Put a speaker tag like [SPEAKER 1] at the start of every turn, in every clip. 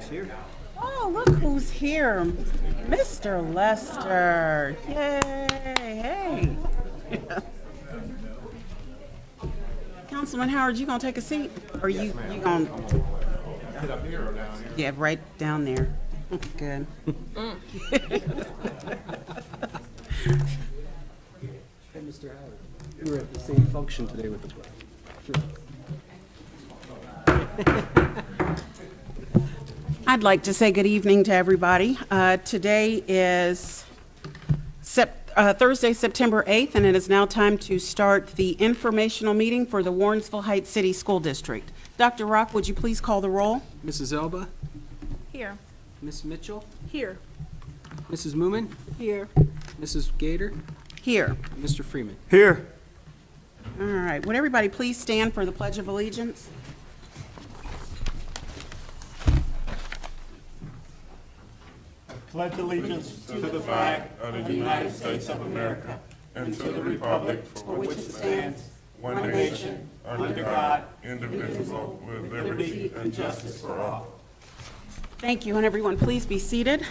[SPEAKER 1] here.
[SPEAKER 2] Oh, look who's here. Mr. Lester. Yay. Hey. Councilman Howard, you gonna take a seat? Or you gonna?
[SPEAKER 3] Sit up here or down here?
[SPEAKER 2] Yeah, right down there. Good.
[SPEAKER 1] Hey, Mr. Howard, we were at the same function today with the
[SPEAKER 2] I'd like to say good evening to everybody. Today is Thursday, September 8th, and it is now time to start the informational meeting for the Warrensville Heights City School District. Dr. Rock, would you please call the roll?
[SPEAKER 1] Mrs. Elba,
[SPEAKER 4] Here.
[SPEAKER 1] Miss Mitchell,
[SPEAKER 4] Here.
[SPEAKER 1] Mrs. Moomin,
[SPEAKER 4] Here.
[SPEAKER 1] Mrs. Gator,
[SPEAKER 2] Here.
[SPEAKER 1] and Mr. Freeman.
[SPEAKER 3] Here.
[SPEAKER 2] All right, would everybody please stand for the Pledge of Allegiance?
[SPEAKER 5] Pledge allegiance to the flag of the United States of America and to the republic for which it stands, one nation, under God, indivisible, with liberty and justice for all.
[SPEAKER 2] Thank you, and everyone, please be seated.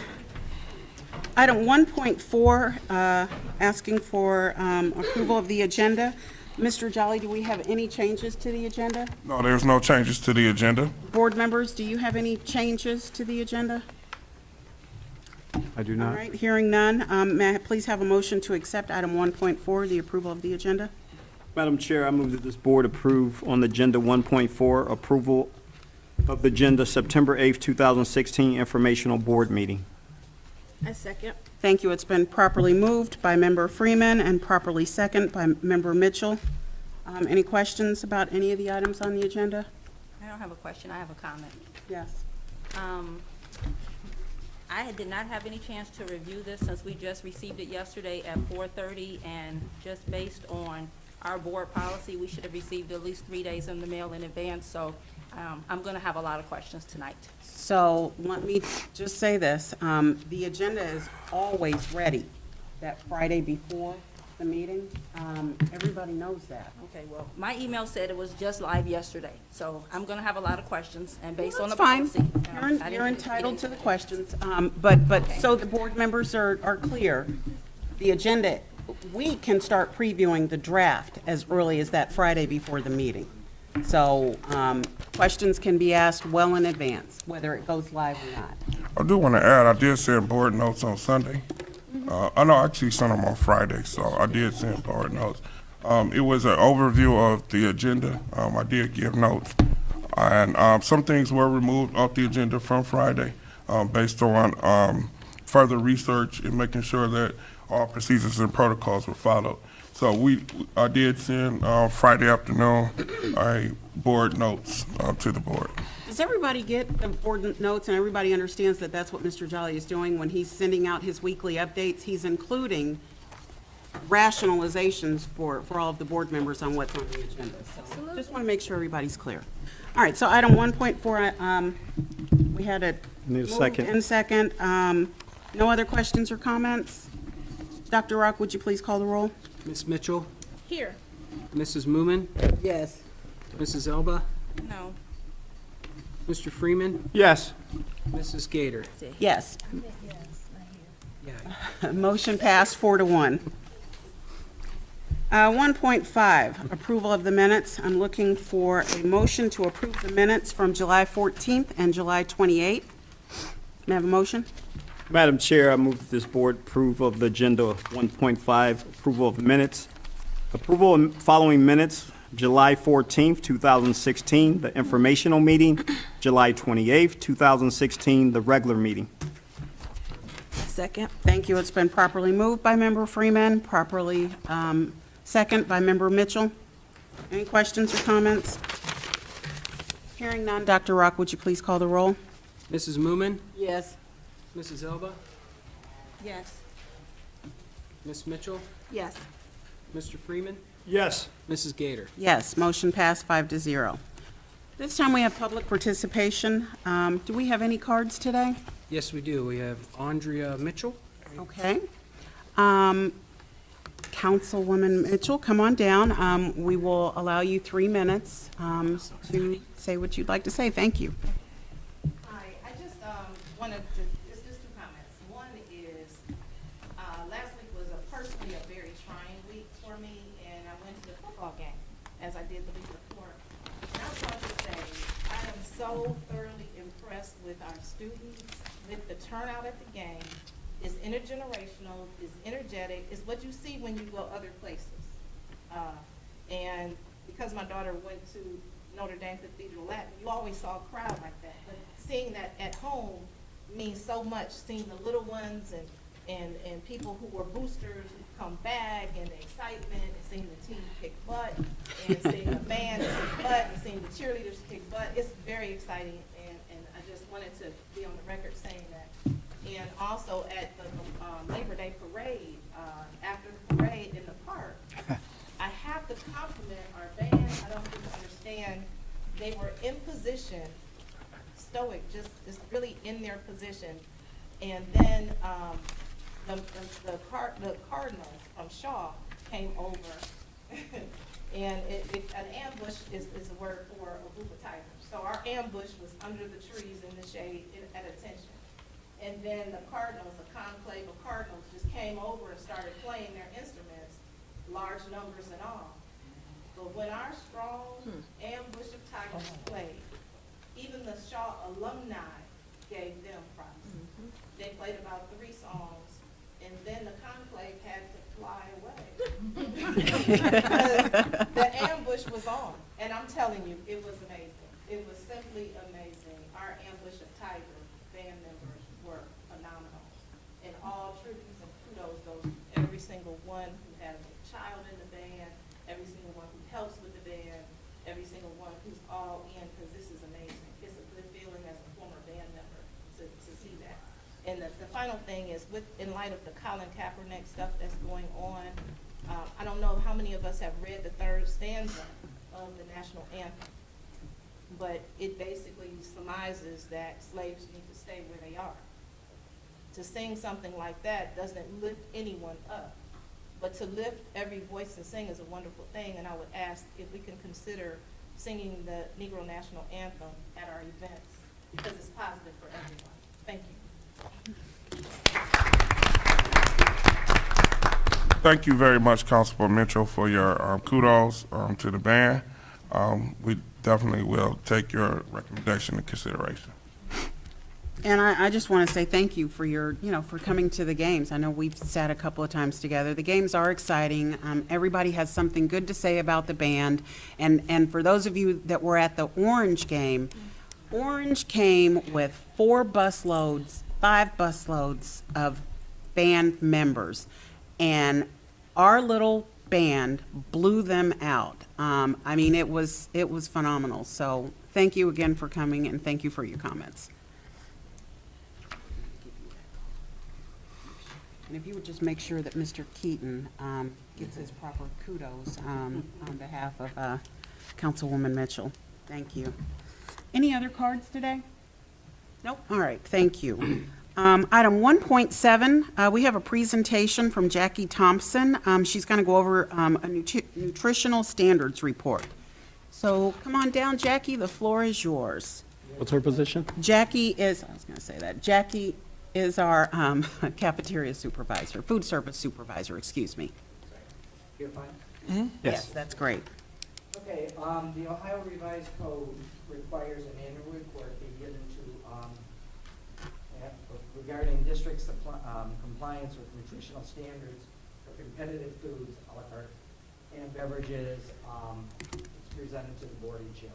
[SPEAKER 2] Item 1.4, asking for approval of the agenda. Mr. Jolly, do we have any changes to the agenda?
[SPEAKER 5] No, there's no changes to the agenda.
[SPEAKER 2] Board members, do you have any changes to the agenda?
[SPEAKER 3] I do
[SPEAKER 2] All
[SPEAKER 3] not.
[SPEAKER 2] right, hearing none, may I please have a motion to accept item 1.4, the approval of the agenda?
[SPEAKER 6] Madam Chair, I move that this board approve on the agenda 1.4, approval of the agenda September 8th, 2016 informational board meeting.
[SPEAKER 4] I second.
[SPEAKER 2] Thank you. It's been properly moved by Member Freeman and properly second by Member Mitchell. Any questions about any of the items on the agenda?
[SPEAKER 4] I don't have a question, I have a comment.
[SPEAKER 2] Yes.
[SPEAKER 4] I did not have any chance to review this since we just received it yesterday at 4:30, and just based on our board policy, we should have received at least 3 days in the mail in advance, so I'm gonna have a lot of questions tonight.
[SPEAKER 2] So let me just say this. The agenda is always ready that Friday before the meeting. Everybody knows that.
[SPEAKER 4] Okay, well, my email said it was just live yesterday, so I'm gonna have a lot of questions, and based on the
[SPEAKER 2] That's fine.
[SPEAKER 4] policy.
[SPEAKER 2] You're entitled to the questions. But so the board members are clear. The agenda, we can start previewing the draft as early as that Friday before the meeting. So questions can be asked well in advance, whether it goes live or not.
[SPEAKER 5] I do want to add, I did send board notes on Sunday. I know I actually sent them on Friday, so I did send board notes. It was an overview of the agenda. I did give notes. And some things were removed off the agenda from Friday based on further research and making sure that all procedures and protocols were followed. So I did send Friday afternoon board notes to the board.
[SPEAKER 2] Does everybody get the board notes, and everybody understands that that's what Mr. Jolly is doing when he's sending out his weekly updates? He's including rationalizations for all of the board members on what's on the agenda. So just want to make sure everybody's clear. All right, so item 1.4, we had a
[SPEAKER 6] Need a
[SPEAKER 2] moved
[SPEAKER 6] second.
[SPEAKER 2] and second. No other questions or comments? Dr. Rock, would you please call the roll?
[SPEAKER 1] Miss Mitchell,
[SPEAKER 4] Here.
[SPEAKER 1] Mrs. Moomin,
[SPEAKER 2] Yes.
[SPEAKER 1] Mrs. Elba,
[SPEAKER 4] No.
[SPEAKER 1] Mr. Freeman,
[SPEAKER 6] Yes.
[SPEAKER 1] Mrs. Gator.
[SPEAKER 2] Yes.
[SPEAKER 1] Yeah.
[SPEAKER 2] Motion passed 4-1. 1.5, approval of the minutes. I'm looking for a motion to approve the minutes from July 14th and July 28th. May I have a motion?
[SPEAKER 6] Madam Chair, I move that this board approve of the agenda 1.5, approval of the minutes. Approval of following minutes, July 14th, 2016, the informational meeting, July 28th, 2016, the regular meeting.
[SPEAKER 4] Second.
[SPEAKER 2] Thank you. It's been properly moved by Member Freeman, properly second by Member Mitchell. Any questions or comments? Hearing none, Dr. Rock, would you please call the roll?
[SPEAKER 1] Mrs. Moomin,
[SPEAKER 2] Yes.
[SPEAKER 1] Mrs. Elba,
[SPEAKER 4] Yes.
[SPEAKER 1] Miss Mitchell,
[SPEAKER 4] Yes.
[SPEAKER 1] Mr. Freeman,
[SPEAKER 6] Yes.
[SPEAKER 1] Mrs. Gator.
[SPEAKER 2] Yes, motion passed 5-0. This time we have public participation. Do we have any cards today?
[SPEAKER 1] Yes, we do. We have Andrea Mitchell.
[SPEAKER 2] Okay. Councilwoman Mitchell, come on down. We will allow you 3 minutes to say what you'd like to say. Thank you.
[SPEAKER 7] Hi, I just wanted to, just two comments. One is, last week was personally a very trying week for me, and I went to the football game, as I did the week before. And I want to say, I am so thoroughly impressed with our students, with the turnout at the game. It's intergenerational, it's energetic, it's what you see when you go other places. And because my daughter went to Notre Dame Cathedral Latin, you always saw a crowd like that. But seeing that at home means so much, seeing the little ones and people who were boosters who come back, and the excitement, and seeing the team kick butt, and seeing the band kick butt, and seeing the cheerleaders kick butt. It's very exciting, and I just wanted to be on the record saying that. And also at the Labor Day parade, after the parade in the park, I have to compliment our band. I don't even understand. They were in position, stoic, just really in their position. And then the Cardinals from Shaw came over, and an ambush is the word for a group of tigers. So our ambush was under the trees in the shade at attention. And then the Cardinals, a conclave of Cardinals, just came over and started playing their instruments, large numbers and all. But when our strong ambush of tigers played, even the Shaw alumni gave them props. They played about 3 songs, and then the conclave had to fly away. Because the ambush was on. And I'm telling you, it was amazing. It was simply amazing. Our ambush of tiger band members were phenomenal. And all tributes and kudos goes to every single one who has a child in the band, every single one who helps with the band, every single one who's all in, because this is amazing. It's a good feeling as a former band member to see that. And the final thing is, in light of the Colin Kaepernick stuff that's going on, I don't know how many of us have read the 3rd stanza of the national anthem, but it basically surmises that slaves need to stay where they are. To sing something like that doesn't lift anyone up, but to lift every voice and sing is a wonderful thing, and I would ask if we can consider singing the Negro National Anthem at our events, because it's positive for everyone. Thank you.
[SPEAKER 5] Thank you very much, Constable Mitchell, for your kudos to the band. We definitely will take your recommendation into consideration.
[SPEAKER 2] And I just want to say thank you for your, for coming to the games. I know we've sat a couple of times together. The games are exciting. Everybody has something good to say about the band. And for those of you that were at the Orange game, Orange came with 5 busloads of band members. And our little band blew them out. I mean, it was phenomenal. So thank you again for coming, and thank you for your comments. And if you would just make sure that Mr. Keaton gets his proper kudos on behalf of Councilwoman Mitchell. Thank you. Any other cards today? Nope. All right, thank you. Item 1.7, we have a presentation from Jackie Thompson. She's going to go over a nutritional standards report. So come on down, Jackie, the floor is yours.
[SPEAKER 6] What's her position?
[SPEAKER 2] Jackie is our cafeteria supervisor, food service supervisor, excuse me.
[SPEAKER 8] You're fine?
[SPEAKER 2] Yes, that's great.
[SPEAKER 8] Okay, the Ohio Revised Code requires an annual report be given to, regarding district's compliance with nutritional standards for competitive foods, a la carte, and beverages. It's presented to the board each year.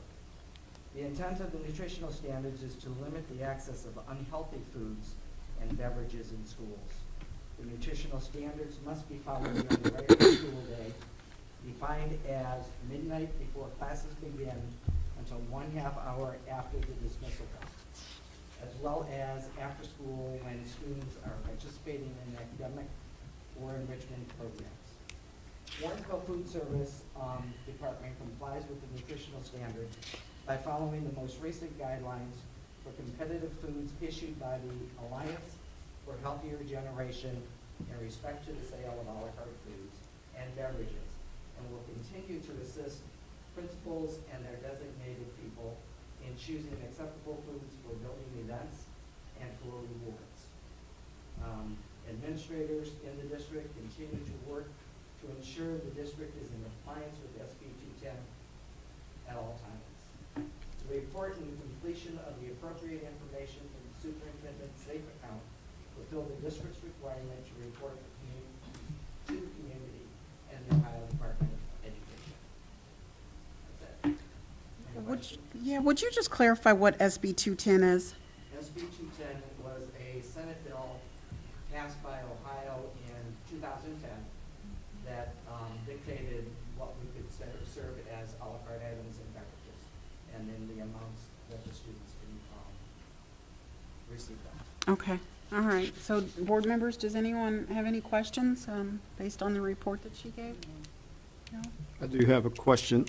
[SPEAKER 8] The intent of the nutritional standards is to limit the access of unhealthy foods and beverages in schools. The nutritional standards must be followed during the regular school day, defined as midnight before classes begin until 1/2 hour after the dismissal time, as well as after school when students are participating in academic or enrichment programs. Warrensville Food Service Department complies with the nutritional standards by following the most recent guidelines for competitive foods issued by the Alliance for Healthier Generation in respect to the sale of a la carte foods and beverages, and will continue to assist principals and their designated people in choosing acceptable foods for building events and for or rewards. Administrators in the district continue to work to ensure the district is in compliance with SB 210 at all times. The report and completion of the appropriate information from the superintendent's safe account fulfill the district's requirement to report to the community and the Ohio Department of Education. That's it. Any questions?
[SPEAKER 2] Would you just clarify what SB 210 is?
[SPEAKER 8] SB 210 was a Senate bill passed by Ohio in 2010 that dictated what we could serve as a la carte items and beverages, and then the amounts that the students can receive them.
[SPEAKER 2] Okay, all right. So, board members, does anyone have any questions based on the report that she gave? No?
[SPEAKER 6] I do have a question.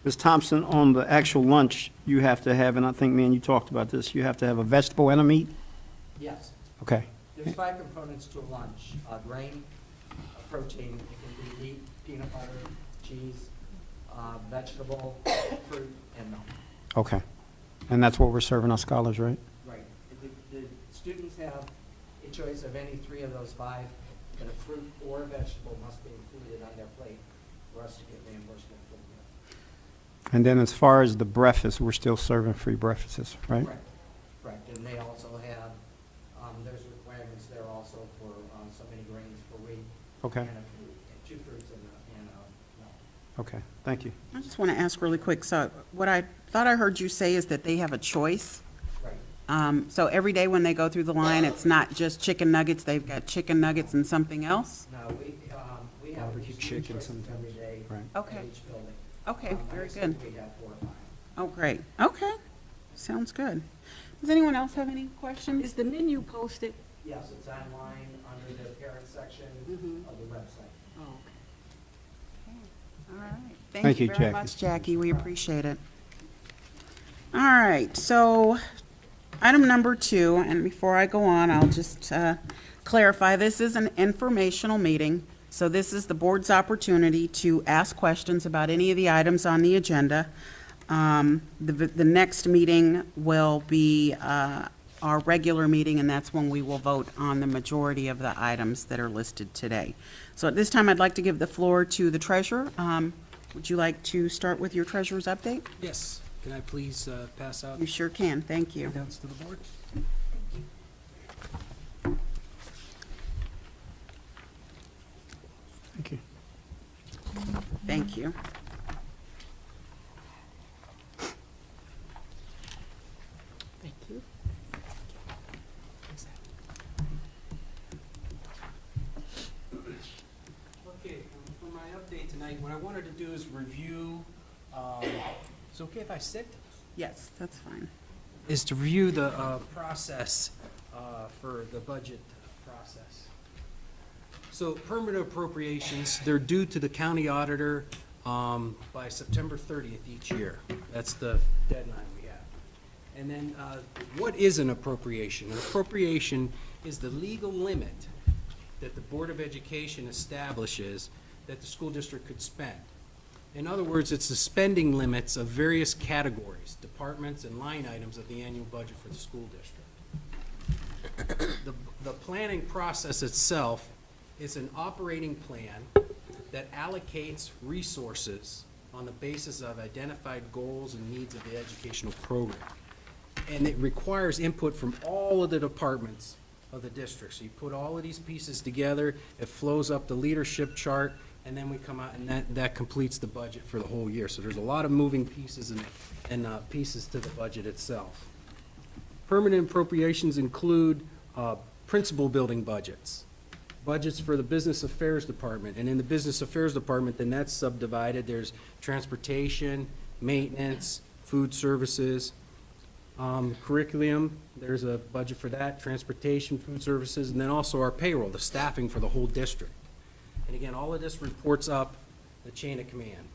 [SPEAKER 6] Ms. Thompson, on the actual lunch, you have to have, and I think me and you talked about this, you have to have a vegetable and a meat?
[SPEAKER 8] Yes,
[SPEAKER 6] Okay.
[SPEAKER 8] there's 5 components to a lunch: grain, protein, it can be meat, peanut butter, cheese, vegetable, fruit, and milk.
[SPEAKER 6] Okay. And that's what we're serving our scholars, right?
[SPEAKER 8] Right. The students have a choice of any 3 of those 5, but a fruit or a vegetable must be included on their plate for us to get reimbursement for the meal.
[SPEAKER 6] And then as far as the breakfast, we're still serving free breakfasts, right?
[SPEAKER 8] Correct. And they also have, there's requirements there also for so many grains per week.
[SPEAKER 6] Okay.
[SPEAKER 8] And a fruit, and 2 fruits and a milk.
[SPEAKER 6] Okay, thank you.
[SPEAKER 2] I just want to ask really quick. So, what I thought I heard you say is that they have a choice.
[SPEAKER 8] Right.
[SPEAKER 2] So every day when they go through the line, it's not just chicken nuggets, they've got chicken nuggets and something else?
[SPEAKER 8] No, we have
[SPEAKER 6] Barbecue
[SPEAKER 8] at least 2
[SPEAKER 6] chicken
[SPEAKER 8] choices
[SPEAKER 6] sometimes.
[SPEAKER 8] every day
[SPEAKER 6] Right.
[SPEAKER 2] Okay.
[SPEAKER 8] at each building.
[SPEAKER 2] Okay, very
[SPEAKER 8] I
[SPEAKER 2] good.
[SPEAKER 8] think we have 4 or 5.
[SPEAKER 2] Oh, great. Okay, sounds good. Does anyone else have any questions?
[SPEAKER 9] Is the menu posted?
[SPEAKER 8] Yes, it's online under the parent section
[SPEAKER 2] Mhm.
[SPEAKER 8] of the website.
[SPEAKER 9] Oh,
[SPEAKER 2] All right.
[SPEAKER 6] Thank
[SPEAKER 2] Thank
[SPEAKER 6] you,
[SPEAKER 2] you very
[SPEAKER 6] Jackie.
[SPEAKER 2] much, Jackie. We appreciate it. All right, so item number 2, and before I go on, I'll just clarify, this is an informational meeting, so this is the board's opportunity to ask questions about any of the items on the agenda. The next meeting will be our regular meeting, and that's when we will vote on the majority of the items that are listed today. So at this time, I'd like to give the floor to the treasurer. Would you like to start with your treasurer's update?
[SPEAKER 1] Yes. Can I please pass out
[SPEAKER 2] You sure can, thank you.
[SPEAKER 1] handouts to the board?
[SPEAKER 6] Thank you.
[SPEAKER 2] Thank you.
[SPEAKER 9] thank you.
[SPEAKER 1] Okay, for my update tonight, what I wanted to do is review, is it okay if I sit?
[SPEAKER 2] Yes, that's fine.
[SPEAKER 1] Is to review the process for the budget process. So permanent appropriations, they're due to the county auditor by September 30th each year. That's the deadline we have. And then what is an appropriation? An appropriation is the legal limit that the Board of Education establishes that the school district could spend. In other words, it's the spending limits of various categories, departments, and line items of the annual budget for the school district. The planning process itself is an operating plan that allocates resources on the basis of identified goals and needs of the educational program. And it requires input from all of the departments of the district. So you put all of these pieces together, it flows up the leadership chart, and then we come out, and that completes the budget for the whole year. So there's a lot of moving pieces and pieces to the budget itself. Permanent appropriations include principal building budgets, budgets for the Business Affairs Department, and in the Business Affairs Department, then that's subdivided. There's transportation, maintenance, food services, curriculum, there's a budget for that, transportation, food services, and then also our payroll, the staffing for the whole district. And again, all of this reports up the chain of command.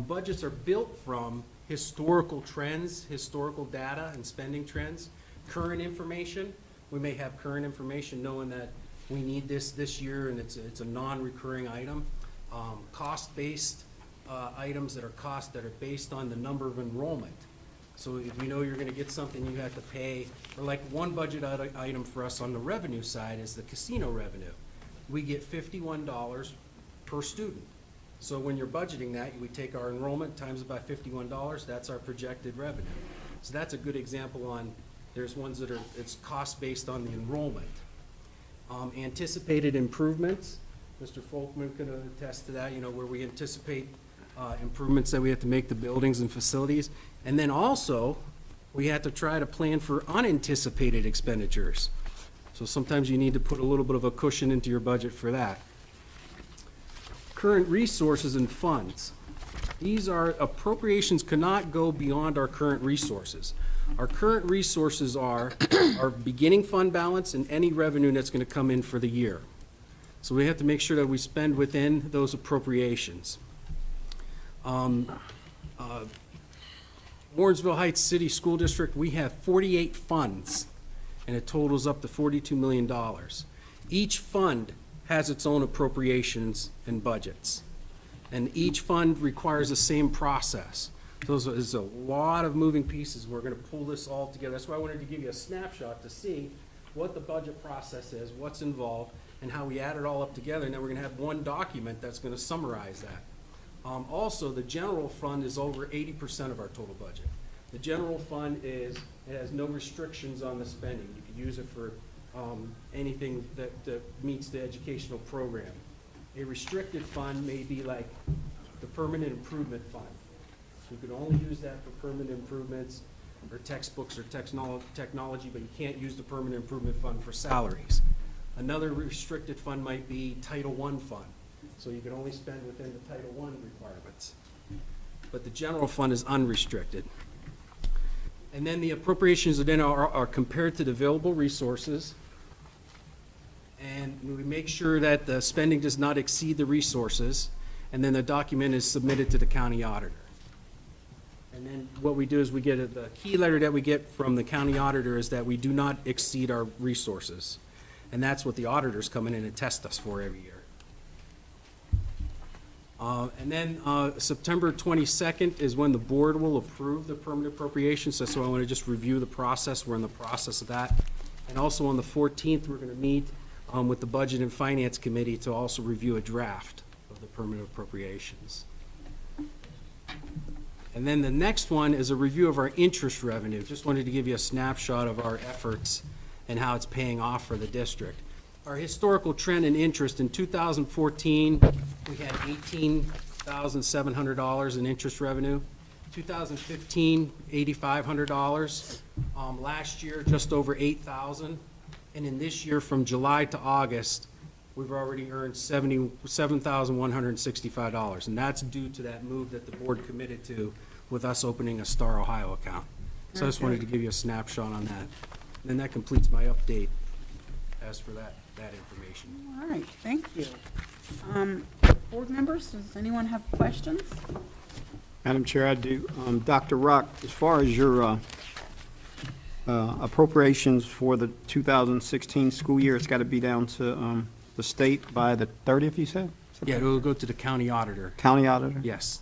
[SPEAKER 1] Budgets are built from historical trends, historical data and spending trends, current information. We may have current information knowing that we need this year and it's a non-recurring item. Cost-based items that are based on the number of enrollment. So if you know you're gonna get something, you have to pay, or like one budget item for us on the revenue side is the casino revenue. We get $51 per student. So when you're budgeting that, we take our enrollment times it by $51, that's our projected revenue. So that's a good example on, there's ones that are, it's cost based on the enrollment. Anticipated improvements, Mr. Folkman could attest to that, you know, where we anticipate improvements that we have to make to buildings and facilities. And then also, we have to try to plan for unanticipated expenditures. So sometimes you need to put a little bit of a cushion into your budget for that. Current resources and funds. These are, appropriations cannot go beyond our current resources. Our current resources are our beginning fund balance and any revenue that's gonna come in for the year. So we have to make sure that we spend within those appropriations. Warrensville Heights City School District, we have 48 funds, and it totals up to $42 million. Each fund has its own appropriations and budgets, and each fund requires the same process. So there's a lot of moving pieces. We're gonna pull this all together. That's why I wanted to give you a snapshot to see what the budget process is, what's involved, and how we add it all up together, and then we're gonna have one document that's gonna summarize that. Also, the general fund is over 80% of our total budget. The general fund it has no restrictions on the spending. You can use it for anything that meets the educational program. A restricted fund may be like the permanent improvement fund. You can only use that for permanent improvements or textbooks or technology, but you can't use the permanent improvement fund for salaries. Another restricted fund might be Title I fund. So you can only spend within the Title I requirements. But the general fund is unrestricted. And then the appropriations then are compared to the available resources. And we make sure that the spending does not exceed the resources. And then the document is submitted to the county auditor. And then what we do is we get the key letter that we get from the county auditor is that we do not exceed our resources. And that's what the auditors come in and test us for every year. And then September 22nd is when the board will approve the permanent appropriations. So I want to just review the process. We're in the process of that. And also on the 14th, we're going to meet with the Budget and Finance Committee to also review a draft of the permanent appropriations. And then the next one is a review of our interest revenue. Just wanted to give you a snapshot of our efforts and how it's paying off for the district. Our historical trend in interest in 2014, we had $18,700 in interest revenue. 2015, $8,500. Last year, just over $8,000. And in this year, from July to August, we've already earned $77,165. And that's due to that move that the board committed to with us opening a Star Ohio account. So I just wanted to give you a snapshot on that. And that completes my update as for that information.
[SPEAKER 2] All right, thank you. Board members, does anyone have questions?
[SPEAKER 6] Madam Chair, I do. Dr. Rock, as far as your appropriations for the 2016 school year, it's got to be down to the state by the 30th, you said?
[SPEAKER 1] Yeah, it will go to the county auditor.
[SPEAKER 6] County auditor?
[SPEAKER 1] Yes.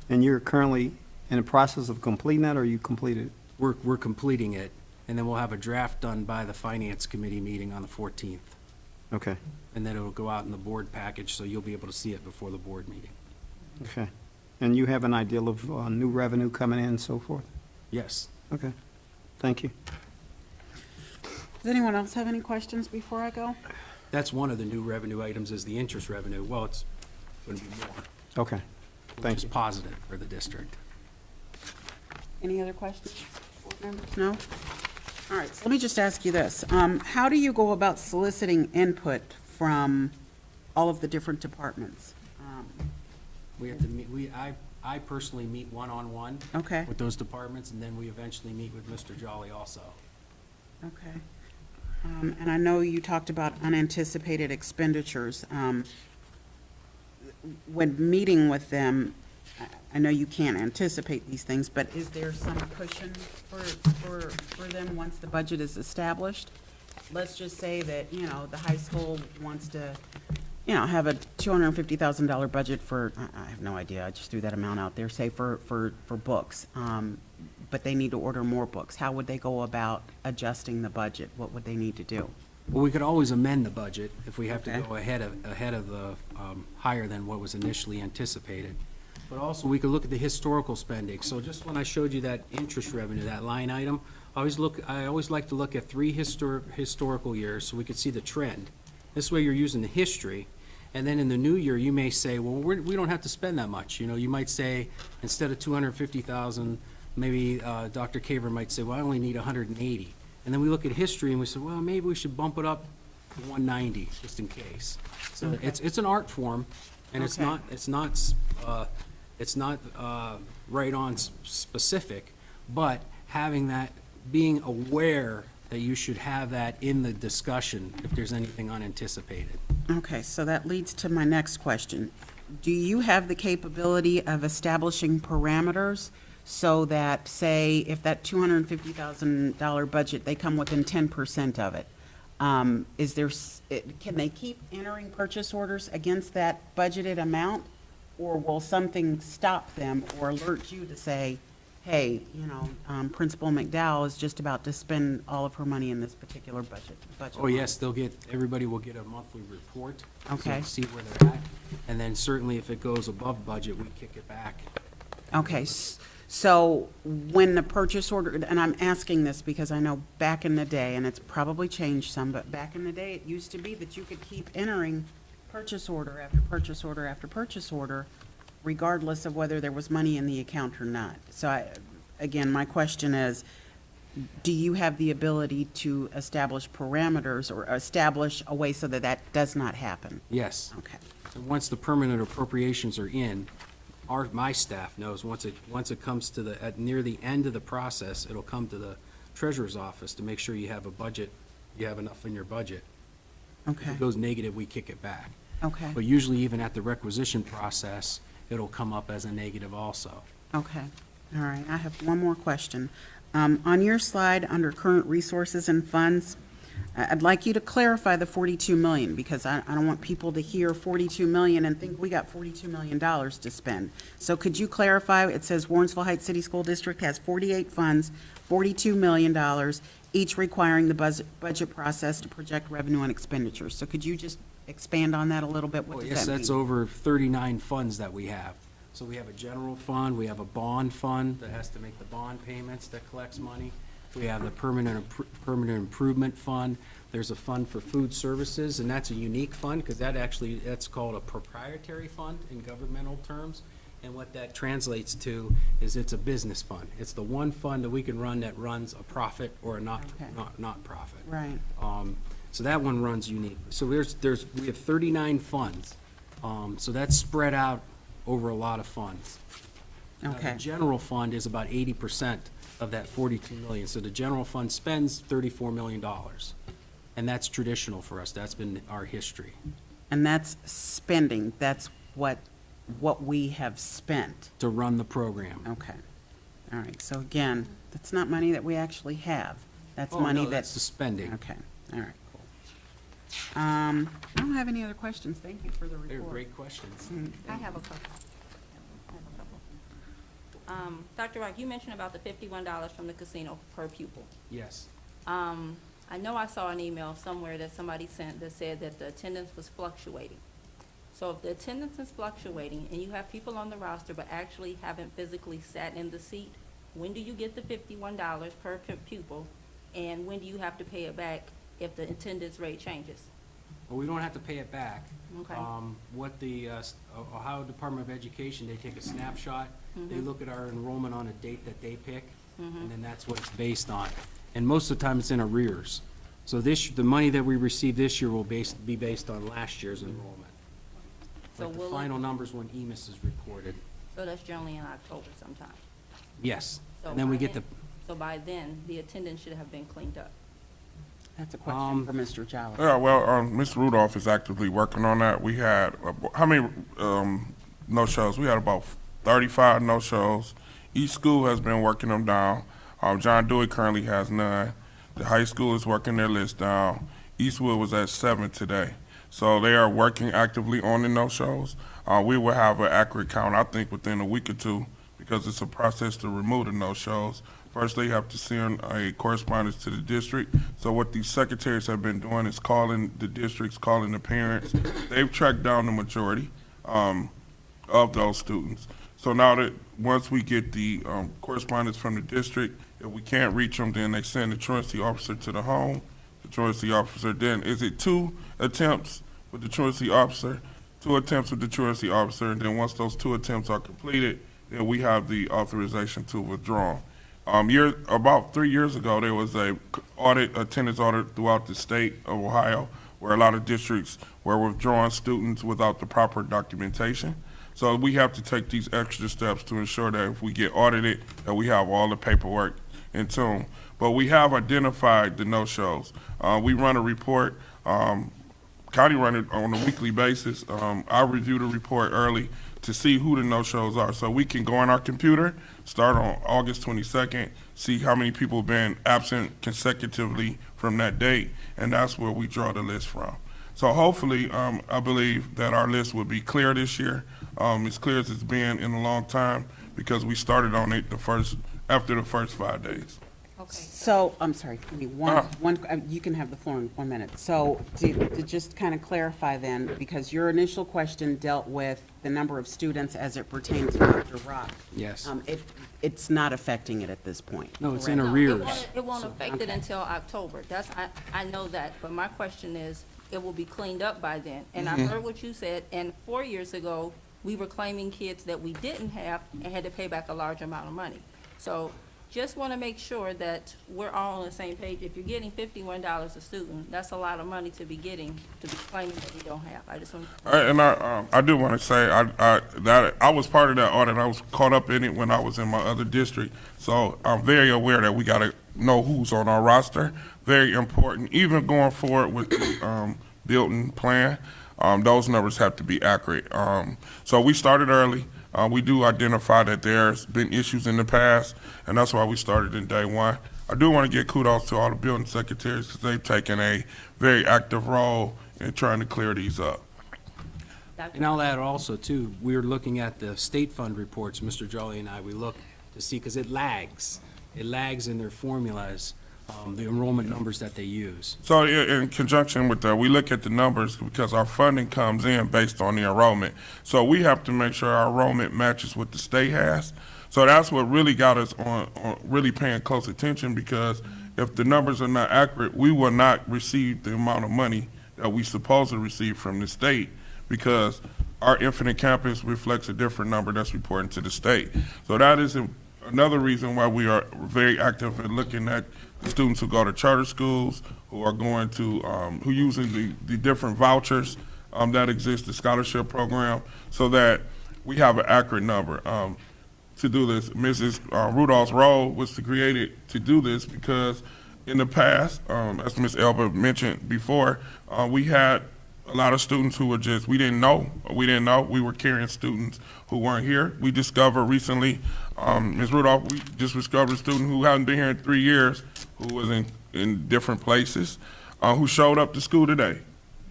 [SPEAKER 6] And you're currently in the process of completing that, or you completed?
[SPEAKER 1] We're completing it, and then we'll have a draft done by the Finance Committee meeting on the 14th.
[SPEAKER 6] Okay,
[SPEAKER 1] And then it'll go out in the board package, so you'll be able to see it before the board meeting.
[SPEAKER 6] okay. And you have an idea of new revenue coming in and so forth?
[SPEAKER 1] Yes.
[SPEAKER 6] Okay, thank you.
[SPEAKER 2] Does anyone else have any questions before I go?
[SPEAKER 1] That's one of the new revenue items is the interest revenue. Well, it's going to be more,
[SPEAKER 6] Okay,
[SPEAKER 1] which
[SPEAKER 6] thank
[SPEAKER 1] is
[SPEAKER 6] you.
[SPEAKER 1] positive for the district.
[SPEAKER 2] Any other questions? Board members? No? All right, so let me just ask you this. How do you go about soliciting input from all of the different departments?
[SPEAKER 1] We have to meet, I personally meet one-on-one
[SPEAKER 2] Okay,
[SPEAKER 1] with those departments, and then we eventually meet with Mr. Jolly also.
[SPEAKER 2] okay. And I know you talked about unanticipated expenditures. When meeting with them, I know you can't anticipate these things, but is there some cushion for them once the budget is established? Let's just say that, you know, the high school wants to, you know, have a $250,000 budget for, I have no idea, I just threw that amount out there, say for books. but they need to order more books. How would they go about adjusting the budget? What would they need to do?
[SPEAKER 1] Well, we could always amend the budget if we have to
[SPEAKER 2] Okay.
[SPEAKER 1] go ahead of the, higher than what was initially anticipated. But also, we could look at the historical spending. So just when I showed you that interest revenue, that line item, I always like to look at 3 historical years so we could see the trend. This way you're using the history, and then in the new year, you may say, well, we don't have to spend that much. You know, you might say, instead of 250,000, maybe Dr. Caver might say, well, I only need 180. And then we look at history and we say, well, maybe we should bump it up to 190, just in case. So it's an art form, and it's
[SPEAKER 2] Okay.
[SPEAKER 1] not right on specific, but having that, being aware that you should have that in the discussion if there's anything unanticipated.
[SPEAKER 2] Okay, so that leads to my next question. Do you have the capability of establishing parameters so that, say, if that $250,000 budget, they come within 10% of it? Can they keep entering purchase orders against that budgeted amount? Or will something stop them or alert you to say, hey, Principal McDowell is just about to spend all of her money in this particular budget?
[SPEAKER 1] Oh, yes, everybody will get a monthly report. so
[SPEAKER 2] Okay.
[SPEAKER 1] See where they're at, and then certainly if it goes above budget, we kick it back.
[SPEAKER 2] Okay, so when the purchase order, and I'm asking this because I know back in the day, and it's probably changed some, but back in the day, it used to be that you could keep entering purchase order after purchase order after purchase order, regardless of whether there was money in the account or not. So again, my question is, do you have the ability to establish parameters or establish a way so that that does not happen?
[SPEAKER 1] Yes.
[SPEAKER 2] Okay,
[SPEAKER 1] And once the permanent appropriations are in, my staff knows, once it comes to near the end of the process, it'll come to the treasurer's office to make sure you have a budget, you have enough in your budget. If
[SPEAKER 2] okay,
[SPEAKER 1] it goes negative, we kick it back.
[SPEAKER 2] okay,
[SPEAKER 1] But usually even at the requisition process, it'll come up as a negative also.
[SPEAKER 2] okay. All right, I have one more question. On your slide, under current resources and funds, I'd like you to clarify the 42 million, because I don't want people to hear 42 million and think we got $42 million to spend. So could you clarify, it says Warrensville Heights City School District has 48 funds, $42 million, each requiring the budget process to project revenue and expenditures. So could you just expand on that a little bit? What
[SPEAKER 1] Well,
[SPEAKER 2] does
[SPEAKER 1] yes,
[SPEAKER 2] that
[SPEAKER 1] that's
[SPEAKER 2] mean?
[SPEAKER 1] over 39 funds that we have. So we have a general fund, we have a bond fund that has to make the bond payments that collects money. We have the permanent improvement fund. There's a fund for food services, and that's a unique fund because that's called a proprietary fund in governmental terms. And what that translates to is it's a business fund. It's the one fund that we can run that runs a profit or a not profit.
[SPEAKER 2] Right,
[SPEAKER 1] So that one runs unique. So we have 39 funds. So that's spread out over a lot of funds. Now,
[SPEAKER 2] okay,
[SPEAKER 1] the general fund is about 80% of that 42 million. So the general fund spends $34 million. And that's traditional for us. That's been our history.
[SPEAKER 2] and that's spending, that's what we have spent.
[SPEAKER 1] To run the program.
[SPEAKER 2] Okay, all right, so again, that's not money that we actually have. That's
[SPEAKER 1] Oh,
[SPEAKER 2] money
[SPEAKER 1] no,
[SPEAKER 2] that's.
[SPEAKER 1] that's the spending.
[SPEAKER 2] Okay, all right, cool. I don't have any other questions. Thank you for the
[SPEAKER 1] They're
[SPEAKER 2] report.
[SPEAKER 1] great questions.
[SPEAKER 4] I have a couple. Dr. Rock, you mentioned about the $51 from the casino per pupil.
[SPEAKER 1] Yes.
[SPEAKER 4] I know I saw an email somewhere that somebody sent that said that the attendance was fluctuating. So if the attendance is fluctuating and you have people on the roster but actually haven't physically sat in the seat, when do you get the $51 per pupil? And when do you have to pay it back if the attendance rate changes?
[SPEAKER 1] Well, we don't have to pay it back.
[SPEAKER 4] Okay.
[SPEAKER 1] What the Ohio Department of Education, they take a snapshot. They look at our enrollment on a date that they pick, and then that's what it's based on. And most of the time, it's in arrears. So the money that we receive this year will be based on last year's enrollment.
[SPEAKER 4] So
[SPEAKER 1] Like the
[SPEAKER 4] will it-
[SPEAKER 1] final numbers when EMIS is reported.
[SPEAKER 4] So that's generally in October sometime.
[SPEAKER 1] Yes.
[SPEAKER 4] So
[SPEAKER 1] And then we
[SPEAKER 4] by
[SPEAKER 1] get the,
[SPEAKER 4] then- So by then, the attendance should have been cleaned up.
[SPEAKER 2] That's a question for Mr. Jolly.
[SPEAKER 5] Yeah, well, Mr. Rudolph is actively working on that. We had, how many no-shows? We had about 35 no-shows. Each school has been working them down. John Dewey currently has 9. The high school is working their list down. Eastwood was at 7 today. So they are working actively on the no-shows. We will have an accurate count, I think, within a week or two, because it's a process to remove the no-shows. First, they have to send a correspondence to the district. So what these secretaries have been doing is calling the districts, calling the parents. They've tracked down the majority of those students. So now that, once we get the correspondence from the district, if we can't reach them, then they send the truancy officer to the home. The truancy officer, then, is it 2 attempts with the truancy officer, 2 attempts with the truancy officer, and then once those 2 attempts are completed, then we have the authorization to withdraw. About 3 years ago, there was a attendance audit throughout the state of Ohio, where a lot of districts were withdrawing students without the proper documentation. So we have to take these extra steps to ensure that if we get audited, that we have all the paperwork in tune. But we have identified the no-shows. We run a report, county run it on a weekly basis. I review the report early to see who the no-shows are. So we can go on our computer, start on August 22nd, see how many people have been absent consecutively from that date, and that's where we draw the list from. So hopefully, I believe that our list will be clear this year, as clear as it's been in a long time, because we started on it after the first 5 days.
[SPEAKER 4] Okay.
[SPEAKER 2] So, I'm sorry, give me you can have the floor in 1 minute. So, to just kind of clarify then, because your initial question dealt with the number of students as it pertains to Dr. Rock.
[SPEAKER 1] Yes.
[SPEAKER 2] It's not affecting it at this point.
[SPEAKER 1] No, it's in
[SPEAKER 2] correct?
[SPEAKER 1] arrears.
[SPEAKER 4] It won't affect it until October. I know that, but my question is, it will be cleaned up by then. And I heard what you said, and 4 years ago, we were claiming kids that we didn't have and had to pay back a large amount of money. So just want to make sure that we're all on the same page. If you're getting $51 a student, that's a lot of money to be getting, to be claiming that we don't have. I just want
[SPEAKER 5] And I do want to say that I was part of that audit. I was caught up in it when I was in my other district. So I'm very aware that we got to know who's on our roster. Very important. Even going forward with the built-in plan, those numbers have to be accurate. So we started early. We do identify that there's been issues in the past, and that's why we started in day one. I do want to give kudos to all the building secretaries because they've taken a very active role in trying to clear these up.
[SPEAKER 1] And I'll add also, too, we're looking at the state fund reports, Mr. Jolly and I, we look to see, because it lags. It lags in their formulas, the enrollment numbers that they use.
[SPEAKER 5] So in conjunction with that, we look at the numbers because our funding comes in based on the enrollment. So we have to make sure our enrollment matches what the state has. So that's what really got us on really paying close attention, because if the numbers are not accurate, we will not receive the amount of money that we supposed to receive from the state, because our infinite campus reflects a different number that's reporting to the state. So that is another reason why we are very active in looking at the students who go to charter schools, who are going to, who using the different vouchers that exist, the scholarship program, so that we have an accurate number. To do this, Mrs. Rudolph's role was to create it to do this because in the past, as Ms. Elba mentioned before, we had a lot of students who were just, we didn't know. We were carrying students who weren't here. We discovered recently, Ms. Rudolph, we just discovered a student who hadn't been here in 3 years, who was in different places, who showed up to school today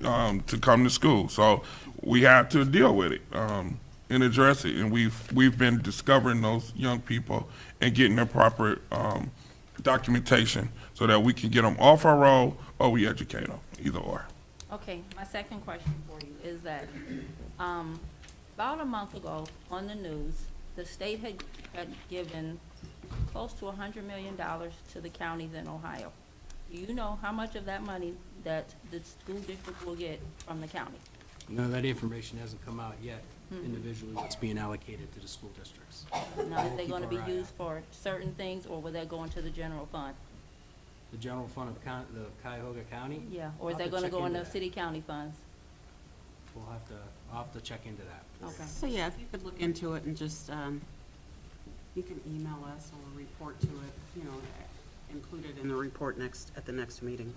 [SPEAKER 5] to come to school. So we had to deal with it and address it. And we've been discovering those young people and getting their proper documentation so that we can get them off our roll or we educate them, either or.
[SPEAKER 4] Okay, my second question for you is that, about a month ago on the news, the state had given close to $100 million to the counties in Ohio. Do you know how much of that money that the school district will get from the county?
[SPEAKER 1] No, that information hasn't come out yet, individually, what's being allocated to the school districts.
[SPEAKER 4] Now, is they
[SPEAKER 1] Keep
[SPEAKER 4] gonna
[SPEAKER 1] our
[SPEAKER 4] be
[SPEAKER 1] eye out.
[SPEAKER 4] used for certain things, or will that go into the general fund?
[SPEAKER 1] The general fund of the Cuyahoga County?
[SPEAKER 4] Yeah, or is
[SPEAKER 1] I'll
[SPEAKER 4] that
[SPEAKER 1] have to
[SPEAKER 4] gonna
[SPEAKER 1] check
[SPEAKER 4] go in
[SPEAKER 1] into
[SPEAKER 4] the
[SPEAKER 1] that.
[SPEAKER 4] city-county funds?
[SPEAKER 1] I'll have to check into that.
[SPEAKER 4] Okay.
[SPEAKER 2] So, yeah, if you could look into it and just, you can email us or report to it, include it in the report at the next meeting.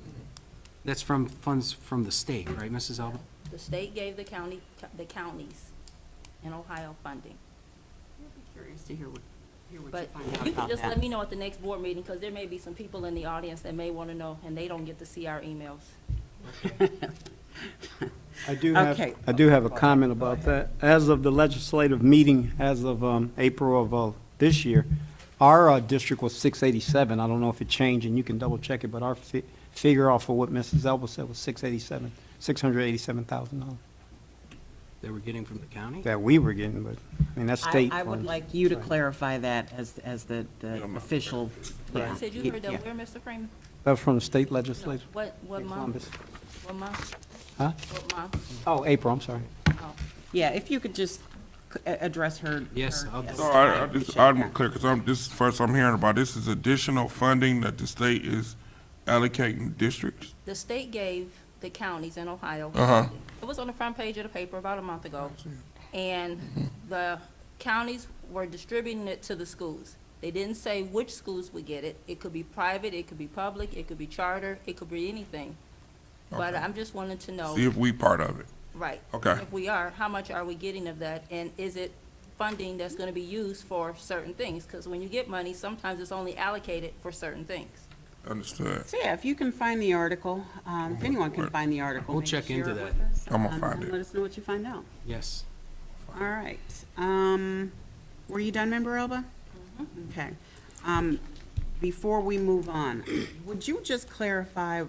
[SPEAKER 1] That's from funds from the state, right, Mrs. Elba?
[SPEAKER 4] The state gave the counties in Ohio funding.
[SPEAKER 2] I'd be curious to hear what you
[SPEAKER 4] But
[SPEAKER 2] find out
[SPEAKER 4] you can
[SPEAKER 2] about
[SPEAKER 4] just
[SPEAKER 2] that.
[SPEAKER 4] let me know at the next board meeting, because there may be some people in the audience that may want to know, and they don't get to see our emails.
[SPEAKER 6] I do
[SPEAKER 2] Okay.
[SPEAKER 6] have a comment about that. As of the legislative meeting, as of April of this year, Our district was 687. I don't know if it changed, and you can double check it, but our figure off of what Mrs. Elba said was 687, $687,000
[SPEAKER 1] They were getting from the county?
[SPEAKER 6] that we were getting, but, I mean, that's state
[SPEAKER 2] I would
[SPEAKER 6] funds.
[SPEAKER 2] like you to clarify that as the official.
[SPEAKER 4] You said you heard
[SPEAKER 2] yeah.
[SPEAKER 4] that where, Mr. Freeman?
[SPEAKER 6] That was from the state legislature.
[SPEAKER 4] What
[SPEAKER 6] in
[SPEAKER 4] month?
[SPEAKER 6] Columbus.
[SPEAKER 4] What month?
[SPEAKER 6] Huh?
[SPEAKER 4] What month?
[SPEAKER 6] Oh, April, I'm sorry.
[SPEAKER 4] Oh.
[SPEAKER 2] Yeah, if you could just address her.
[SPEAKER 1] Yes,
[SPEAKER 2] her
[SPEAKER 1] I'll do
[SPEAKER 5] So
[SPEAKER 2] estimate.
[SPEAKER 5] I just,
[SPEAKER 2] Appreciate
[SPEAKER 5] I'm
[SPEAKER 2] that.
[SPEAKER 5] clear, because this is the first I'm hearing about, this is additional funding that the state is allocating districts?
[SPEAKER 4] The state gave the counties in Ohio.
[SPEAKER 5] Uh-huh.
[SPEAKER 4] It was on the front page of the paper about a month ago. And the counties were distributing it to the schools. They didn't say which schools would get it. It could be private, it could be public, it could be charter, it could be anything. But
[SPEAKER 5] Okay.
[SPEAKER 4] I'm just wanting to know,
[SPEAKER 5] See if we part of it.
[SPEAKER 4] right.
[SPEAKER 5] Okay.
[SPEAKER 4] If we are, how much are we getting of that? And is it funding that's gonna be used for certain things? Because when you get money, sometimes it's only allocated for certain things.
[SPEAKER 5] Understood.
[SPEAKER 2] So yeah, if you can find the article, if anyone can find the article.
[SPEAKER 1] We'll
[SPEAKER 2] maybe
[SPEAKER 1] check
[SPEAKER 2] share
[SPEAKER 1] into
[SPEAKER 2] it
[SPEAKER 1] that.
[SPEAKER 2] with us,
[SPEAKER 5] I'm gonna find
[SPEAKER 2] and
[SPEAKER 5] it.
[SPEAKER 2] Let us know what you find out.
[SPEAKER 1] Yes.
[SPEAKER 2] All right. Were you done, Member Elba? Okay. Before we move on, would you just clarify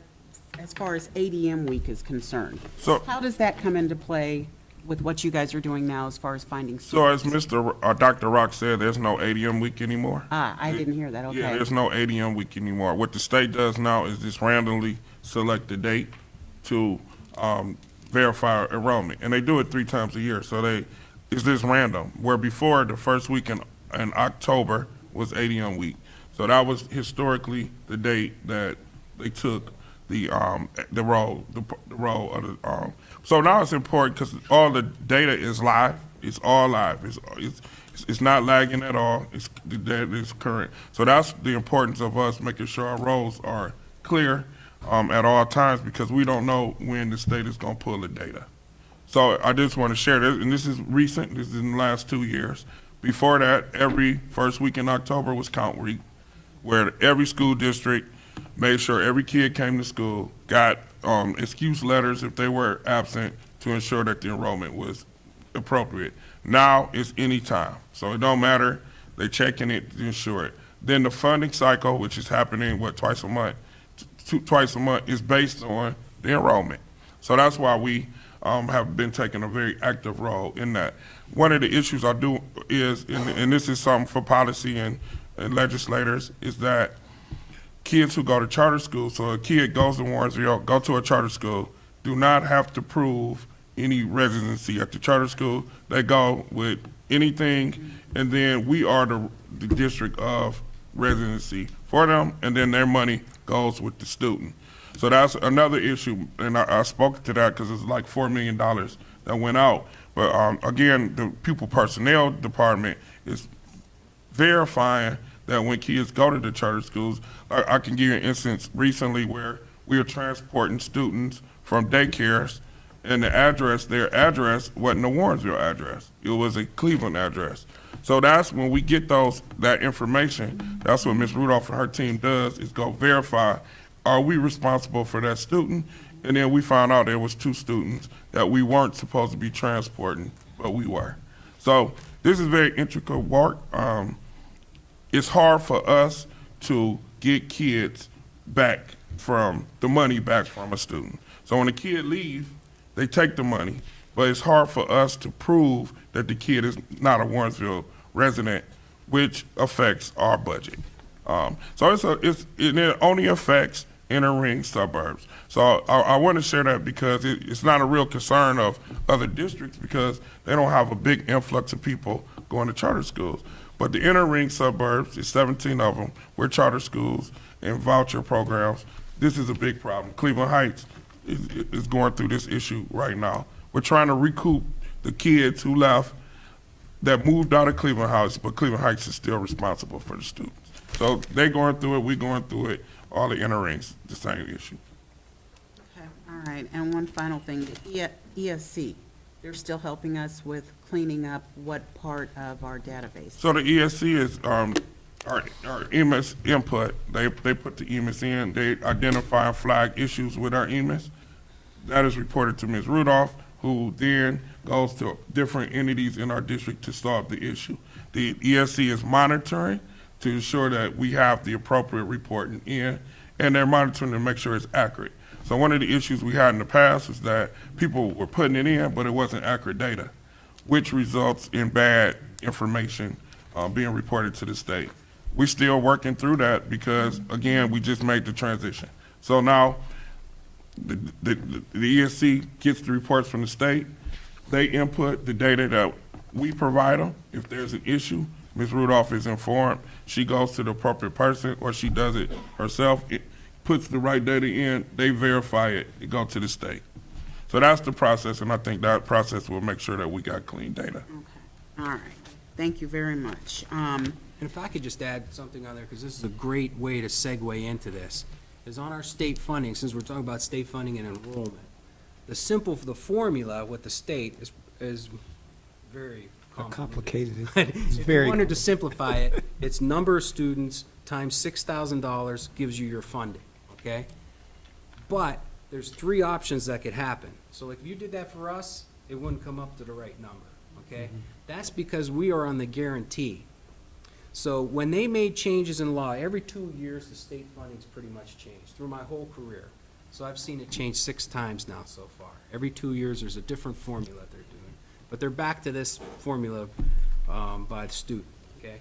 [SPEAKER 2] as far as ADM week is concerned?
[SPEAKER 5] So,
[SPEAKER 2] How does that come into play with what you guys are doing now as far as finding
[SPEAKER 5] so as
[SPEAKER 2] students?
[SPEAKER 5] Dr. Rock said, there's no ADM week anymore?
[SPEAKER 2] Ah, I didn't hear that,
[SPEAKER 5] Yeah,
[SPEAKER 2] okay.
[SPEAKER 5] there's no ADM week anymore. What the state does now is just randomly select the date to verify enrollment, and they do it 3 times a year. So it's just random. Where before the first week in October was ADM week, so that was historically the date that they took the role of the. So now it's important because all the data is live. It's all live. It's not lagging at all. The data is current. So that's the importance of us making sure our roles are clear at all times, because we don't know when the state is going to pull the data. So I just want to share this, and this is recent. This is in the last 2 years. Before that, every first week in October was count week, where every school district made sure every kid came to school, got excuse letters if they were absent to ensure that the enrollment was appropriate. Now it's any time, so it don't matter. They checking it to ensure it. Then the funding cycle, which is happening twice a month, twice a month, is based on the enrollment. So that's why we have been taking a very active role in that. One of the issues I do is, and this is something for policy and legislators, is that kids who go to charter schools, so a kid goes to Warrensville, go to a charter school, do not have to prove any residency at the charter school. They go with anything, and then we are the district of residency for them, and then their money goes with the student. So that's another issue, and I spoke to that because it's like $4 million that went out. But again, the pupil personnel department is verifying that when kids go to the charter schools, I can give you an instance recently where we were transporting students from daycares, and their address wasn't a Warrensville address. It was a Cleveland address. So that's when we get that information, that's what Ms. Rudolph and her team does, is go verify, are we responsible for that student? And then we found out there was 2 students that we weren't supposed to be transporting, but we were. So this is very intricate work. It's hard for us to get kids back from the money back from a student. So when a kid leaves, they take the money, but it's hard for us to prove that the kid is not a Warrensville resident, which affects our budget. So it only affects inner ring suburbs. So I want to share that because it's not a real concern of other districts because they don't have a big influx of people going to charter schools. But the inner ring suburbs, there's 17 of them, we're charter schools and voucher programs. This is a big problem. Cleveland Heights is going through this issue right now. We're trying to recoup the kids who left that moved out of Cleveland Heights, but Cleveland Heights is still responsible for the students. So they going through it, we going through it, all the inner rings, the same issue.
[SPEAKER 2] Okay, all right, and one final thing, the ESC, they're still helping us with cleaning up what part of our database?
[SPEAKER 5] So the ESC is our EMIS input. They put the EMIS in, they identify and flag issues with our EMIS. That is reported to Ms. Rudolph, who then goes to different entities in our district to solve the issue. The ESC is monitoring to ensure that we have the appropriate reporting in, and they're monitoring to make sure it's accurate. So one of the issues we had in the past is that people were putting it in, but it wasn't accurate data, which results in bad information being reported to the state. We're still working through that because, again, we just made the transition. So now the ESC gets the reports from the state. They input the data that we provide them. If there's an issue, Ms. Rudolph is informed. She goes to the appropriate person, or she does it herself. It puts the right data in, they verify it, it goes to the state. So that's the process, and I think that process will make sure that we got clean data.
[SPEAKER 2] Okay, all right. Thank you very much.
[SPEAKER 1] And if I could just add something on there, because this is a great way to segue into this, is on our state funding, since we're talking about state funding and enrollment, the formula with the state is very complicated. If you wanted to simplify it, it's number of students times $6,000 gives you your funding, okay? But there's three options that could happen. So like if you did that for us, it wouldn't come up to the right number, okay? That's because we are on the guarantee. So when they made changes in law, every 2 years, the state funding's pretty much changed through my whole career. So I've seen it change 6 times now so far. Every 2 years, there's a different formula they're doing. But they're back to this formula by the student, okay?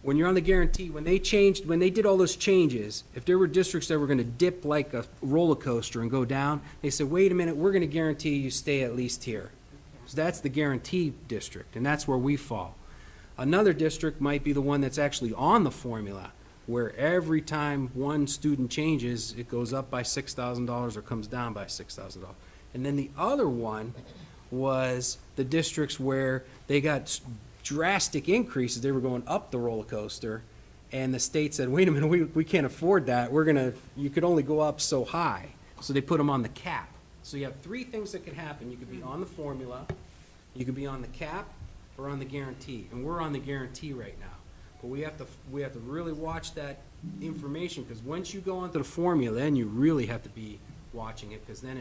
[SPEAKER 1] When you're on the guarantee, when they did all those changes, if there were districts that were gonna dip like a roller coaster and go down, they said, wait a minute, we're gonna guarantee you stay at least here. So that's the guarantee district, and that's where we fall. Another district might be the one that's actually on the formula, where every time one student changes, it goes up by $6,000 or comes down by $6,000. And then the other one was the districts where they got drastic increases. They were going up the roller coaster, and the state said, wait a minute, we can't afford that. You could only go up so high. So they put them on the cap. So you have three things that could happen. You could be on the formula, you could be on the cap, or on the guarantee, and we're on the guarantee right now. But we have to really watch that information, because once you go onto the formula, then you really have to be watching it, because then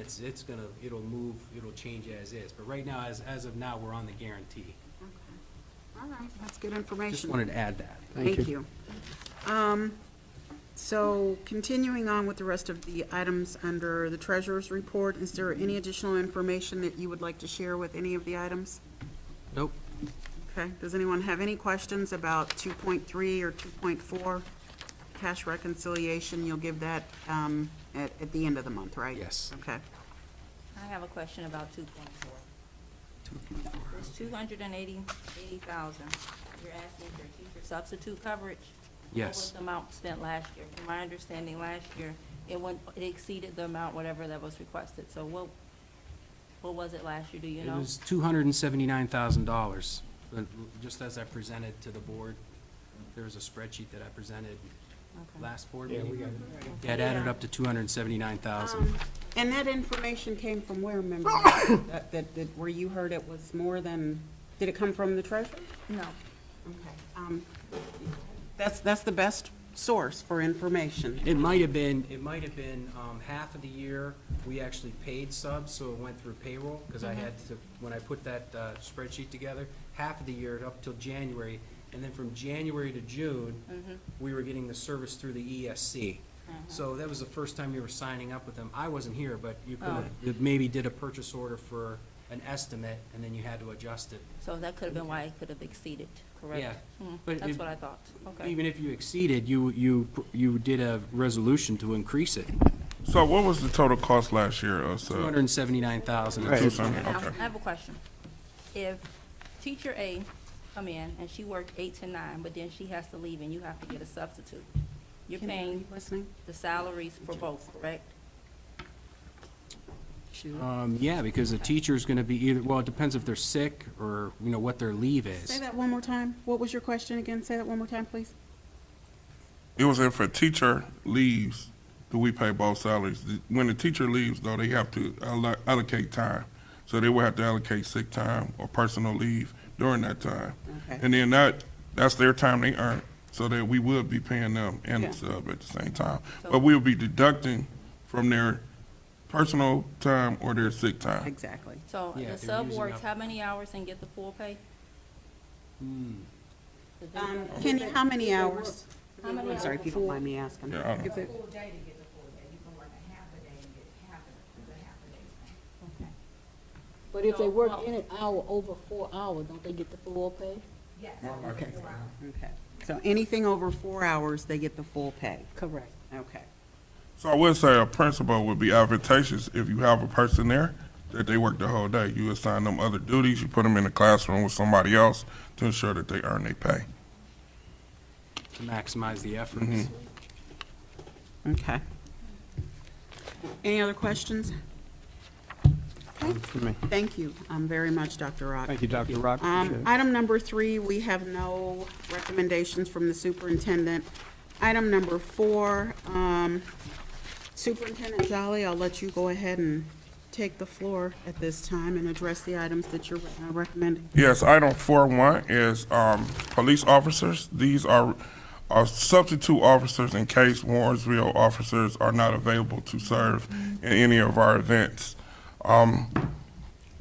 [SPEAKER 1] it'll move, it'll change as is. But right now, as of now, we're on the guarantee.
[SPEAKER 2] All right, that's good information.
[SPEAKER 1] Just wanted to add that.
[SPEAKER 2] Thank you. So continuing on with the rest of the items under the treasurer's report, is there any additional information that you would like to share with any of the items?
[SPEAKER 1] Nope.
[SPEAKER 2] Okay, does anyone have any questions about 2.3 or 2.4? Cash reconciliation, you'll give that at the end of the month, right?
[SPEAKER 1] Yes.
[SPEAKER 2] Okay.
[SPEAKER 4] I have a question about 2.4. It's 280,000. You're asking for teacher substitute coverage? What was
[SPEAKER 1] Yes.
[SPEAKER 4] the amount spent last year? From my understanding, last year, it exceeded the amount, whatever that was requested. So what was it last year, do you
[SPEAKER 1] It
[SPEAKER 4] know?
[SPEAKER 1] was $279,000, just as I presented to the board. There was a spreadsheet that I presented
[SPEAKER 4] Okay.
[SPEAKER 1] last board meeting. Yeah, it added up to 279,000.
[SPEAKER 2] And that information came from where, member? That where you heard it was more than, did it come from the treasurer?
[SPEAKER 4] No.
[SPEAKER 2] Okay. That's the best source for information.
[SPEAKER 1] It might have been half of the year, we actually paid subs, so it went through payroll, because I had to, when I put that spreadsheet together, half of the year up till January, and then from January to June, we were getting the service through the ESC. So that was the first time you were signing up with them. I wasn't here, but you could have maybe did a purchase order for an estimate, and then you had to adjust it.
[SPEAKER 4] So that could have been why it could have exceeded, correct?
[SPEAKER 1] Yeah, but
[SPEAKER 4] That's
[SPEAKER 1] it-
[SPEAKER 4] what I thought. Okay.
[SPEAKER 1] Even if you exceeded, you did a resolution to increase it,
[SPEAKER 5] So what was the total cost last year of sub?
[SPEAKER 1] 279,000.
[SPEAKER 5] Two something,
[SPEAKER 4] Now,
[SPEAKER 5] okay.
[SPEAKER 4] I have a question. If teacher A come in and she worked 8 to 9, but then she has to leave and you have to get a substitute, you're
[SPEAKER 2] Are
[SPEAKER 4] paying
[SPEAKER 2] you listening?
[SPEAKER 4] the salaries for both, correct?
[SPEAKER 1] Yeah, because a teacher's gonna be either, well, it depends if they're sick or, what their leave
[SPEAKER 2] Say
[SPEAKER 1] is.
[SPEAKER 2] that one more time. What was your question again? Say that one more time, please.
[SPEAKER 5] It was if a teacher leaves, do we pay both salaries? When the teacher leaves, though, they have to allocate time. So they will have to allocate sick time or personal leave during that time.
[SPEAKER 2] Okay.
[SPEAKER 5] And then that's their time they earn, so that we would be paying them and
[SPEAKER 2] Yeah.
[SPEAKER 5] the sub at the same time.
[SPEAKER 4] So-
[SPEAKER 5] But we'll be deducting from their personal time or their sick time.
[SPEAKER 2] Exactly.
[SPEAKER 4] So
[SPEAKER 1] Yeah,
[SPEAKER 4] the
[SPEAKER 1] if they're
[SPEAKER 4] sub
[SPEAKER 1] using
[SPEAKER 4] works
[SPEAKER 1] up-
[SPEAKER 4] how many hours and get the full pay?
[SPEAKER 1] Hmm.
[SPEAKER 2] Kenny, how many hours?
[SPEAKER 4] How many
[SPEAKER 2] I'm sorry,
[SPEAKER 4] hours?
[SPEAKER 2] if you don't mind me asking.
[SPEAKER 5] Yeah, I don't know.
[SPEAKER 9] If it-
[SPEAKER 10] full day to get the full day. You can work a half a day and get half a day's pay.
[SPEAKER 4] Okay.
[SPEAKER 9] But if they work in an hour over 4 hours, don't they get the full pay?
[SPEAKER 10] Yes.
[SPEAKER 2] Okay. Okay. So anything over 4 hours, they get the full pay.
[SPEAKER 9] Correct.
[SPEAKER 2] Okay.
[SPEAKER 5] So I would say a principal would be advantageous if you have a person there that they work the whole day. You assign them other duties, you put them in the classroom with somebody else to ensure that they earn their pay.
[SPEAKER 1] To maximize the efforts.
[SPEAKER 5] Mm-hmm.
[SPEAKER 2] Okay. Any other questions?
[SPEAKER 6] For me.
[SPEAKER 2] Thank you very much, Dr. Rock.
[SPEAKER 6] Thank you, Dr. Rock. Appreciate it.
[SPEAKER 2] Item number 3, we have no recommendations from the superintendent. Item number 4, Superintendent Jolly, I'll let you go ahead and take the floor at this time and address the items that you're recommending.
[SPEAKER 5] Yes, item 4.1 is police officers. These are substitute officers in case Warrensville officers are not available to serve in any of our events.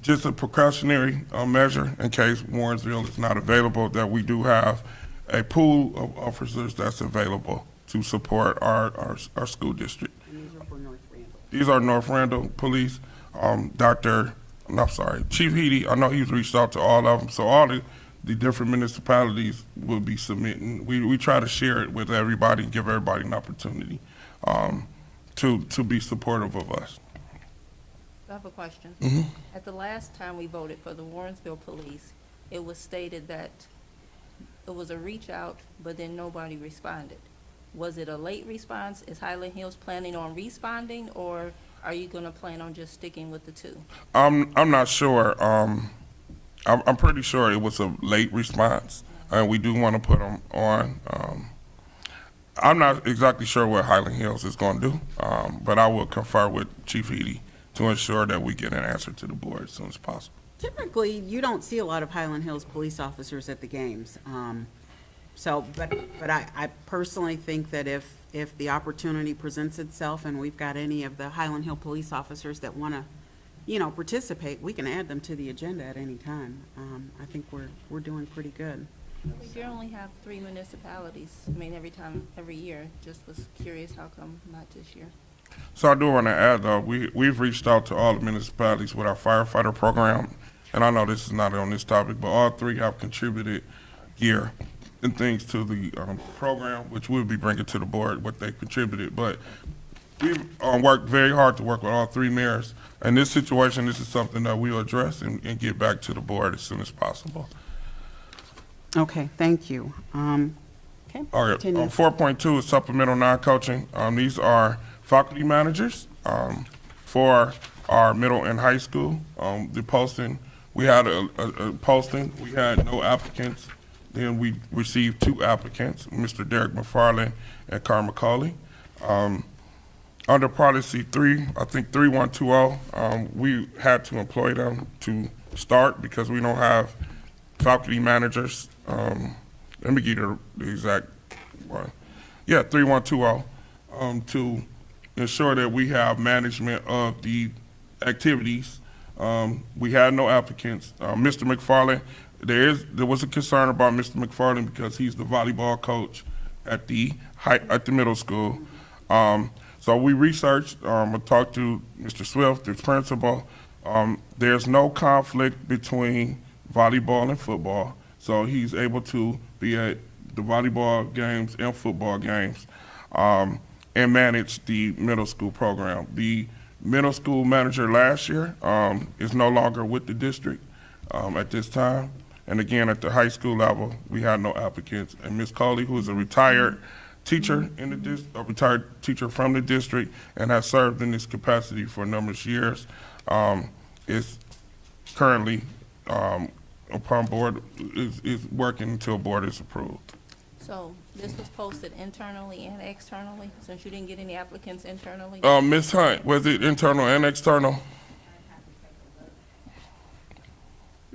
[SPEAKER 5] Just a precautionary measure in case Warrensville is not available, that we do have a pool of officers that's available to support our school district.
[SPEAKER 2] And these are for North Randall.
[SPEAKER 5] These are North Randall Police. Chief Heady, I know he's reached out to all of them, so all the different municipalities will be submitting. We try to share it with everybody, give everybody an opportunity to be supportive of us.
[SPEAKER 4] I have a question.
[SPEAKER 5] Mhm.
[SPEAKER 4] At the last time we voted for the Warrensville Police, it was stated that it was a reach out, but then nobody responded. Was it a late response? Is Highland Hills planning on responding, or are you gonna plan on just sticking with the 2?
[SPEAKER 5] I'm not sure. I'm pretty sure it was a late response, and we do want to put them on. I'm not exactly sure what Highland Hills is going to do, but I will confer with Chief Heady to ensure that we get an answer to the board as soon as possible.
[SPEAKER 2] Typically, you don't see a lot of Highland Hills police officers at the games. But I personally think that if the opportunity presents itself and we've got any of the Highland Hill police officers that want to, participate, we can add them to the agenda at any time. I think we're doing pretty good.
[SPEAKER 4] You only have 3 municipalities, every year. Just was curious, how come not this year?
[SPEAKER 5] So I do want to add, though, we've reached out to all the municipalities with our firefighter program, and I know this is not on this topic, but all 3 have contributed gear and things to the program, which we'll be bringing to the board what they contributed. But we've worked very hard to work with all 3 mayors. In this situation, this is something that we'll address and get back to the board as soon as possible.
[SPEAKER 2] Okay, thank you. Okay,
[SPEAKER 5] All right,
[SPEAKER 2] continue.
[SPEAKER 5] 4.2 is supplemental non-coaching. These are faculty managers for our middle and high school. The posting, we had a posting, we had no applicants. Then we received 2 applicants, Mr. Derek McFarland and Carl McCauley. Under policy 3120, we had to employ them to start because we don't have faculty managers. Let me give you the exact one. Yeah, 3120, to ensure that we have management of the activities. We had no applicants. Mr. McFarland, there was a concern about Mr. McFarland because he's the volleyball coach at the middle school. So we researched, I talked to Mr. Swift, the principal. There's no conflict between volleyball and football, so he's able to be at the volleyball games and football games and manage the middle school program. The middle school manager last year is no longer with the district at this time. And again, at the high school level, we had no applicants. And Ms. Coley, who is a retired teacher a retired teacher from the district and has served in this capacity for a number of years, is currently upon board, is working until board is approved.
[SPEAKER 4] So this was posted internally and externally, since you didn't get any applicants internally?
[SPEAKER 5] Ms. Hunt, was it internal and external?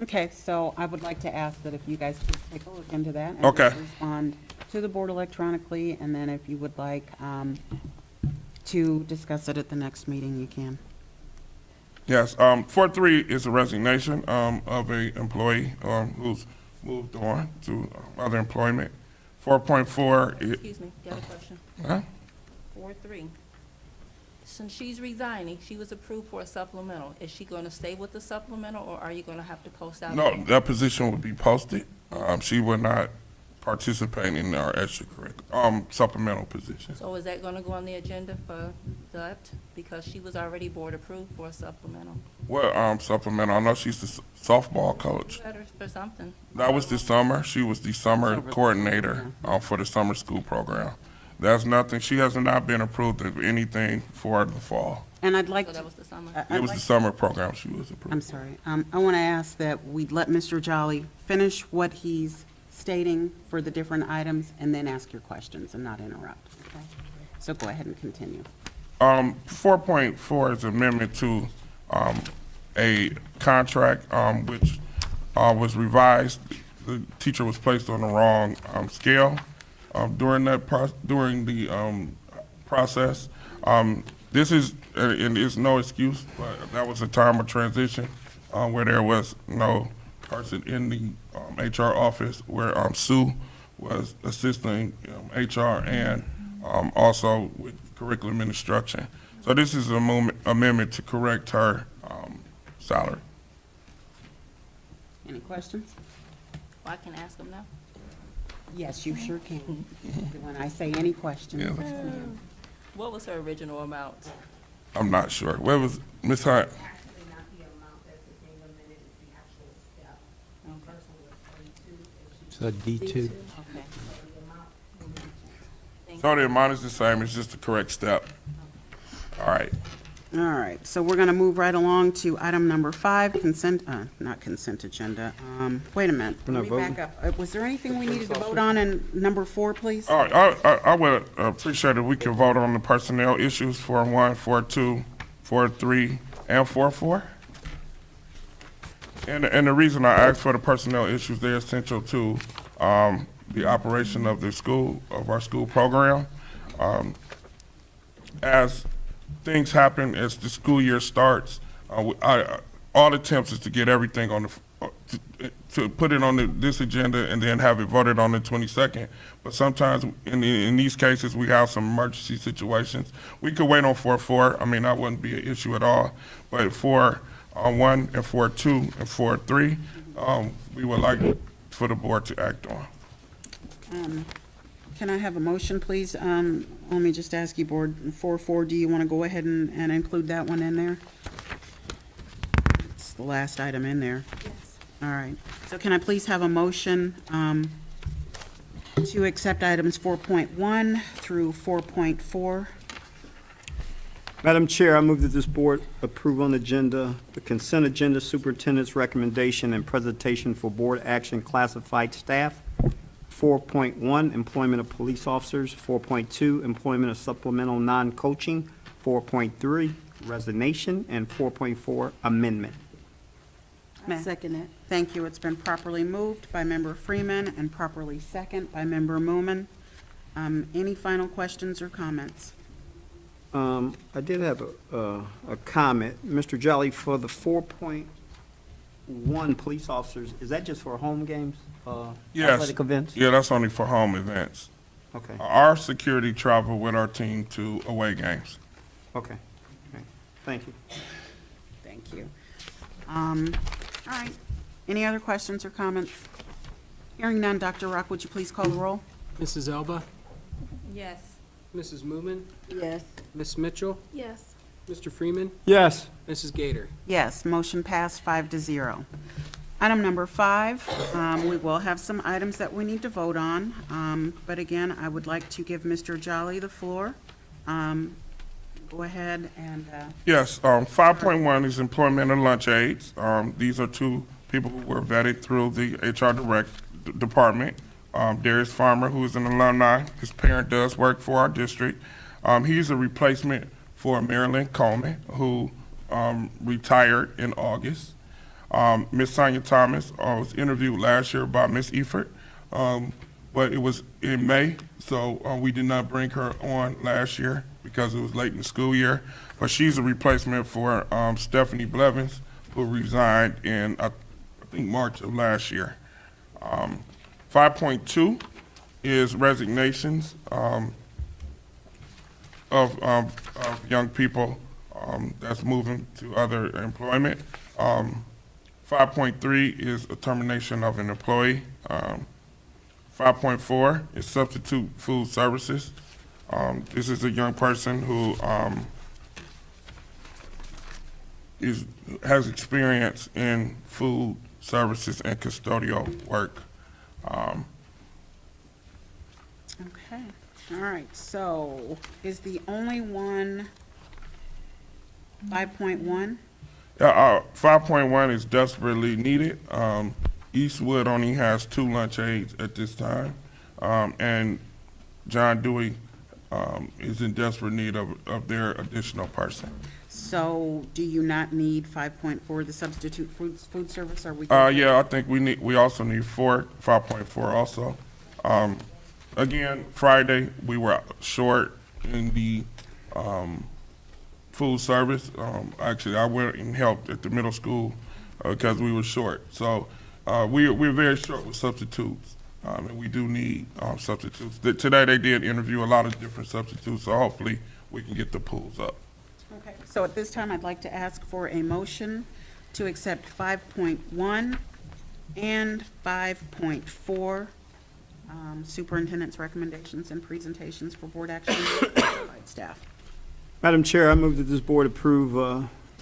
[SPEAKER 2] Okay, so I would like to ask that if you guys could take a look into that. And
[SPEAKER 5] Okay.
[SPEAKER 2] respond to the board electronically, and then if you would like to discuss it at the next meeting, you can.
[SPEAKER 5] Yes, 4.3 is a resignation of a employee who's moved on to other employment. 4.4,
[SPEAKER 4] Excuse me, got a question. 4.3. Since she's resigning, she was approved for a supplemental. Is she gonna stay with the supplemental, or are you gonna have to post out?
[SPEAKER 5] no, that position would be posted. She would not participate in our extracurricular, supplemental position.
[SPEAKER 4] So is that gonna go on the agenda for that? Because she was already board approved for a supplemental.
[SPEAKER 5] What, supplemental? I know she's the softball coach.
[SPEAKER 4] Better for something.
[SPEAKER 5] That was this summer. She was the summer coordinator, for the summer school program. That's nothing. She has not been approved of anything for the fall.
[SPEAKER 2] And I'd like
[SPEAKER 4] So
[SPEAKER 2] to,
[SPEAKER 4] that was the summer.
[SPEAKER 5] It was the summer program she was approved.
[SPEAKER 2] I'm sorry, I want to ask that we let Mr. Jolly finish what he's stating for the different items, and then ask your questions and not interrupt, okay? So go ahead and continue.
[SPEAKER 5] 4.4 is amendment to a contract which was revised. The teacher was placed on the wrong scale during the process. This is, and it's no excuse, but that was a time of transition where there was no person in the HR office, where Sue was assisting HR and also with curriculum and instruction. So this is an amendment to correct her salary.
[SPEAKER 2] Any questions?
[SPEAKER 4] Well, I can ask them now.
[SPEAKER 2] Yes, you sure can. When I say any questions.
[SPEAKER 5] Yeah.
[SPEAKER 4] What was her original amount?
[SPEAKER 5] I'm not sure. Where was Ms. Hunt?
[SPEAKER 10] Actually, not the amount that's being amended, it's the actual step. The first one was 32, and she,
[SPEAKER 3] So D2.
[SPEAKER 4] Okay.
[SPEAKER 10] the amount will be changed.
[SPEAKER 5] So the amount is the same, it's just the correct step. All right.
[SPEAKER 2] All right, so we're going to move right along to item number 5, consent, not consent agenda. Wait a minute.
[SPEAKER 6] We're not
[SPEAKER 2] Let me back up. Was there anything we needed to vote on in number 4, please?
[SPEAKER 5] All right, I would appreciate if we could vote on the personnel issues for 1, 4, 2, 4, 3, and 4, 4. And the reason I asked for the personnel issues, they're essential to the operation of the school, of our school program. As things happen, as the school year starts, all attempts is to get everything on to put it on this agenda and then have it voted on the 22nd. But sometimes in these cases, we have some emergency situations. We could wait on 4-4. I mean, that wouldn't be an issue at all. But for 1 and 4-2 and 4-3, we would like for the board to act on.
[SPEAKER 2] Can I have a motion, please? Let me just ask you, Board, 4-4, do you want to go ahead and include that one in there? It's the last item in there. Yes. All right. So can I please have a motion to accept items 4.1 through 4.4?
[SPEAKER 6] Madam Chair, I move that this board approve on agenda the consent agenda superintendent's recommendation and presentation for board action classified staff. 4.1, employment of police officers. 4.2, employment of supplemental non-coaching. 4.3, resignation. And 4.4, amendment.
[SPEAKER 9] Second it.
[SPEAKER 2] Thank you. It's been properly moved by Member Freeman and properly second by Member Moomin. Any final questions or comments?
[SPEAKER 6] I did have a comment. Mr. Jolly, for the 4.1 police officers, is that just for home games?
[SPEAKER 5] Yes.
[SPEAKER 6] Athletic events?
[SPEAKER 5] Yeah, that's only for home events.
[SPEAKER 6] Okay,
[SPEAKER 5] Our security travel with our team to away games.
[SPEAKER 6] okay. Thank you.
[SPEAKER 2] Thank you. All right. Any other questions or comments? Hearing none, Dr. Rock, would you please call the roll?
[SPEAKER 1] Mrs. Elba,
[SPEAKER 4] Yes.
[SPEAKER 1] Mrs. Moomin,
[SPEAKER 9] Yes.
[SPEAKER 1] Ms. Mitchell,
[SPEAKER 4] Yes.
[SPEAKER 1] Mr. Freeman,
[SPEAKER 6] Yes.
[SPEAKER 1] Mrs. Gator.
[SPEAKER 2] Yes, motion passed 5-0. Item number 5, we will have some items that we need to vote on, but again, I would like to give Mr. Jolly the floor. Go ahead and,
[SPEAKER 5] Yes, 5.1 is employment of lunch aides. These are two people who were vetted through the HR department. Darius Farmer, who is an alumni, his parent does work for our district. He's a replacement for Marilyn Coleman, who retired in August. Miss Sonia Thomas was interviewed last year by Miss Efert, but it was in May, so we did not bring her on last year because it was late in the school year. But she's a replacement for Stephanie Blevins, who resigned in, I think, March of last year. 5.2 is resignations of young people that's moving to other employment. 5.3 is a termination of an employee. 5.4 is substitute food services. This is a young person who has experience in food services and custodial work.
[SPEAKER 2] Okay, all right, so is the only one 5.1?
[SPEAKER 5] 5.1 is desperately needed. Eastwood only has 2 lunch aides at this time, and John Dewey is in desperate need of their additional person.
[SPEAKER 2] So do you not need 5.4, the substitute food service, are we?
[SPEAKER 5] Yeah, I think we also need 5.4 also. Again, Friday, we were short in the food service. Actually, I went and helped at the middle school because we were short. So we're very short with substitutes, and we do need substitutes. Today, they did interview a lot of different substitutes, so hopefully we can get the pools up.
[SPEAKER 2] Okay, so at this time, I'd like to ask for a motion to accept 5.1 and 5.4, superintendent's recommendations and presentations for board action by staff.
[SPEAKER 6] Madam Chair, I move that this board approve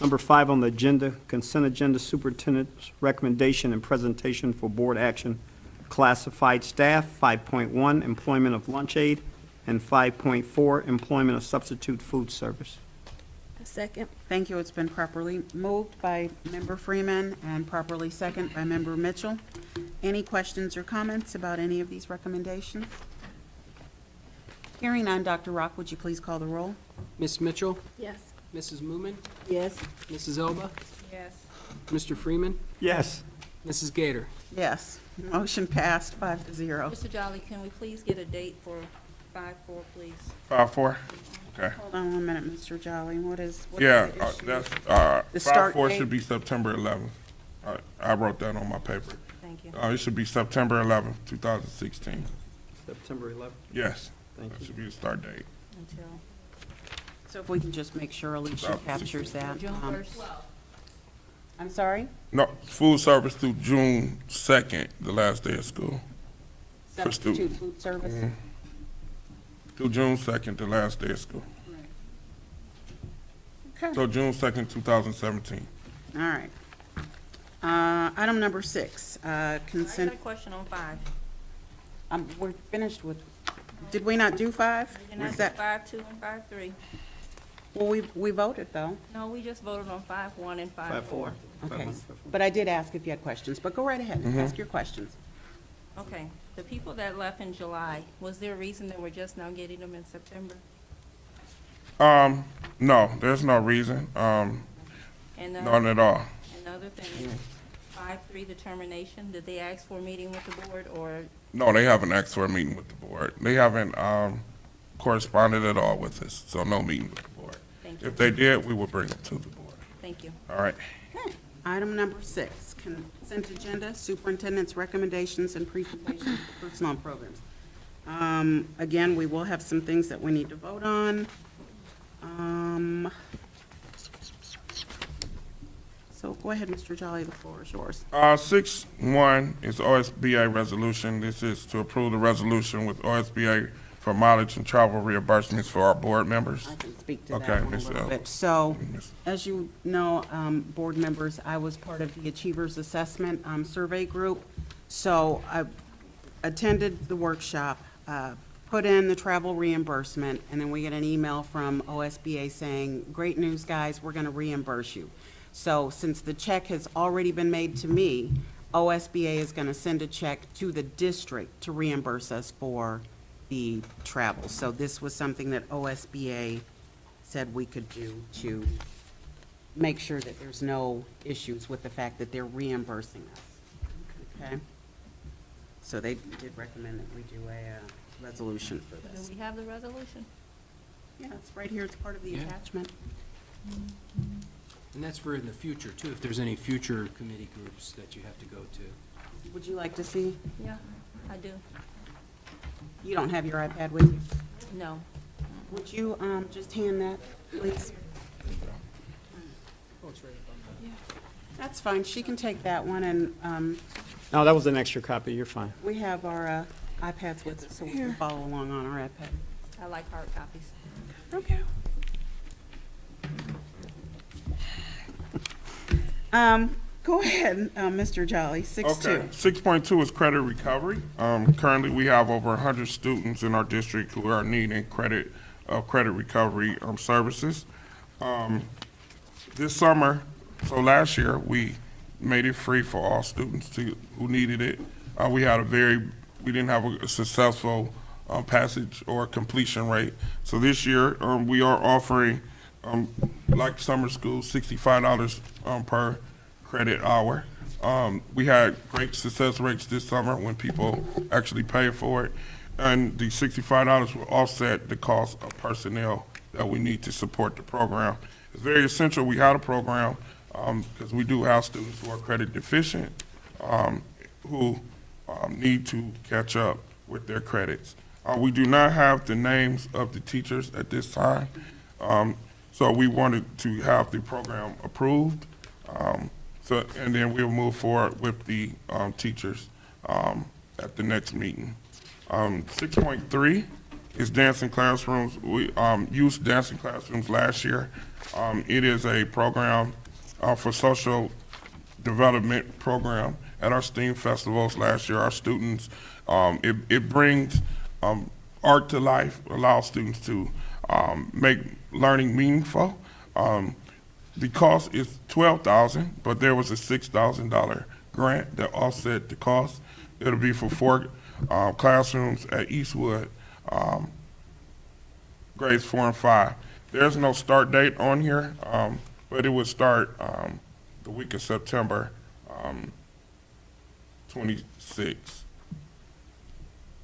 [SPEAKER 6] number 5 on the agenda, consent agenda, superintendent's recommendation and presentation for board action, classified staff, 5.1, employment of lunch aide, and 5.4, employment of substitute food service.
[SPEAKER 9] Second.
[SPEAKER 2] Thank you. It's been properly moved by Member Freeman and properly second by Member Mitchell. Any questions or comments about any of these recommendations? Hearing none, Dr. Rock, would you please call the roll?
[SPEAKER 1] Ms. Mitchell,
[SPEAKER 9] Yes.
[SPEAKER 1] Mrs. Moomin,
[SPEAKER 9] Yes.
[SPEAKER 1] Mrs. Elba,
[SPEAKER 4] Yes.
[SPEAKER 1] Mr. Freeman,
[SPEAKER 6] Yes.
[SPEAKER 1] Mrs. Gator.
[SPEAKER 2] Yes. Motion passed 5-0.
[SPEAKER 4] Mr. Jolly, can we please get a date for 5-4, please?
[SPEAKER 5] 5.4? Okay.
[SPEAKER 2] Hold on 1 minute, Mr. Jolly. What is
[SPEAKER 5] Yeah,
[SPEAKER 2] the issue?
[SPEAKER 5] that's,
[SPEAKER 2] The start
[SPEAKER 5] 5.4
[SPEAKER 2] date?
[SPEAKER 5] should be September 11th. I wrote that on my paper.
[SPEAKER 4] Thank you.
[SPEAKER 5] It should be September 11th, 2016.
[SPEAKER 6] September 11th.
[SPEAKER 5] Yes,
[SPEAKER 6] Thank
[SPEAKER 5] that
[SPEAKER 6] you.
[SPEAKER 5] should be the start date.
[SPEAKER 4] Until
[SPEAKER 2] So if we can just make sure Alicia captures that.
[SPEAKER 4] June 1st?
[SPEAKER 2] I'm sorry?
[SPEAKER 5] No, food service through June 2nd, the last day of school. For
[SPEAKER 2] Substitute
[SPEAKER 5] students.
[SPEAKER 2] food service?
[SPEAKER 5] Through June 2nd, the last day of school.
[SPEAKER 2] Okay,
[SPEAKER 5] So June 2nd, 2017.
[SPEAKER 2] all right. Item number 6,
[SPEAKER 4] I got
[SPEAKER 2] consent,
[SPEAKER 4] a question on 5.
[SPEAKER 2] we're finished with, did we not do 5?
[SPEAKER 4] Did not
[SPEAKER 2] Was
[SPEAKER 4] do
[SPEAKER 2] that,
[SPEAKER 4] 5-2 and 5-3.
[SPEAKER 2] well, we voted though.
[SPEAKER 4] No, we just voted on 5-1 and 5-4.
[SPEAKER 2] Okay, but I did ask if you had questions, but go right ahead and ask your questions.
[SPEAKER 4] Okay, the people that left in July, was there a reason that we're just now getting them in September?
[SPEAKER 5] No, there's no reason,
[SPEAKER 4] And
[SPEAKER 5] none at all.
[SPEAKER 4] another thing, 5-3 determination, did they ask for a meeting with the board, or,
[SPEAKER 5] No, they haven't asked for a meeting with the board. They haven't corresponded at all with us, so no meeting with the board.
[SPEAKER 4] thank you,
[SPEAKER 5] If they did, we would bring it to the board.
[SPEAKER 4] thank you.
[SPEAKER 5] All right.
[SPEAKER 2] Okay, item number 6, consent agenda, superintendent's recommendations and presentations for personnel programs. Again, we will have some things that we need to vote on. So go ahead, Mr. Jolly, the floor is yours.
[SPEAKER 5] 6.1 is OSBA resolution. This is to approve the resolution with OSBA for mileage and travel reimbursements for our board members.
[SPEAKER 2] I can speak to that
[SPEAKER 5] Okay,
[SPEAKER 2] one a
[SPEAKER 5] Ms.
[SPEAKER 2] little
[SPEAKER 5] Elba.
[SPEAKER 2] bit. So,
[SPEAKER 5] Ms.
[SPEAKER 2] as you know, board members, I was part of the Achievers Assessment Survey Group. So I attended the workshop, put in the travel reimbursement, and then we get an email from OSBA saying, great news, guys, we're going to reimburse you. So since the check has already been made to me, OSBA is going to send a check to the district to reimburse us for the travel. So this was something that OSBA said we could do to make sure that there's no issues with the fact that they're reimbursing us. Okay? So they did recommend that we do a resolution for
[SPEAKER 4] Do
[SPEAKER 2] this.
[SPEAKER 4] we have the resolution?
[SPEAKER 2] Yeah, it's right here, it's part of the
[SPEAKER 1] Yeah.
[SPEAKER 2] attachment.
[SPEAKER 1] And that's for in the future, too, if there's any future committee groups that you have to go to.
[SPEAKER 2] Would you like to see?
[SPEAKER 4] Yeah, I do.
[SPEAKER 2] You don't have your iPad with you?
[SPEAKER 4] No.
[SPEAKER 2] Would you just hand that, please? That's fine. She can take that one, and
[SPEAKER 6] No, that was an extra copy, you're fine.
[SPEAKER 2] we have our iPads with us, so we can follow along on our iPad.
[SPEAKER 4] I like hard copies.
[SPEAKER 2] Okay. Go ahead, Mr. Jolly, 6-2.
[SPEAKER 5] Okay, 6.2 is credit recovery. Currently, we have over 100 students in our district who are needing credit recovery services. This summer, so last year, we made it free for all students who needed it. We didn't have a successful passage or completion rate. So this year, we are offering, like summer school, $65 per credit hour. We had great success rates this summer when people actually paid for it. And the $65 will offset the cost of personnel that we need to support the program. It's very essential we have a program because we do have students who are credit deficient who need to catch up with their credits. We do not have the names of the teachers at this time, so we wanted to have the program approved. And then we'll move forward with the teachers at the next meeting. 6.3 is dancing classrooms. We used dancing classrooms last year. It is a program for social development program at our STEAM festivals last year. Our students, it brings art to life, allows students to make learning meaningful. The cost is $12,000, but there was a $6,000 grant that offset the cost. It'll be for 4 classrooms at Eastwood, grades 4 and 5. There's no start date on here, but it would start the week of September 26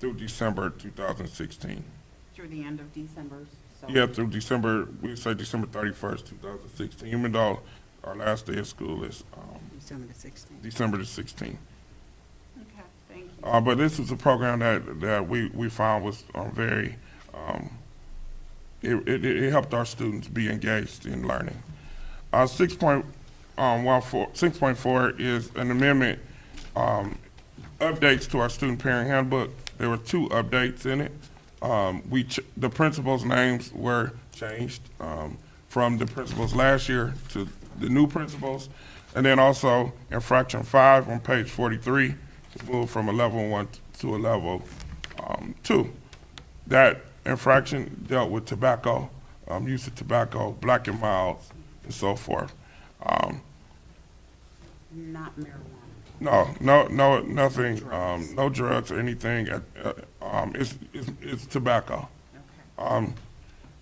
[SPEAKER 5] through December 2016.
[SPEAKER 2] Through the end of December, so.
[SPEAKER 5] Yeah, through December, we say December 31st, 2016, even though our last day of school is
[SPEAKER 2] December the 16th.
[SPEAKER 5] December the 16th.
[SPEAKER 2] Okay, thank you.
[SPEAKER 5] But this was a program that we found was very, it helped our students be engaged in learning. 6.4 is an amendment, updates to our student parent handbook. There were 2 updates in it. The principals' names were changed from the principals last year to the new principals. And then also in fraction 5 on page 43, it moved from a level 1 to a level 2. That infraction dealt with tobacco, use of tobacco, black and milds, and so forth.
[SPEAKER 2] Not marijuana.
[SPEAKER 5] No, nothing, no drugs or anything. It's tobacco.
[SPEAKER 2] Okay.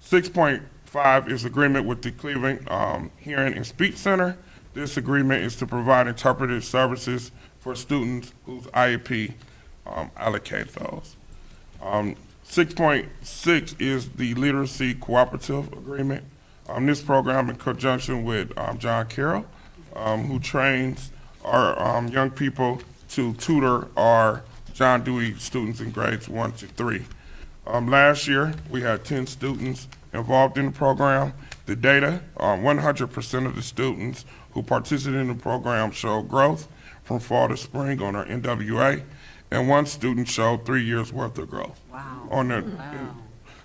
[SPEAKER 5] 6.5 is agreement with the Cleveland Hearing and Speech Center. This agreement is to provide interpretive services for students whose IEP allocate those. 6.6 is the Literacy Cooperative Agreement. This program in conjunction with John Carroll, who trains our young people to tutor our John Dewey students in grades 1 to 3. Last year, we had 10 students involved in the program. The data, 100% of the students who participated in the program showed growth from fall to spring on our NWA, and 1 student showed 3 years worth of growth.
[SPEAKER 2] Wow.
[SPEAKER 5] Wow.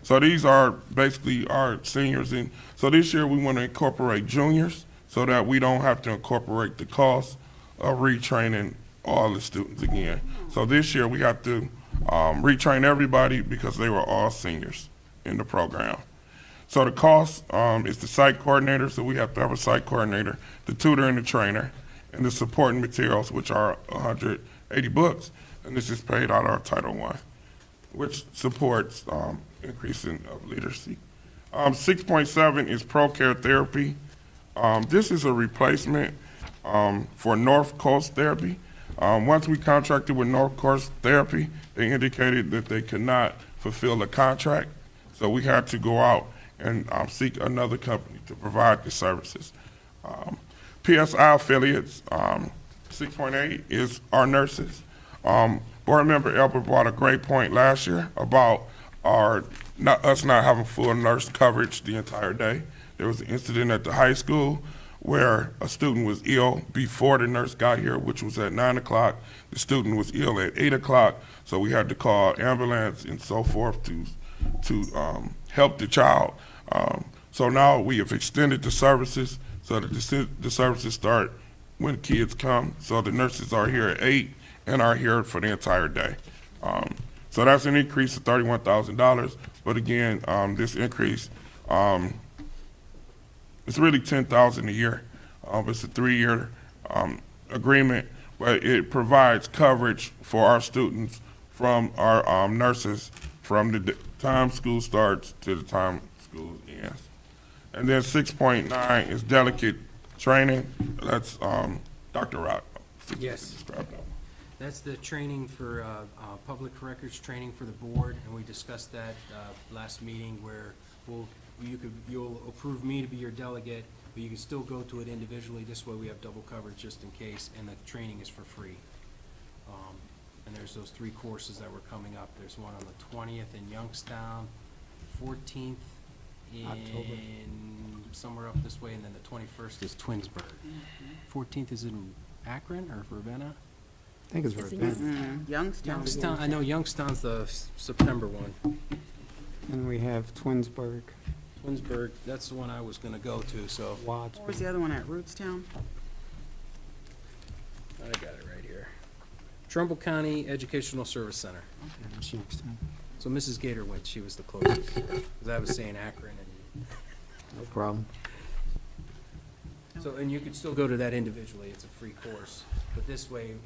[SPEAKER 5] So these are basically our seniors. So this year, we want to incorporate juniors so that we don't have to incorporate the cost of retraining all the students again. So this year we have to retrain everybody because they were all seniors in the program. So the cost is the site coordinator, so we have to have a site coordinator, the tutor and the trainer, and the supporting materials, which are 180 books, and this is paid out of our Title I, which supports increasing of literacy. 6.7 is ProCare therapy. This is a replacement for North Coast Therapy. Once we contracted with North Coast Therapy, they indicated that they could not fulfill the contract, so we had to go out and seek another company to provide the services. PSI affiliates 6.8 is our nurses. Board Member Elbert brought a great point last year about us not having full nurse coverage the entire day. There was an incident at the high school where a student was ill before the nurse got here, which was at 9 o'clock. The student was ill at 8 o'clock, so we had to call ambulance and so forth to help the child. So now we have extended the services so that the services start when kids come. So the nurses are here at 8 and are here for the entire day. So that's an increase of $31,000. But again, this increase, it's really $10,000 a year. It's a 3-year agreement, but it provides coverage for our students from our nurses from the time school starts to the time school ends. And then 6.9 is delegate training. That's Dr. Rock.
[SPEAKER 1] Yes.
[SPEAKER 5] Describe that.
[SPEAKER 1] That's the training for, public records training for the board, and we discussed that, last meeting where you'll approve me to be your delegate, but you can still go to it individually. This way we have double coverage just in case, and the training is for free. And there's those 3 courses that were coming up. There's one on the 20th in Youngstown, 14th in somewhere up this way, and then the 21st is Twinsburg. 14th is in Akron or Ravenna?
[SPEAKER 6] I think it's Ravenna.
[SPEAKER 2] Youngstown.
[SPEAKER 1] Youngstown, I know Youngstown's the September one.
[SPEAKER 6] And we have Twinsburg.
[SPEAKER 1] Twinsburg, that's the one I was gonna go to, so.
[SPEAKER 2] Where's the other one at, Rootstown?
[SPEAKER 1] I got it right here. Trumbull County Educational Service Center. So Mrs. Gator went, she was the closest, because I was saying Akron and,
[SPEAKER 6] No problem.
[SPEAKER 1] so, and you could still go to that individually, it's a free course. But this way,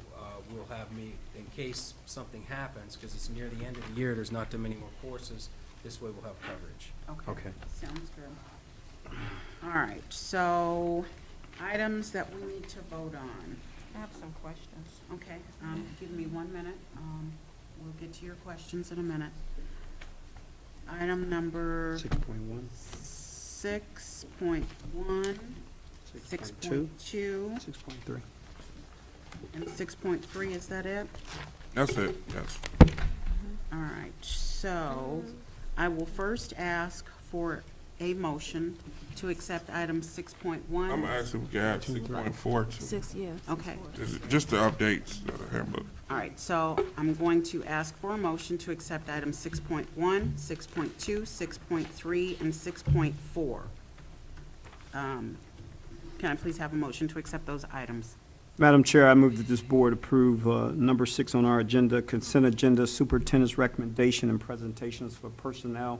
[SPEAKER 1] we'll have me, in case something happens, because it's near the end of the year, there's not too many more courses, this way we'll have coverage.
[SPEAKER 6] Okay.
[SPEAKER 2] Sounds good. All right, so items that we need to vote on.
[SPEAKER 4] I have some questions.
[SPEAKER 2] Okay, give me 1 minute. We'll get to your questions in a minute. Item number
[SPEAKER 6] 6.1.
[SPEAKER 2] 6.1, 6.2,
[SPEAKER 6] 6.3.
[SPEAKER 2] and 6.3, is that it?
[SPEAKER 5] That's it, yes.
[SPEAKER 2] All right, so I will first ask for a motion to accept item 6.1.
[SPEAKER 5] I'm gonna ask if we can add 6.4 too.
[SPEAKER 9] 6, yeah.
[SPEAKER 2] Okay,
[SPEAKER 5] Just the updates of the handbook.
[SPEAKER 2] all right, so I'm going to ask for a motion to accept items 6.1, 6.2, 6.3, and 6.4. Can I please have a motion to accept those items?
[SPEAKER 6] Madam Chair, I move that this board approve number 6 on our agenda, consent agenda, superintendent's recommendation and presentations for personnel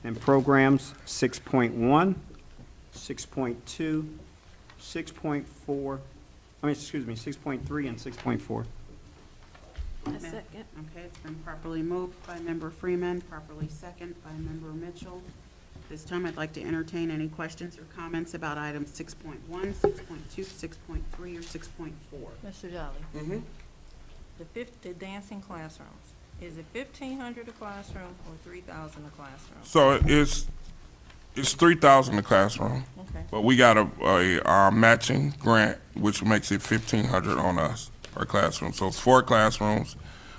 [SPEAKER 6] and programs, 6.1, 6.2, 6.4, 6.3 and 6.4.
[SPEAKER 9] A second.
[SPEAKER 2] Okay, it's been properly moved by Member Freeman, properly second by Member Mitchell. This time, I'd like to entertain any questions or comments about items 6.1, 6.2, 6.3, or 6.4.
[SPEAKER 4] Mr. Jolly? The dancing classrooms, is it 1,500 a classroom or 3,000 a classroom?
[SPEAKER 5] So it's 3,000 a classroom,
[SPEAKER 4] Okay.
[SPEAKER 5] but we got a matching grant, which makes it 1,500 on us per classroom. So it's 4 classrooms,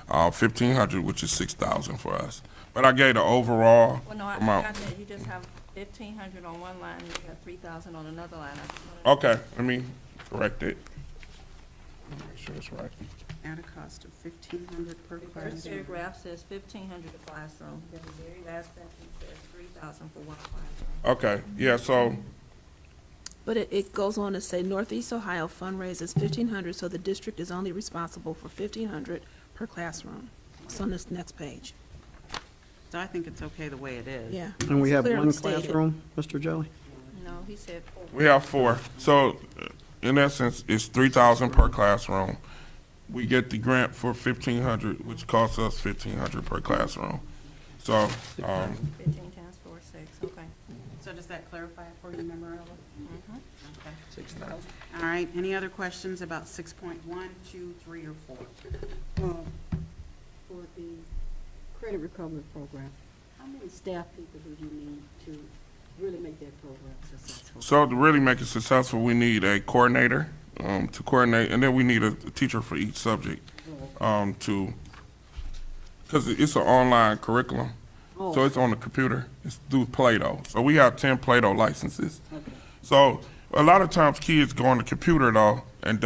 [SPEAKER 5] 1,500, which is 6,000 for us. But I gave the overall
[SPEAKER 4] Well, no, I
[SPEAKER 5] amount.
[SPEAKER 4] got that, you just have 1,500 on one line, and you got 3,000 on another line. I just wanted
[SPEAKER 5] Okay, let me correct it. Make sure it's right.
[SPEAKER 2] At a cost of $1,500 per
[SPEAKER 4] The first
[SPEAKER 2] classroom.
[SPEAKER 4] paragraph says 1,500 a classroom, then the very last sentence says 3,000 for one classroom.
[SPEAKER 5] Okay, yeah, so,
[SPEAKER 9] But it goes on to say Northeast Ohio fundraises 1,500, so the district is only responsible for 1,500 per classroom. It's on this next page.
[SPEAKER 2] So I think it's okay the way it is.
[SPEAKER 9] Yeah.
[SPEAKER 6] And we have
[SPEAKER 9] Clearly
[SPEAKER 6] one
[SPEAKER 9] stated.
[SPEAKER 6] classroom, Mr. Jelly?
[SPEAKER 4] No, he said 4.
[SPEAKER 5] we have 4. So in essence, it's 3,000 per classroom. We get the grant for 1,500, which costs us 1,500 per classroom. So,
[SPEAKER 4] 15 times 4 is 6, okay.
[SPEAKER 2] So does that clarify it for you, Member Ella?
[SPEAKER 4] Mhm.
[SPEAKER 2] Okay.
[SPEAKER 6] 6,000.
[SPEAKER 2] All right, any other questions about 6.1, 2, 3, or 4?
[SPEAKER 9] For the credit recovery program, how many staff people do you need to really make that program successful?
[SPEAKER 5] so to really make it successful, we need a coordinator, to coordinate, and then we need a teacher for each subject, because it's an online curriculum, so it's on the computer. It's through Play-Doh. So we have 10 Play-Doh licenses. So a lot of times kids go on the computer though and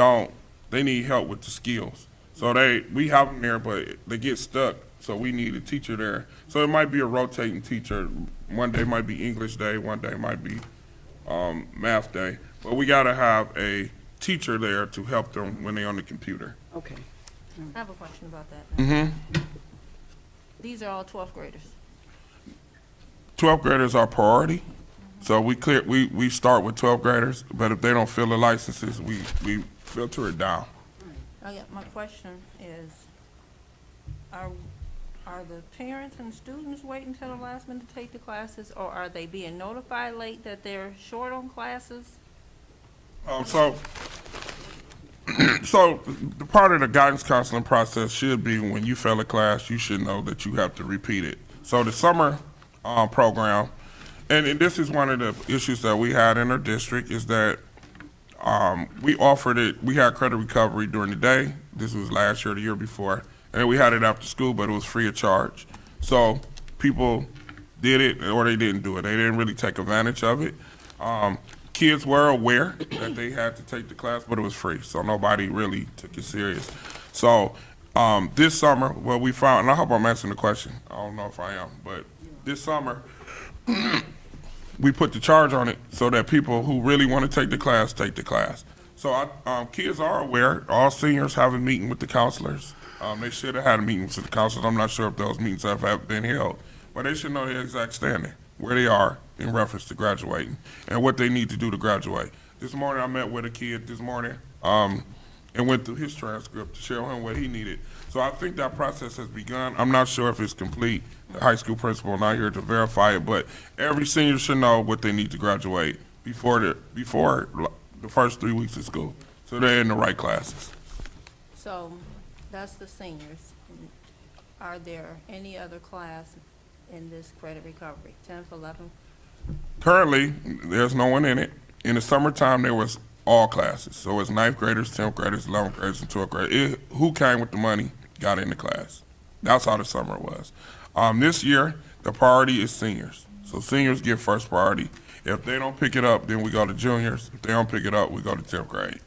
[SPEAKER 5] they need help with the skills. So we have them there, but they get stuck. So we need a teacher there. So it might be a rotating teacher. One day might be English day, one day might be math day. But we gotta have a teacher there to help them when they're on the computer.
[SPEAKER 2] Okay.
[SPEAKER 4] I have a question about that. These are all 12th graders.
[SPEAKER 5] 12th graders are priority. So we start with 12th graders, but if they don't fill the licenses, we filter it down.
[SPEAKER 4] My question is, are the parents and students waiting till the last minute to take the classes, or are they being notified late that they're short on classes?
[SPEAKER 5] So the part of the guidance counseling process should be when you fail a class, you should know that you have to repeat it. So the summer program, and this is one of the issues that we had in our district, is that we offered it, we had credit recovery during the day. This was last year, the year before, and we had it after school, but it was free of charge. So people did it or they didn't do it. They didn't really take advantage of it. Kids were aware that they had to take the class, but it was free, so nobody really took it serious. So this summer, what we found, and I hope I'm answering the question. I don't know if I am, but this summer, we put the charge on it so that people who really want to take the class, take the class. So kids are aware. All seniors have a meeting with the counselors. They should have had a meeting with the counselors. I'm not sure if those meetings have been held, but they should know their exact standing, where they are in reference to graduating, and what they need to do to graduate. This morning, I met with a kid this morning and went through his transcript to show him what he needed. So I think that process has begun. I'm not sure if it's complete. The high school principal not here to verify it, but every senior should know what they need to graduate before the first 3 weeks of school, so they're in the right classes.
[SPEAKER 4] So that's the seniors. Are there any other class in this credit recovery, 10th, 11th?
[SPEAKER 5] Currently, there's no one in it. In the summertime, there was all classes. So it's 9th graders, 10th graders, 11th graders, and 12th graders. Who came with the money got in the class. That's how the summer was. This year, the priority is seniors. So seniors get first priority. If they don't pick it up, then we go to juniors. If they don't pick it up, we go to 10th grade.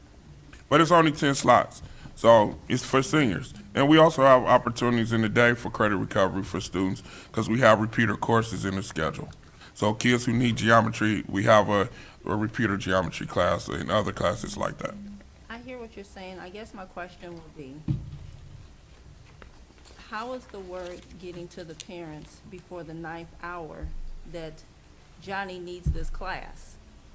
[SPEAKER 5] But it's only 10 slots. So it's for seniors. And we also have opportunities in the day for credit recovery for students because we have repeater courses in the schedule. So kids who need geometry, we have a repeater geometry class and other classes like that.
[SPEAKER 4] I hear what you're saying. I guess my question would be, how is the word getting to the parents before the 9th hour that Johnny needs this class?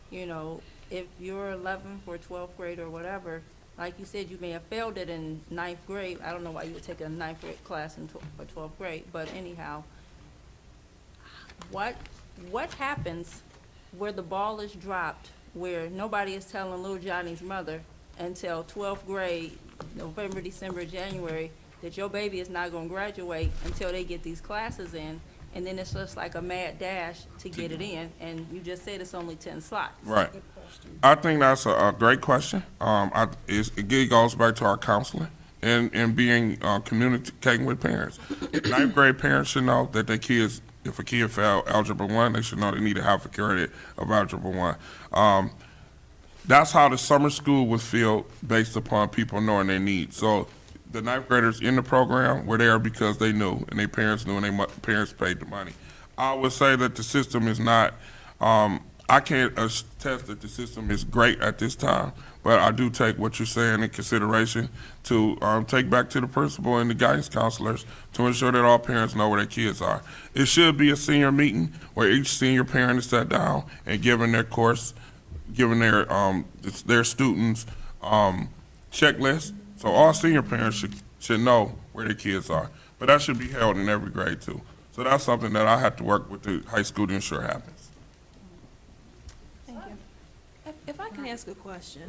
[SPEAKER 4] You know, if you're 11th or 12th grade or whatever, like you said, you may have failed it in 9th grade. I don't know why you would take a 9th grade class in 12th grade, but anyhow, what happens where the ball is dropped, where nobody is telling little Johnny's mother until 12th grade, November, December, January, that your baby is not going to graduate until they get these classes in, and then it's just like a mad dash to get it in, and you just said it's only 10 slots.
[SPEAKER 5] Right. I think that's a great question. It goes back to our counseling and being communicating with parents. 9th grade parents should know that their kids, if a kid failed Algebra 1, they should know they need to have a credit of Algebra 1. That's how the summer school was filled based upon people knowing their needs. So the 9th graders in the program were there because they knew, and their parents knew, and their parents paid the money. I would say that the system is not, I can't attest that the system is great at this time, but I do take what you're saying in consideration to take back to the principal and the guidance counselors to ensure that all parents know where their kids are. It should be a senior meeting where each senior parent is sat down and given their course, given their students checklist. So all senior parents should know where their kids are. But that should be held in every grade too. So that's something that I have to work with the high school to ensure happens.
[SPEAKER 4] Thank you.
[SPEAKER 9] If I can ask a question,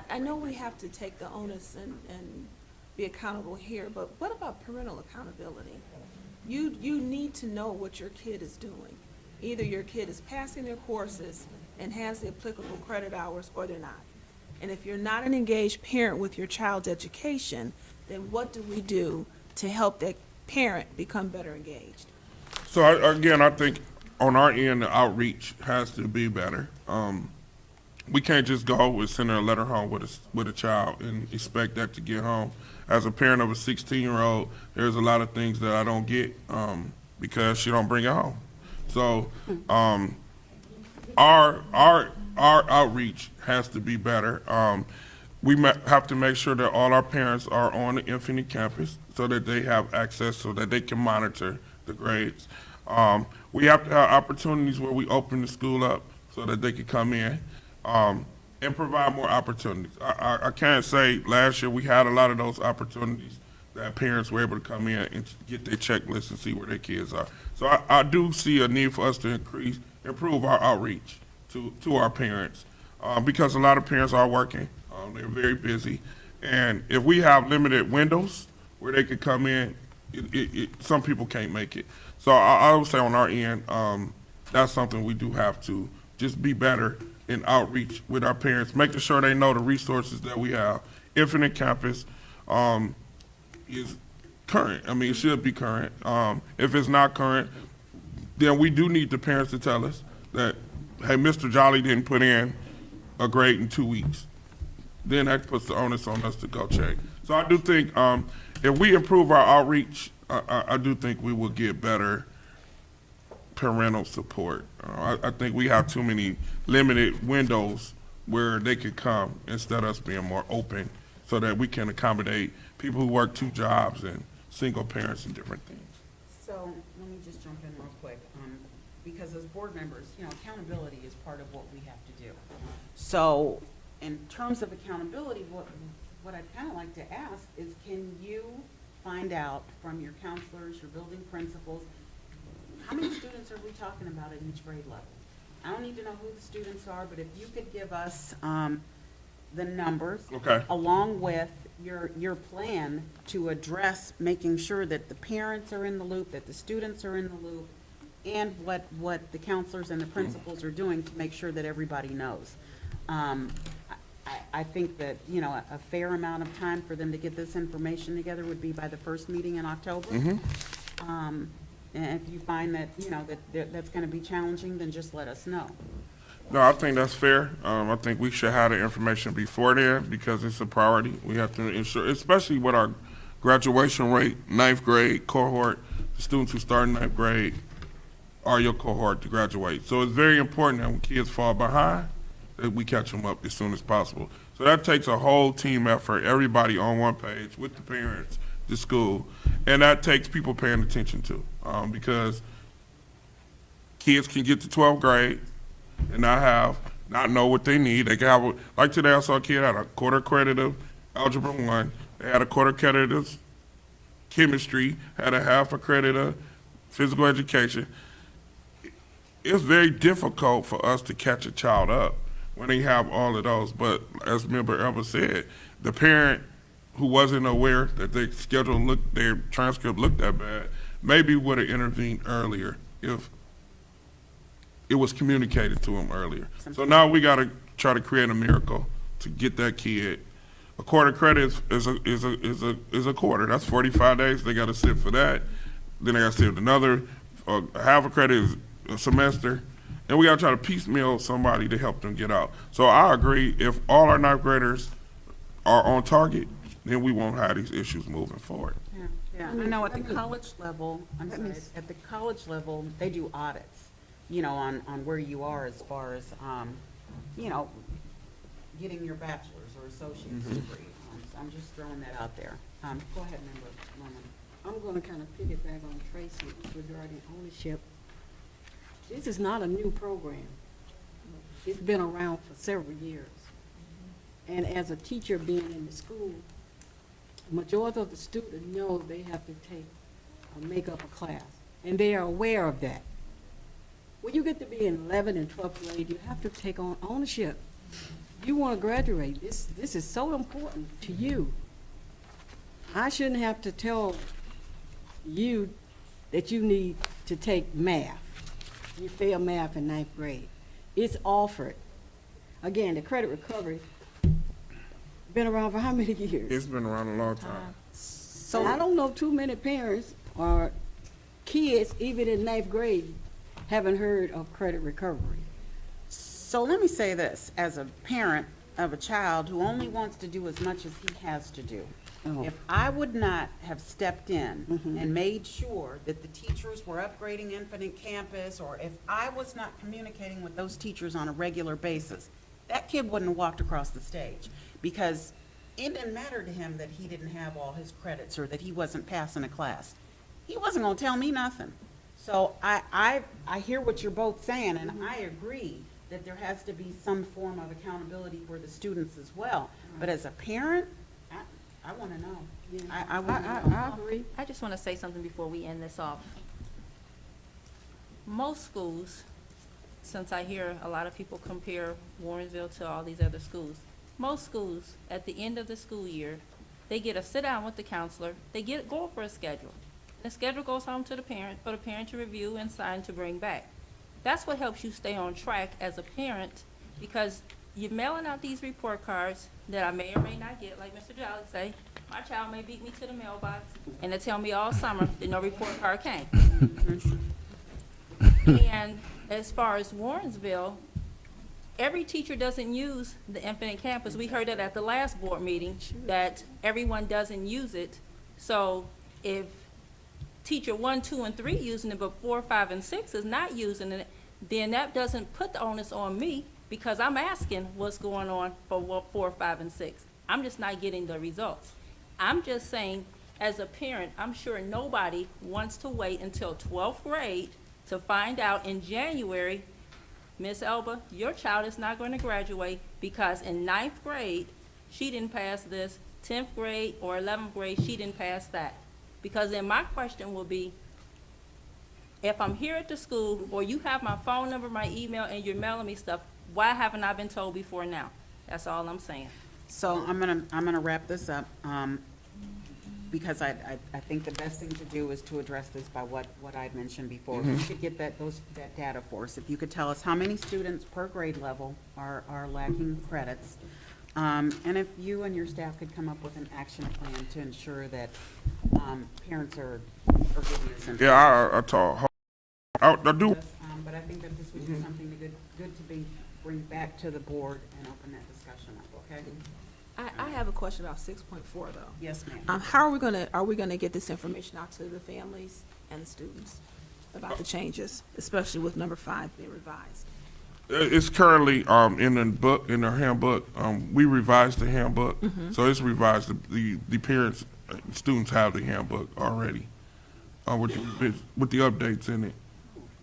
[SPEAKER 9] I know we have to take the onus and be accountable here, but what about parental accountability? You need to know what your kid is doing. Either your kid is passing their courses and has the applicable credit hours, or they're not. And if you're not an engaged parent with your child's education, then what do we do to help that parent become better engaged?
[SPEAKER 5] So again, I think on our end, the outreach has to be better. We can't just go with sending a letter home with a child and expect that to get home. As a parent of a 16-year-old, there's a lot of things that I don't get because she don't bring it home. So our outreach has to be better. We have to make sure that all our parents are on the Infinite campus so that they have access, so that they can monitor the grades. We have to have opportunities where we open the school up so that they can come in and provide more opportunities. I can't say last year we had a lot of those opportunities that parents were able to come in and get their checklist and see where their kids are. So I do see a need for us to improve our outreach to our parents because a lot of parents are working. They're very busy. And if we have limited windows where they could come in, some people can't make it. So I would say on our end, that's something we do have to just be better in outreach with our parents, making sure they know the resources that we have. Infinite Campus is current. I mean, it should be current. If it's not current, then we do need the parents to tell us that, hey, Mr. Jolly didn't put in a grade in 2 weeks. Then that puts the onus on us to go check. So I do think if we improve our outreach, I do think we will get better parental support. I think we have too many limited windows where they could come instead of us being more open so that we can accommodate people who work 2 jobs and single parents and different things.
[SPEAKER 2] So, let me just jump in real quick, because as board members, accountability is part of what we have to do. So, in terms of accountability, what I'd kind of like to ask is, can you find out from your counselors, your building principals, how many students are we talking about at each grade level? I don't need to know who the students are, but if you could give us the numbers.
[SPEAKER 5] Okay.
[SPEAKER 2] Along with your plan to address making sure that the parents are in the loop, that the students are in the loop, and what the counselors and the principals are doing to make sure that everybody knows. I think that, a fair amount of time for them to get this information together would be by the first meeting in October. And if you find that, that's going to be challenging, then just let us know.
[SPEAKER 5] No, I think that's fair. I think we should have the information before then because it's a priority. We have to ensure, especially with our graduation rate, 9th grade cohort, the students who start in 9th grade are your cohort to graduate. So it's very important that when kids fall behind, that we catch them up as soon as possible. So that takes a whole team effort, everybody on one page with the parents, the school, and that takes people paying attention to because kids can get to 12th grade and not know what they need. They can have, like today I saw a kid had a quarter credit of Algebra 1, they had a quarter credit of chemistry, had a half a credit of physical education. It's very difficult for us to catch a child up when they have all of those. But as Member Elba said, the parent who wasn't aware that their transcript looked that bad, maybe would have intervened earlier if it was communicated to them earlier. So now we got to try to create a miracle to get that kid. A quarter credit is a quarter. That's 45 days. They got to sit for that. Then they got to sit another half a credit is a semester. And we got to try to piecemeal somebody to help them get out. So I agree, if all our 9th graders are on target, then we won't have these issues moving forward.
[SPEAKER 2] Yeah. I know at the college level, at the college level, they do audits, on where you are as far as, getting your bachelor's or associate's degree. So I'm just throwing that out there. Go ahead, Member Lemon.
[SPEAKER 11] I'm going to kind of piggyback on Tracy regarding ownership. This is not a new program. It's been around for several years. And as a teacher being in the school, majority of the students know they have to make up a class, and they are aware of that. When you get to be in 11th and 12th grade, you have to take on ownership. You want to graduate. This is so important to you. I shouldn't have to tell you that you need to take math. You fail math in 9th grade. It's offered. Again, the credit recovery Been around for how many years?
[SPEAKER 5] It's been around a long time.
[SPEAKER 11] So I don't know too many parents or kids, even in ninth grade, haven't heard of credit recovery.
[SPEAKER 2] So let me say this, as a parent of a child who only wants to do as much as he has to do,
[SPEAKER 11] Oh.
[SPEAKER 2] if I would not have stepped in and made sure that the teachers were upgrading Infinite Campus, or if I was not communicating with those teachers on a regular basis, that kid wouldn't have walked across the stage, because it didn't matter to him that he didn't have all his credits or that he wasn't passing a class. He wasn't gonna tell me nothing. So I hear what you're both saying, and I agree that there has to be some form of accountability for the students as well. But as a parent, I wanna know. I wanna know.
[SPEAKER 11] I agree.
[SPEAKER 4] I just want to say something before we end this off. Most schools, since I hear a lot of people compare Warrensville to all these other schools, most schools, at the end of the school year, they get a sit-down with the counselor, go over a schedule. The schedule goes home to the parent, for the parent to review and sign to bring back. That's what helps you stay on track as a parent, because you're mailing out these report cards that I may or may not get, like Mr. Jolly say. My child may beat me to the mailbox, and they tell me all summer that no report card came. And as far as Warrensville, every teacher doesn't use the Infinite Campus. We heard that at the last board meeting, that everyone doesn't use it. So if teacher 1, 2, and 3 using it, but 4, 5, and 6 is not using it, then that doesn't put the onus on me, because I'm asking what's going on for 4, 5, and 6. I'm just not getting the results. I'm just saying, as a parent, I'm sure nobody wants to wait until 12th grade to find out in January, Miss Elba, your child is not going to graduate because in 9th grade, she didn't pass this, 10th grade or 11th grade, she didn't pass that. Because then my question will be, if I'm here at the school, or you have my phone number, my email, and you're mailing me stuff, why haven't I been told before now? That's all I'm saying.
[SPEAKER 2] So I'm gonna wrap this up, because I think the best thing to do is to address this by what I'd mentioned before. If you could get that data for us, if you could tell us how many students per grade level are lacking credits, and if you and your staff could come up with an action plan to ensure that parents are getting this information.
[SPEAKER 5] Yeah, I talk. I do.
[SPEAKER 2] But I think that this would be something good to bring back to the board and open that discussion up, okay?
[SPEAKER 9] I have a question about 6.4 though.
[SPEAKER 2] Yes, ma'am.
[SPEAKER 9] How are we gonna get this information out to the families and the students about the changes, especially with number 5 being revised?
[SPEAKER 5] It's currently in the handbook. We revised the handbook, so it's revised. The parents, students have the handbook already with the updates in it.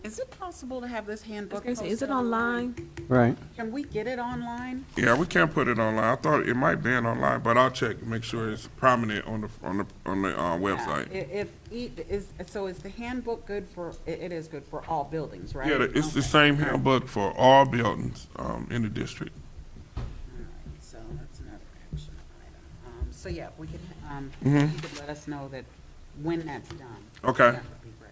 [SPEAKER 2] Is it possible to have this handbook
[SPEAKER 9] Is
[SPEAKER 2] posted
[SPEAKER 9] it online?
[SPEAKER 6] Right.
[SPEAKER 2] Can we get it online?
[SPEAKER 5] Yeah, we can't put it online. I thought it might be online, but I'll check and make sure it's prominent on the website.
[SPEAKER 2] So is the handbook good for, it is good for all buildings, right?
[SPEAKER 5] Yeah, it's the
[SPEAKER 2] Okay.
[SPEAKER 5] same handbook for all buildings in the district.
[SPEAKER 2] All right, so that's another action item. So yeah, we could, you could let us know that when that's done.
[SPEAKER 5] Okay.
[SPEAKER 2] That would be great.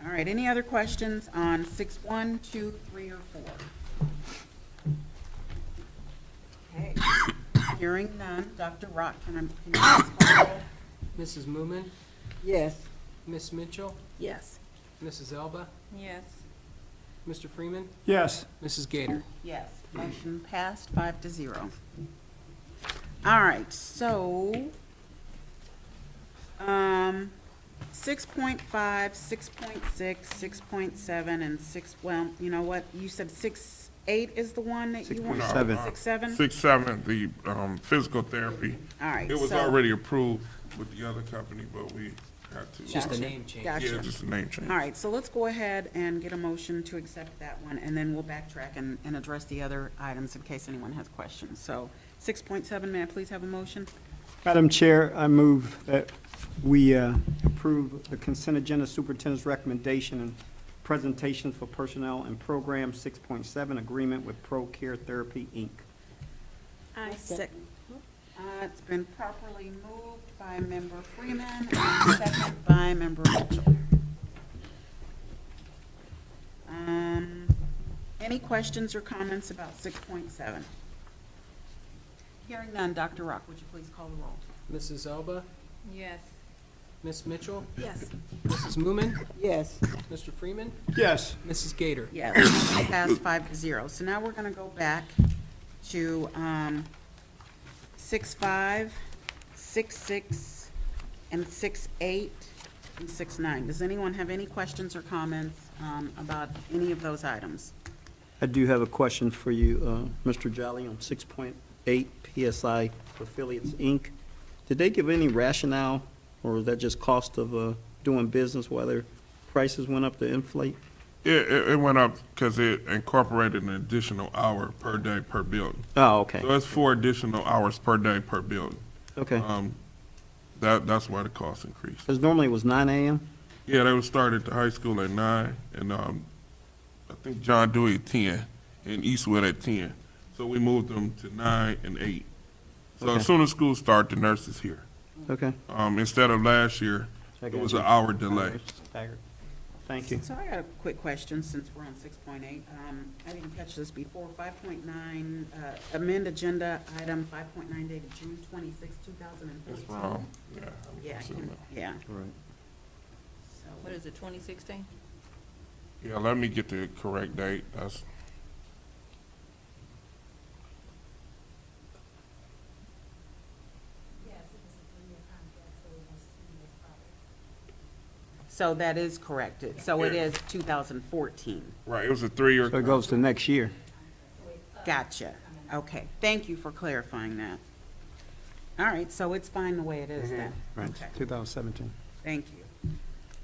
[SPEAKER 2] All right, any other questions on 6.1, 2, 3, or 4? Okay, hearing none. Dr. Rock, can you please call the roll?
[SPEAKER 1] Mrs. Moomin,
[SPEAKER 11] Yes.
[SPEAKER 1] Miss Mitchell,
[SPEAKER 9] Yes.
[SPEAKER 1] Mrs. Elba,
[SPEAKER 4] Yes.
[SPEAKER 1] Mr. Freeman,
[SPEAKER 6] Yes.
[SPEAKER 1] Mrs. Gator.
[SPEAKER 2] Yes, motion passed 5-0. All right, so, 6.5, 6.6, 6.7, and 6, well, you know what, you said 6.8 is the one that you want?
[SPEAKER 6] 6.7.
[SPEAKER 2] 6.7?
[SPEAKER 5] 6.7, the physical therapy.
[SPEAKER 2] All right,
[SPEAKER 5] It was
[SPEAKER 2] so-
[SPEAKER 5] already approved with the other company, but we had to.
[SPEAKER 1] Just a
[SPEAKER 2] Gotcha.
[SPEAKER 1] name change.
[SPEAKER 2] Gotcha.
[SPEAKER 5] Yeah, just a name change.
[SPEAKER 2] All right, so let's go ahead and get a motion to accept that one, and then we'll backtrack and address the other items in case anyone has questions. So 6.7, may I please have a motion?
[SPEAKER 6] Madam Chair, I move that we approve the consent agenda superintendent's recommendation and presentations for personnel and program 6.7 agreement with Pro Care Therapy, Inc.
[SPEAKER 9] I second.
[SPEAKER 2] It's been properly moved by Member Freeman and second by Member Mitchell. Any questions or comments about 6.7? Hearing none, Dr. Rock, would you please call the roll?
[SPEAKER 1] Mrs. Elba,
[SPEAKER 4] Yes.
[SPEAKER 1] Ms. Mitchell,
[SPEAKER 9] Yes.
[SPEAKER 1] Mrs. Moomin,
[SPEAKER 11] Yes.
[SPEAKER 1] Mr. Freeman,
[SPEAKER 6] Yes.
[SPEAKER 1] Mrs. Gator.
[SPEAKER 2] Yes, passed 5-0. So now we're going to go back to 6-5, 6-6, and 6-8, and 6-9. Does anyone have any questions or comments about any of those items?
[SPEAKER 6] I do have a question for you, Mr. Jolly, on 6.8 PSI Affiliates, Inc. Did they give any rationale, or is that just cost of doing business, why their prices went up to inflate?
[SPEAKER 5] It went up because it incorporated an additional hour per day per building.
[SPEAKER 6] Oh, okay,
[SPEAKER 5] So it's 4 additional hours per day per building.
[SPEAKER 6] okay.
[SPEAKER 5] That's why the cost increased.
[SPEAKER 6] Because normally it was 9 a.m.?
[SPEAKER 5] Yeah, they would start at the high school at 9, and I think John Dewey at 10, and Eastwood at 10. So we moved them to 9 and 8. So
[SPEAKER 6] Okay.
[SPEAKER 5] as soon as school start, the nurses here.
[SPEAKER 6] Okay.
[SPEAKER 5] Instead of last year,
[SPEAKER 6] I
[SPEAKER 5] it
[SPEAKER 6] got
[SPEAKER 5] was
[SPEAKER 6] you.
[SPEAKER 5] an hour delay.
[SPEAKER 6] Staggered. Thank you.
[SPEAKER 2] So I got a quick question, since we're on 6.8. I didn't catch this before. 5.9, amend agenda item 5.9 dated June 26, 2014.
[SPEAKER 5] It's wrong. Yeah.
[SPEAKER 2] Yeah,
[SPEAKER 5] I'm
[SPEAKER 2] yeah.
[SPEAKER 6] Right.
[SPEAKER 2] So-
[SPEAKER 4] What is it, 2016?
[SPEAKER 5] Yeah, let me get the correct date. That's,
[SPEAKER 10] Yes, it was a 3-year contract, so it was 3 years prior.
[SPEAKER 2] So that is corrected. So it is 2014.
[SPEAKER 5] right, it was a 3-year.
[SPEAKER 6] So it goes to next year.
[SPEAKER 2] Gotcha. Okay. Thank you for clarifying that. All right, so it's fine the way it is then.
[SPEAKER 6] Right,
[SPEAKER 2] Okay.
[SPEAKER 6] 2017.
[SPEAKER 2] Thank you.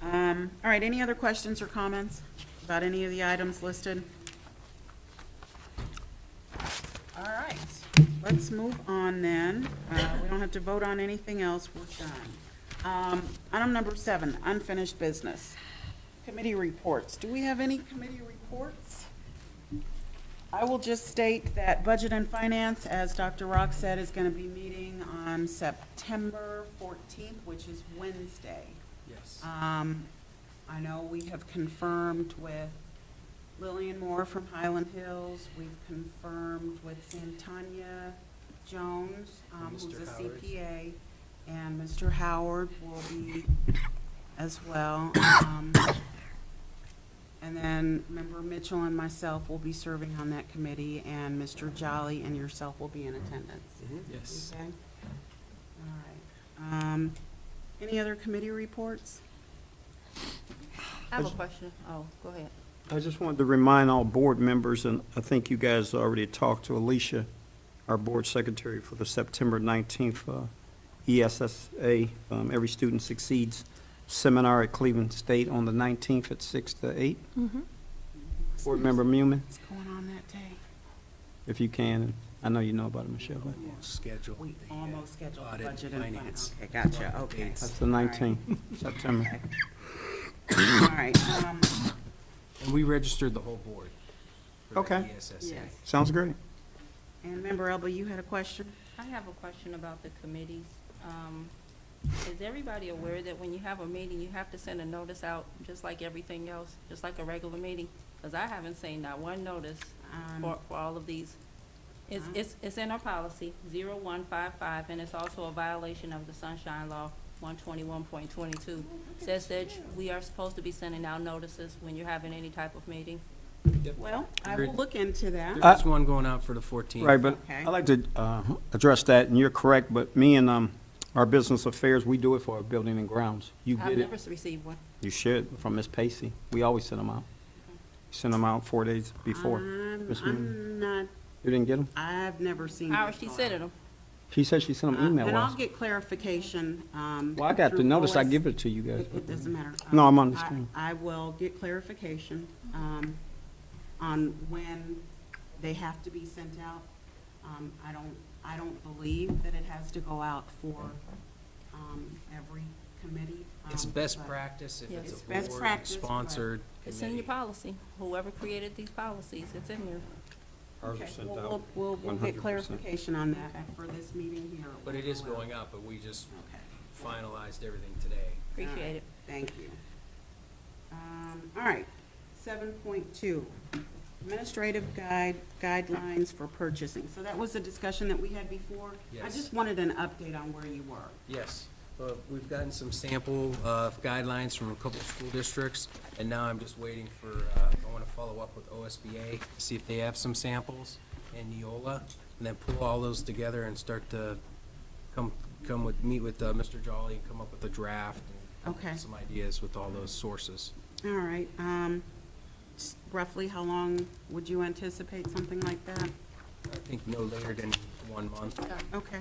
[SPEAKER 2] All right, any other questions or comments about any of the items listed? All right, let's move on then. We don't have to vote on anything else, we're done. Item number 7, unfinished business. Committee reports. Do we have any committee reports? I will just state that Budget and Finance, as Dr. Rock said, is going to be meeting on September 14th, which is Wednesday.
[SPEAKER 1] Yes.
[SPEAKER 2] I know we have confirmed with Lillian Moore from Highland Hills. We've confirmed with Santanya Jones, who's
[SPEAKER 1] Mr.
[SPEAKER 2] a
[SPEAKER 1] Howard.
[SPEAKER 2] CPA, and Mr. Howard will be as well. And then Member Mitchell and myself will be serving on that committee, and Mr. Jolly and yourself will be in attendance.
[SPEAKER 1] Yes.
[SPEAKER 2] Okay? All right. Any other committee reports?
[SPEAKER 4] I have a question. Oh, go ahead.
[SPEAKER 6] I just wanted to remind all board members, and I think you guys already talked to Alicia, our board secretary, for the September 19th ESSA, Every Student Succeeds seminar at Cleveland State on the 19th at 6 to 8. Board Member Mumin,
[SPEAKER 2] What's going on that day?
[SPEAKER 6] if you can, and I know you know about it, Michelle, but
[SPEAKER 1] Schedule.
[SPEAKER 2] We almost scheduled the
[SPEAKER 1] Audit and
[SPEAKER 2] budget and
[SPEAKER 1] finance.
[SPEAKER 2] Okay, gotcha, okay.
[SPEAKER 6] that's the 19th, September.
[SPEAKER 2] All right,
[SPEAKER 1] And we registered the whole board. for the
[SPEAKER 6] Okay.
[SPEAKER 1] ESSA.
[SPEAKER 2] yes.
[SPEAKER 6] Sounds great.
[SPEAKER 2] And Member Elba, you had a question?
[SPEAKER 4] I have a question about the committees. Is everybody aware that when you have a meeting, you have to send a notice out, just like everything else, just like a regular meeting? Because I haven't seen not one notice for all of these. It's in our policy, 0155, and it's also a violation of the Sunshine Law, 121.22. Says that we are supposed to be sending out notices when you're having any type of meeting.
[SPEAKER 2] Well, I
[SPEAKER 1] Agreed.
[SPEAKER 2] will look into that.
[SPEAKER 1] There's one going out for the 14th.
[SPEAKER 6] Right, but
[SPEAKER 2] Okay.
[SPEAKER 6] I'd like to address that, and you're correct, but me and our business affairs, we do it for our building and grounds. You
[SPEAKER 4] I've
[SPEAKER 6] get
[SPEAKER 4] never
[SPEAKER 6] it,
[SPEAKER 4] received one.
[SPEAKER 6] you should, from Ms. Pacey. We always send them out. Send them out 4 days before. Ms. Moon.
[SPEAKER 2] I'm not,
[SPEAKER 6] You didn't get them?
[SPEAKER 2] I've never seen.
[SPEAKER 4] How
[SPEAKER 2] this
[SPEAKER 4] is she
[SPEAKER 2] go
[SPEAKER 4] sending
[SPEAKER 2] out.
[SPEAKER 4] them?
[SPEAKER 6] She said she sent them
[SPEAKER 2] And I'll
[SPEAKER 6] email-wise.
[SPEAKER 2] get clarification.
[SPEAKER 6] Well, I got the
[SPEAKER 2] through
[SPEAKER 6] notice, I
[SPEAKER 2] OS.
[SPEAKER 6] give it to you guys.
[SPEAKER 2] It doesn't matter.
[SPEAKER 6] No, I'm
[SPEAKER 2] I-
[SPEAKER 6] understanding.
[SPEAKER 2] I will get clarification on when they have to be sent out. I don't believe that it has to go out for every committee.
[SPEAKER 1] It's best
[SPEAKER 2] but
[SPEAKER 1] practice if
[SPEAKER 4] Yes.
[SPEAKER 1] it's
[SPEAKER 2] It's
[SPEAKER 1] a
[SPEAKER 2] best practice, but-
[SPEAKER 1] board-sponsored
[SPEAKER 4] It's in your
[SPEAKER 1] committee.
[SPEAKER 4] policy. Whoever created these policies, it's in there.
[SPEAKER 6] Ours are
[SPEAKER 2] Okay,
[SPEAKER 6] sent
[SPEAKER 2] well,
[SPEAKER 6] out
[SPEAKER 2] we'll get
[SPEAKER 6] 100%.
[SPEAKER 2] clarification on that for this meeting here.
[SPEAKER 1] But it is going out, but we just
[SPEAKER 2] Okay.
[SPEAKER 1] finalized everything today.
[SPEAKER 4] Appreciate it.
[SPEAKER 2] Thank you. All right, 7.2, Administrative guidelines for purchasing. So that was the discussion that we had before? I
[SPEAKER 1] Yes.
[SPEAKER 2] just wanted an update on where you were.
[SPEAKER 1] Yes, we've gotten some sample guidelines from a couple of school districts, and now I'm just waiting for, I want to follow up with OSBA, to see if they have some samples, and Neola, and then pull all those together and start to meet with Mr. Jolly and come up with a draft, and
[SPEAKER 2] Okay.
[SPEAKER 1] some ideas with all those sources.
[SPEAKER 2] All right, roughly how long would you anticipate something like that?
[SPEAKER 1] I think no later than 1 month.
[SPEAKER 2] Okay.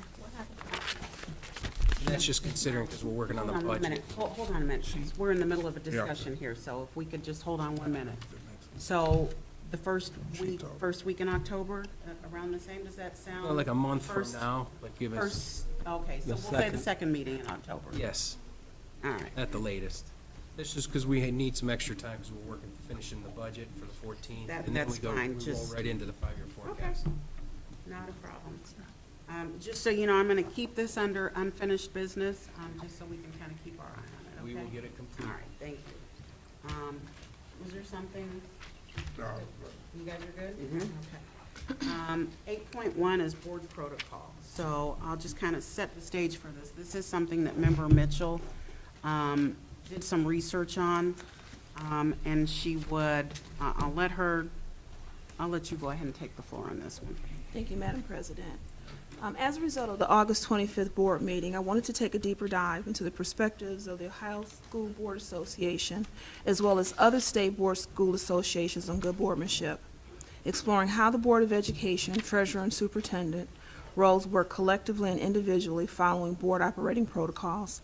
[SPEAKER 1] And that's just considering, because we're working on the
[SPEAKER 2] Hold on 1
[SPEAKER 1] budget.
[SPEAKER 2] minute. Hold on a minute. We're in the middle of a discussion here, so if we could just hold on 1 minute. So the first week in October, around the same, does that sound?
[SPEAKER 1] Well, like a month from
[SPEAKER 2] First-
[SPEAKER 1] now, like give us,
[SPEAKER 2] First, okay, so we'll say the second meeting in October.
[SPEAKER 1] yes,
[SPEAKER 2] All right.
[SPEAKER 1] at the latest. That's just because we need some extra time, because we're working, finishing the budget for the 14th.
[SPEAKER 2] That-
[SPEAKER 1] And then
[SPEAKER 2] that's
[SPEAKER 1] we go,
[SPEAKER 2] fine,
[SPEAKER 1] we roll
[SPEAKER 2] just-
[SPEAKER 1] right into the 5-year forecast.
[SPEAKER 2] Not a problem. Just so you know, I'm going to keep this under unfinished business, just so we can kind of keep our eye on it, okay?
[SPEAKER 1] We will get it complete.
[SPEAKER 2] All right, thank you. Was there something, you guys are good? Okay. 8.1 is board protocol. So I'll just kind of set the stage for this. This is something that Member Mitchell did some research on, and she would, I'll let you go ahead and take the floor on this one.
[SPEAKER 9] Thank you, Madam President. As a result of the August 25th board meeting, I wanted to take a deeper dive into the perspectives of the Ohio School Board Association, as well as other state board school associations on good boardmanship, exploring how the Board of Education, treasurer, and superintendent roles work collectively and individually following board operating protocols.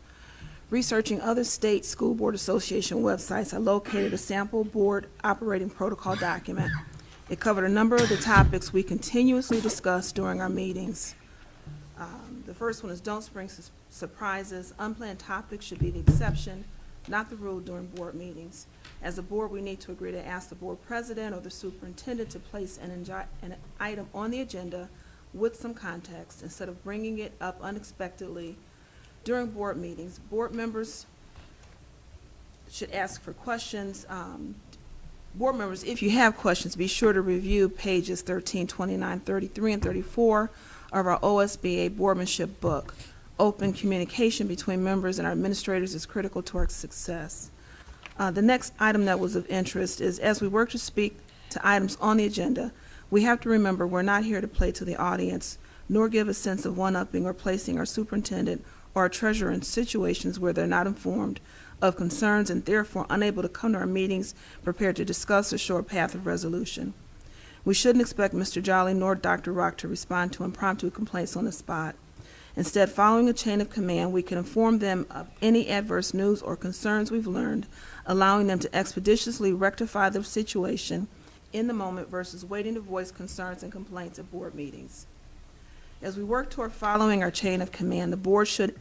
[SPEAKER 9] Researching other state school board association websites, I located a sample board operating protocol document. It covered a number of the topics we continuously discuss during our meetings. The first one is don't bring surprises. Unplanned topics should be the exception, not the rule during board meetings. As a board, we need to agree to ask the board president or the superintendent to place an item on the agenda with some context instead of bringing it up unexpectedly during board meetings. Board members should ask for questions. Board members, if you have questions, be sure to review pages 13, 29, 33, and 34 of our OSBA boardmanship book. Open communication between members and our administrators is critical to our success. The next item that was of interest is as we work to speak to items on the agenda, we have to remember we're not here to play to the audience, nor give a sense of one-upping or placing our superintendent or our treasurer in situations where they're not informed of concerns and therefore unable to come to our meetings prepared to discuss or show a path of resolution. We shouldn't expect Mr. Jolly nor Dr. Rock to respond to impromptu complaints on the spot. Instead, following a chain of command, we can inform them of any adverse news or concerns we've learned, allowing them to expeditiously rectify the situation in the moment versus waiting to voice concerns and complaints at board meetings. As we work toward following our chain of command, the board should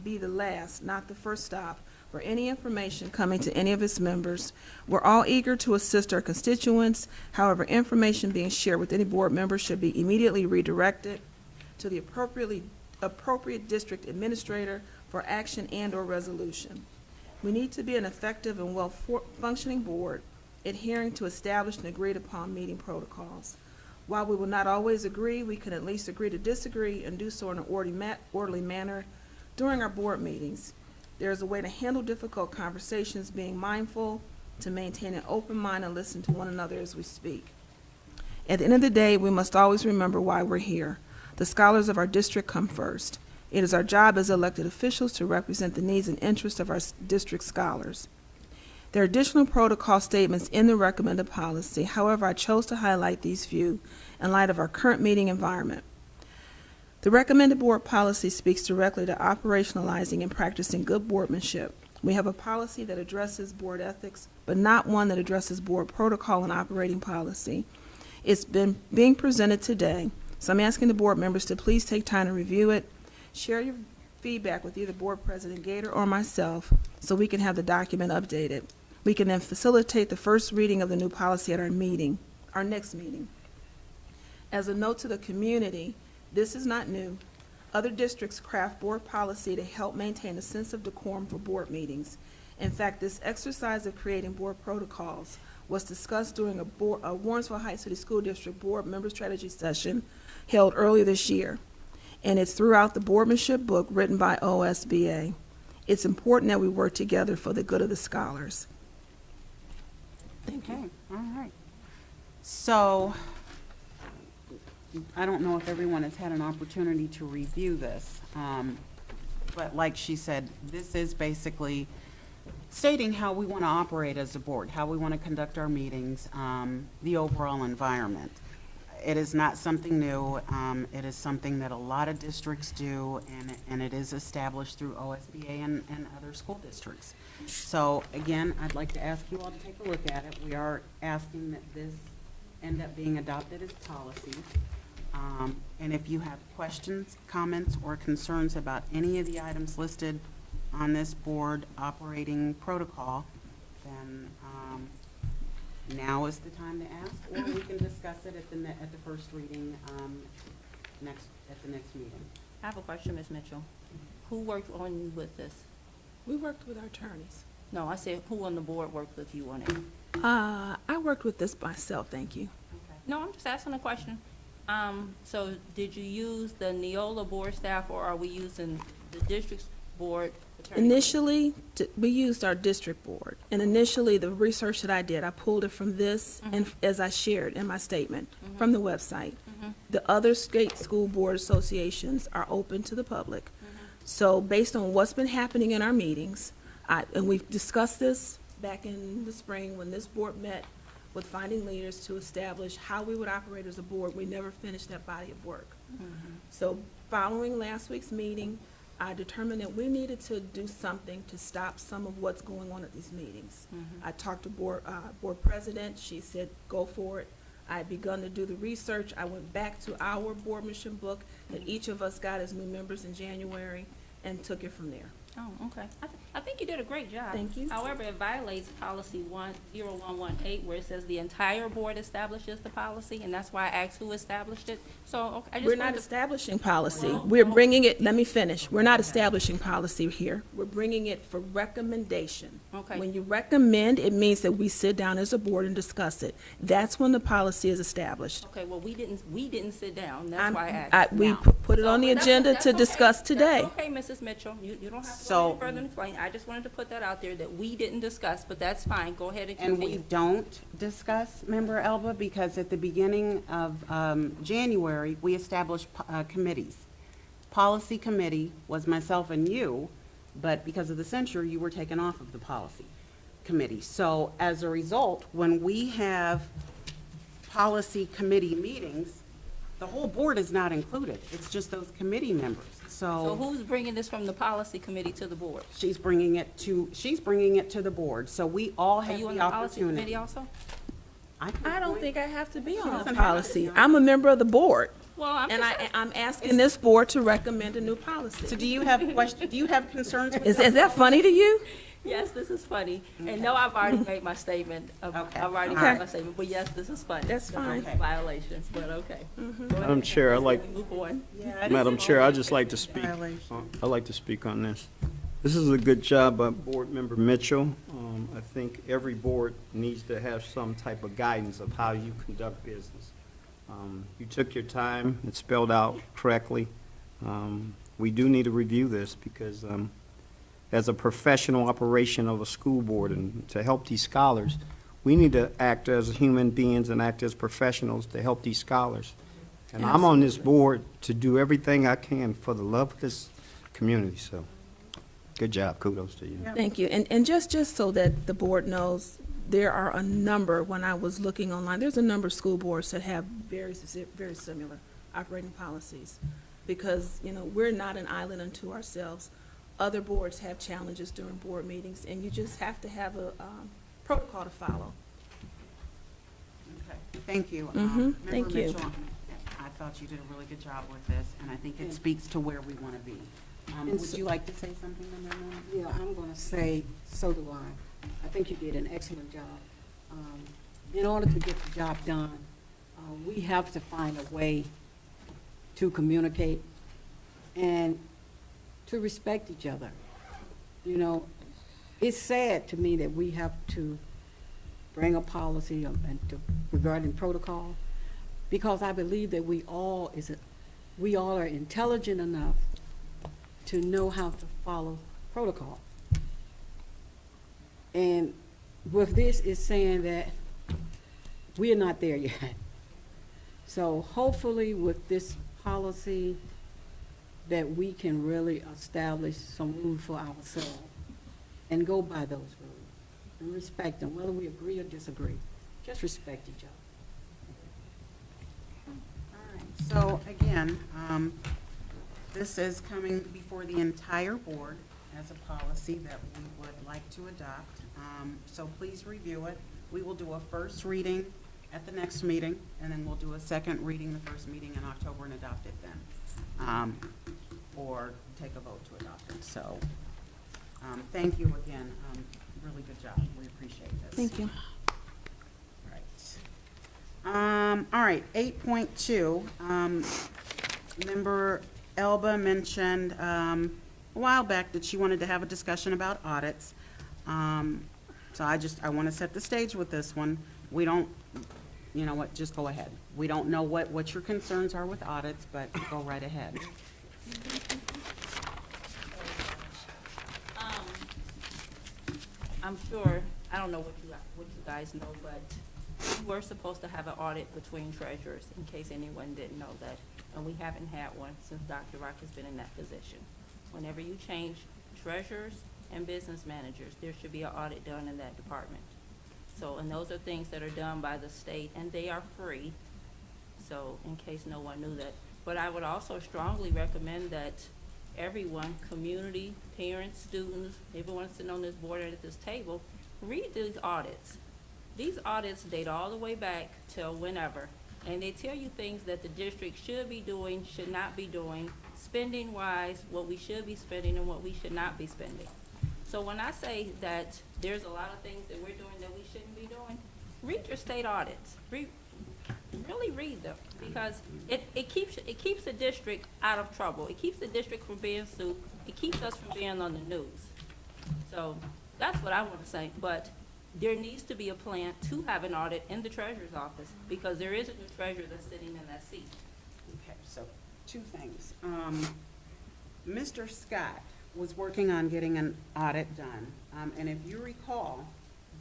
[SPEAKER 9] be the last, not the first stop, for any information coming to any of its members. We're all eager to assist our constituents. However, information being shared with any board member should be immediately redirected to the appropriate district administrator for action and/or resolution. We need to be an effective and well-functioning board, adhering to established and agreed-upon meeting protocols. While we will not always agree, we can at least agree to disagree and do so in an orderly manner during our board meetings. There is a way to handle difficult conversations, being mindful to maintain an open mind and listen to one another as we speak. At the end of the day, we must always remember why we're here. The scholars of our district come first. It is our job as elected officials to represent the needs and interests of our district scholars. There are additional protocol statements in the recommended policy. However, I chose to highlight these few in light of our current meeting environment. The recommended board policy speaks directly to operationalizing and practicing good boardmanship. We have a policy that addresses board ethics, but not one that addresses board protocol and operating policy. It's been being presented today, so I'm asking the board members to please take time to review it, share your feedback with either Board President Gator or myself so we can have the document updated. We can then facilitate the first reading of the new policy at our next meeting. As a note to the community, this is not new. Other districts craft board policy to help maintain a sense of decorum for board meetings. In fact, this exercise of creating board protocols was discussed during a Warrensville Heights City School District Board Member Strategy Session held earlier this year, and it's throughout the boardmanship book written by OSBA. It's important that we work together for the good of the scholars. Thank you.
[SPEAKER 2] Okay, all right. So, I don't know if everyone has had an opportunity to review this, but like she said, this is basically stating how we want to operate as a board, how we want to conduct our meetings, the overall environment. It is not something new. It is something that a lot of districts do, and it is established through OSBA and other school districts. So again, I'd like to ask you all to take a look at it. We are asking that this end up being adopted as policy. And if you have questions, comments, or concerns about any of the items listed on this board operating protocol, then now is the time to ask, or we can discuss it at the first reading at the next meeting.
[SPEAKER 4] I have a question, Ms. Mitchell. Who worked on you with this?
[SPEAKER 9] We worked with our attorneys.
[SPEAKER 4] No, I said who on the board worked with you on it?
[SPEAKER 9] I worked with this myself, thank you.
[SPEAKER 4] No, I'm just asking a question. So did you use the Neola board staff, or are we using the district's board attorney?
[SPEAKER 9] Initially, we used our district board, and initially, the research that I did, I pulled it from this, and as I shared in my statement, from the website. The other state school board associations are open to the public. So based on what's been happening in our meetings, and we've discussed this back in the spring when this board met with finding leaders to establish how we would operate as a board, we never finished that body of work. So following last week's meeting, I determined that we needed to do something to stop some of what's going on at these meetings. I talked to board president. She said, go for it. I had begun to do the research. I went back to our boardmanship book that each of us got as new members in January and took it from there.
[SPEAKER 4] Oh, okay. I think you did a great job.
[SPEAKER 9] Thank you.
[SPEAKER 4] However, it violates policy 10118, where it says the entire board establishes the policy, and that's why I asked who established it. So, okay, I just
[SPEAKER 9] We're not
[SPEAKER 4] wanted to.
[SPEAKER 9] establishing policy. We're bringing it, let me finish. We're not establishing policy here. We're bringing it for recommendation.
[SPEAKER 4] Okay.
[SPEAKER 9] When you recommend, it means that we sit down as a board and discuss it. That's when the policy is established.
[SPEAKER 4] Okay, well, we didn't sit down. That's why I asked.
[SPEAKER 9] We
[SPEAKER 2] Now.
[SPEAKER 9] put it on the
[SPEAKER 4] That's-
[SPEAKER 9] agenda
[SPEAKER 4] that's
[SPEAKER 9] to
[SPEAKER 4] okay.
[SPEAKER 9] discuss today.
[SPEAKER 4] That's okay, Mrs. Mitchell. You don't have to
[SPEAKER 2] So-
[SPEAKER 4] go any further and explain. I just wanted to put that out there that we didn't discuss, but that's fine. Go ahead and
[SPEAKER 2] And we
[SPEAKER 4] continue.
[SPEAKER 2] don't discuss, Member Elba, because at the beginning of January, we established committees. Policy committee was myself and you, but because of the censure, you were taken off of the policy committee. So as a result, when we have policy committee meetings, the whole board is not included. It's just those committee members.
[SPEAKER 4] So who's bringing this from the policy committee to the board?
[SPEAKER 2] She's bringing it to the board, so we all
[SPEAKER 4] Are
[SPEAKER 2] have
[SPEAKER 4] you on
[SPEAKER 2] the
[SPEAKER 4] the policy committee
[SPEAKER 2] opportunity.
[SPEAKER 4] also?
[SPEAKER 9] I don't think I have to be on the
[SPEAKER 2] doesn't have to
[SPEAKER 9] policy.
[SPEAKER 2] be on.
[SPEAKER 9] I'm a member of the board,
[SPEAKER 4] Well, I'm
[SPEAKER 9] and
[SPEAKER 4] just,
[SPEAKER 9] I'm asking this board to recommend a new policy.
[SPEAKER 2] So do you have questions, do you have concerns? with
[SPEAKER 9] Is that funny to you?
[SPEAKER 4] yes, this is funny. And no, I've already made my statement. I've
[SPEAKER 2] Okay.
[SPEAKER 4] already
[SPEAKER 9] Okay.
[SPEAKER 4] made my statement, but yes, this is funny.
[SPEAKER 9] That's fine.
[SPEAKER 2] Okay.
[SPEAKER 4] Violations, but okay. Go ahead.
[SPEAKER 6] Madam Chair, I'd like,
[SPEAKER 4] Move on.
[SPEAKER 6] Madam Chair, I'd just like to speak.
[SPEAKER 2] Violation.
[SPEAKER 6] I'd like to speak on this. This is a good job by Board Member Mitchell. I think every board needs to have some type of guidance of how you conduct business. You took your time, it's spelled out correctly. We do need to review this because as a professional operation of a school board and to help these scholars, we need to act as human beings and act as professionals to help these scholars. And I'm on this board to do everything I can for the love of this community, so good job, kudos to you.
[SPEAKER 9] Thank you. And just so that the board knows, there are a number, when I was looking online, there's a number of school boards that have very similar operating policies. Because, we're not an island unto ourselves. Other boards have challenges during board meetings, and you just have to have a protocol to follow.
[SPEAKER 2] Okay, thank you.
[SPEAKER 9] thank
[SPEAKER 2] Member
[SPEAKER 9] you.
[SPEAKER 2] Mitchell, I thought you did a really good job with this, and I think it speaks to where we want to be. Would you like to say something, Member Miller?
[SPEAKER 11] Yeah, I'm gonna say, so do I. I think you did an excellent job. In order to get the job done, we have to find a way to communicate and to respect each other. It's sad to me that we have to bring a policy regarding protocol, because I believe that we all are intelligent enough to know how to follow protocol. And with this, it's saying that we are not there yet. So hopefully with this policy, that we can really establish some rules for ourselves and go by those rules and respect them, whether we agree or disagree. Just respect each other.
[SPEAKER 2] All right, so again, this is coming before the entire board as a policy that we would like to adopt. So please review it. We will do a first reading at the next meeting, and then we'll do a second reading the first meeting in October and adopt it then. Or take a vote to adopt it. So, thank you again. Really good job. We appreciate this.
[SPEAKER 9] Thank you.
[SPEAKER 2] All right, 8.2, Member Elba mentioned a while back that she wanted to have a discussion about audits. So I want to set the stage with this one. We don't, you know what, just go ahead. We don't know what your concerns are with audits, but go right ahead.
[SPEAKER 4] I'm sure, I don't know what you guys know, but we were supposed to have an audit between treasurers, in case anyone didn't know that. And we haven't had one since Dr. Rock has been in that position. Whenever you change treasurers and business managers, there should be an audit done in that department. So, and those are things that are done by the state, and they are free. So, in case no one knew that. But I would also strongly recommend that everyone, community, parents, students, everyone sitting on this board and at this table, read these audits. These audits date all the way back till whenever, and they tell you things that the district should be doing, should not be doing, spending-wise, what we should be spending and what we should not be spending. So when I say that there's a lot of things that we're doing that we shouldn't be doing, read your state audits. Really read them, because it keeps the district out of trouble. It keeps the district from being sued. It keeps us from being on the news. So that's what I want to say. But there needs to be a plan to have an audit in the treasurer's office, because there is a new treasurer that's sitting in that seat.
[SPEAKER 2] Okay, so two things. Mr. Scott was working on getting an audit done. And if you recall,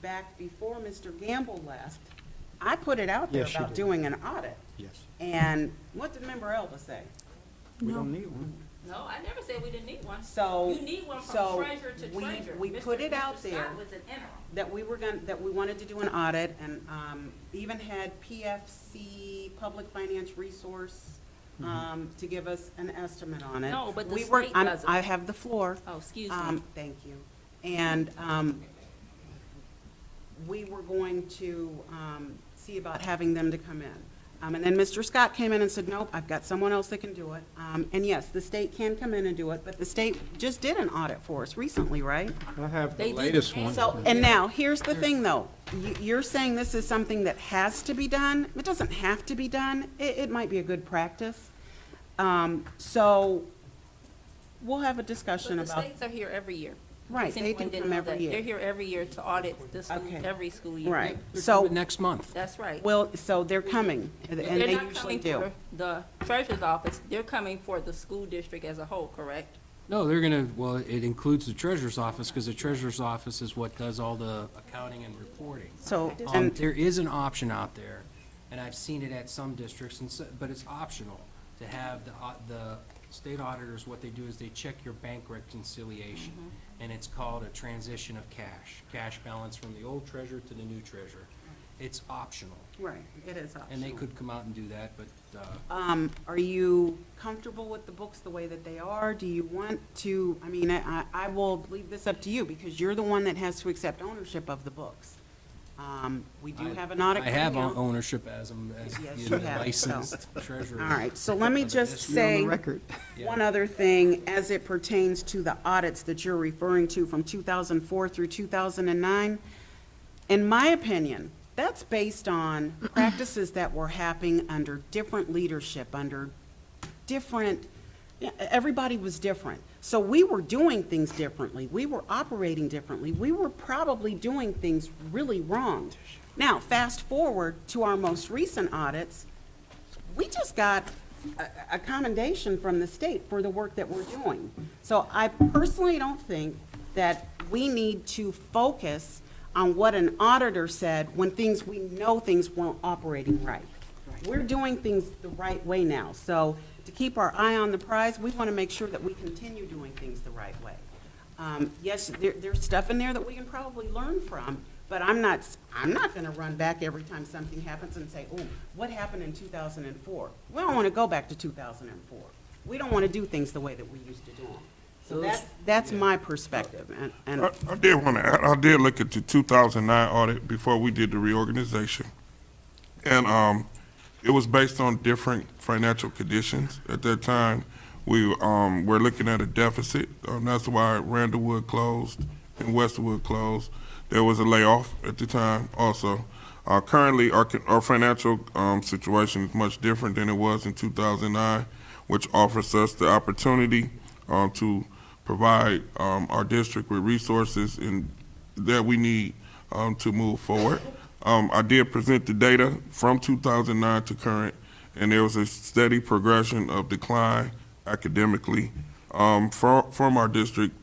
[SPEAKER 2] back before Mr. Gamble left, I put it out there
[SPEAKER 6] Yes, you
[SPEAKER 2] about
[SPEAKER 6] did.
[SPEAKER 2] doing an audit.
[SPEAKER 6] Yes.
[SPEAKER 2] And what did Member Elba say?
[SPEAKER 6] We don't need one.
[SPEAKER 4] No, I never said we didn't need one.
[SPEAKER 2] So,
[SPEAKER 4] You need one from
[SPEAKER 2] so
[SPEAKER 4] treasurer to
[SPEAKER 2] we,
[SPEAKER 4] treasurer.
[SPEAKER 2] we
[SPEAKER 4] Mr.
[SPEAKER 2] put it out
[SPEAKER 4] Mr.
[SPEAKER 2] there
[SPEAKER 4] Scott was an interim.
[SPEAKER 2] that we wanted to do an audit, and even had PFC, Public Finance Resource, to give us an estimate on it.
[SPEAKER 4] No, but the
[SPEAKER 2] We were-
[SPEAKER 4] state
[SPEAKER 2] I'm-
[SPEAKER 4] doesn't.
[SPEAKER 2] I have the floor.
[SPEAKER 4] Oh, excuse me.
[SPEAKER 2] Thank you. And we were going to see about having them to come in. And then Mr. Scott came in and said, nope, I've got someone else that can do it. And yes, the state can come in and do it, but the state just did an audit for us recently, right?
[SPEAKER 3] I have
[SPEAKER 4] They
[SPEAKER 3] the
[SPEAKER 4] do.
[SPEAKER 3] latest one.
[SPEAKER 2] So, and now, here's the thing, though. You're saying this is something that has to be done. It doesn't have to be done. It might be a good practice. So, we'll have a discussion
[SPEAKER 4] But the
[SPEAKER 2] about.
[SPEAKER 4] states are here every year.
[SPEAKER 2] Right,
[SPEAKER 4] In case
[SPEAKER 2] they
[SPEAKER 4] anyone
[SPEAKER 2] do
[SPEAKER 4] didn't
[SPEAKER 2] come
[SPEAKER 4] know
[SPEAKER 2] every
[SPEAKER 4] that.
[SPEAKER 2] year.
[SPEAKER 4] They're here every year to audit the school,
[SPEAKER 2] Okay.
[SPEAKER 4] every school year.
[SPEAKER 2] Right,
[SPEAKER 1] They're
[SPEAKER 2] so,
[SPEAKER 1] coming next month.
[SPEAKER 4] That's right.
[SPEAKER 2] well, so they're coming, and
[SPEAKER 4] They're
[SPEAKER 2] they
[SPEAKER 4] not
[SPEAKER 2] usually
[SPEAKER 4] coming
[SPEAKER 2] do.
[SPEAKER 4] for the treasurer's office, they're coming for the school district as a whole, correct?
[SPEAKER 1] No, they're gonna, well, it includes the treasurer's office, because the treasurer's office is what does all the accounting and reporting.
[SPEAKER 2] So,
[SPEAKER 1] And there is an option out there, and I've seen it at some districts, but it's optional to have the state auditors, what they do is they check your bank reconciliation, and it's called a transition of cash balance from the old treasurer to the new treasurer. It's optional,
[SPEAKER 2] right, it is optional.
[SPEAKER 1] and they could come out and do that, but,
[SPEAKER 2] Are you comfortable with the books the way that they are? Do you want to, I mean, I will leave this up to you, because you're the one that has to accept ownership of the books. We do have an audit.
[SPEAKER 1] I have
[SPEAKER 2] coming out.
[SPEAKER 1] ownership as
[SPEAKER 2] Yes,
[SPEAKER 1] the
[SPEAKER 2] you have,
[SPEAKER 1] licensed treasurer.
[SPEAKER 2] All right, so let me
[SPEAKER 1] of the
[SPEAKER 2] just
[SPEAKER 1] district.
[SPEAKER 2] say
[SPEAKER 6] Record.
[SPEAKER 2] one other thing as it pertains to the audits that you're referring to from 2004 through 2009. In my opinion, that's based on practices that were happening under different leadership, under different Yeah, everybody was different. So we were doing things differently. We were operating differently. We were probably doing things really wrong. Now, fast forward to our most recent audits, we just got a commendation from the state for the work that we're doing. So I personally don't think that we need to focus on what an auditor said when we know things weren't operating right. We're doing things the right way now. So to keep our eye on the prize, we want to make sure that we continue doing things the right way. Yes, there's stuff in there that we can probably learn from, but I'm not going to run back every time something happens and say, oh, what happened in 2004? We don't want to go back to 2004. We don't want to do things the way that we used to do them. So that's my perspective. And
[SPEAKER 5] I did want to add, I did look at the 2009 audit before we did the reorganization. And it was based on different financial conditions. At that time, we were looking at a deficit. That's why Randallwood closed and Westwood closed. There was a layoff at the time also. Currently, our financial situation is much different than it was in 2009, which offers us the opportunity to provide our district with resources that we need to move forward. I did present the data from 2009 to current, and there was a steady progression of decline academically from our district.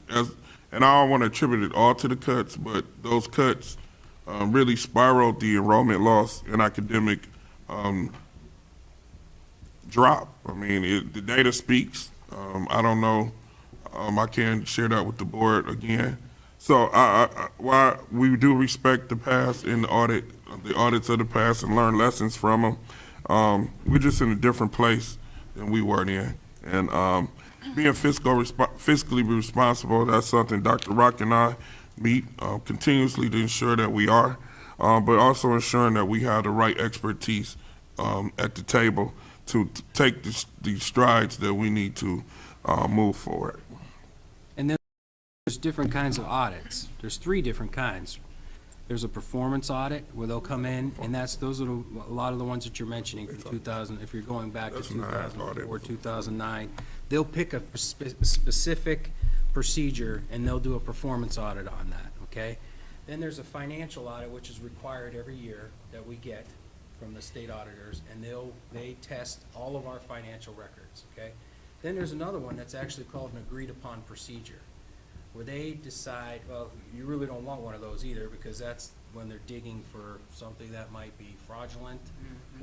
[SPEAKER 5] And I don't want to attribute it all to the cuts, but those cuts really spiraled the enrollment loss and academic drop. I mean, the data speaks. I don't know. I can't share that with the board again. So while we do respect the past and the audits of the past and learn lessons from them, we're just in a different place than we were then. And being fiscally responsible, that's something Dr. Rock and I meet continuously to ensure that we are, but also ensuring that we have the right expertise at the table to take the strides that we need to move forward.
[SPEAKER 1] And then there's different kinds of audits. There's 3 different kinds. There's a performance audit where they'll come in, and those are a lot of the ones that you're mentioning from 2000. If you're going back to 2004, 2009, they'll pick a specific procedure and they'll do a performance audit on that. Okay. Then there's a financial audit, which is required every year that we get from the state auditors, and they test all of our financial records. Okay. Then there's another one that's actually called an agreed upon procedure, where they decide, well, you really don't want one of those either, because that's when they're digging for something that might be fraudulent,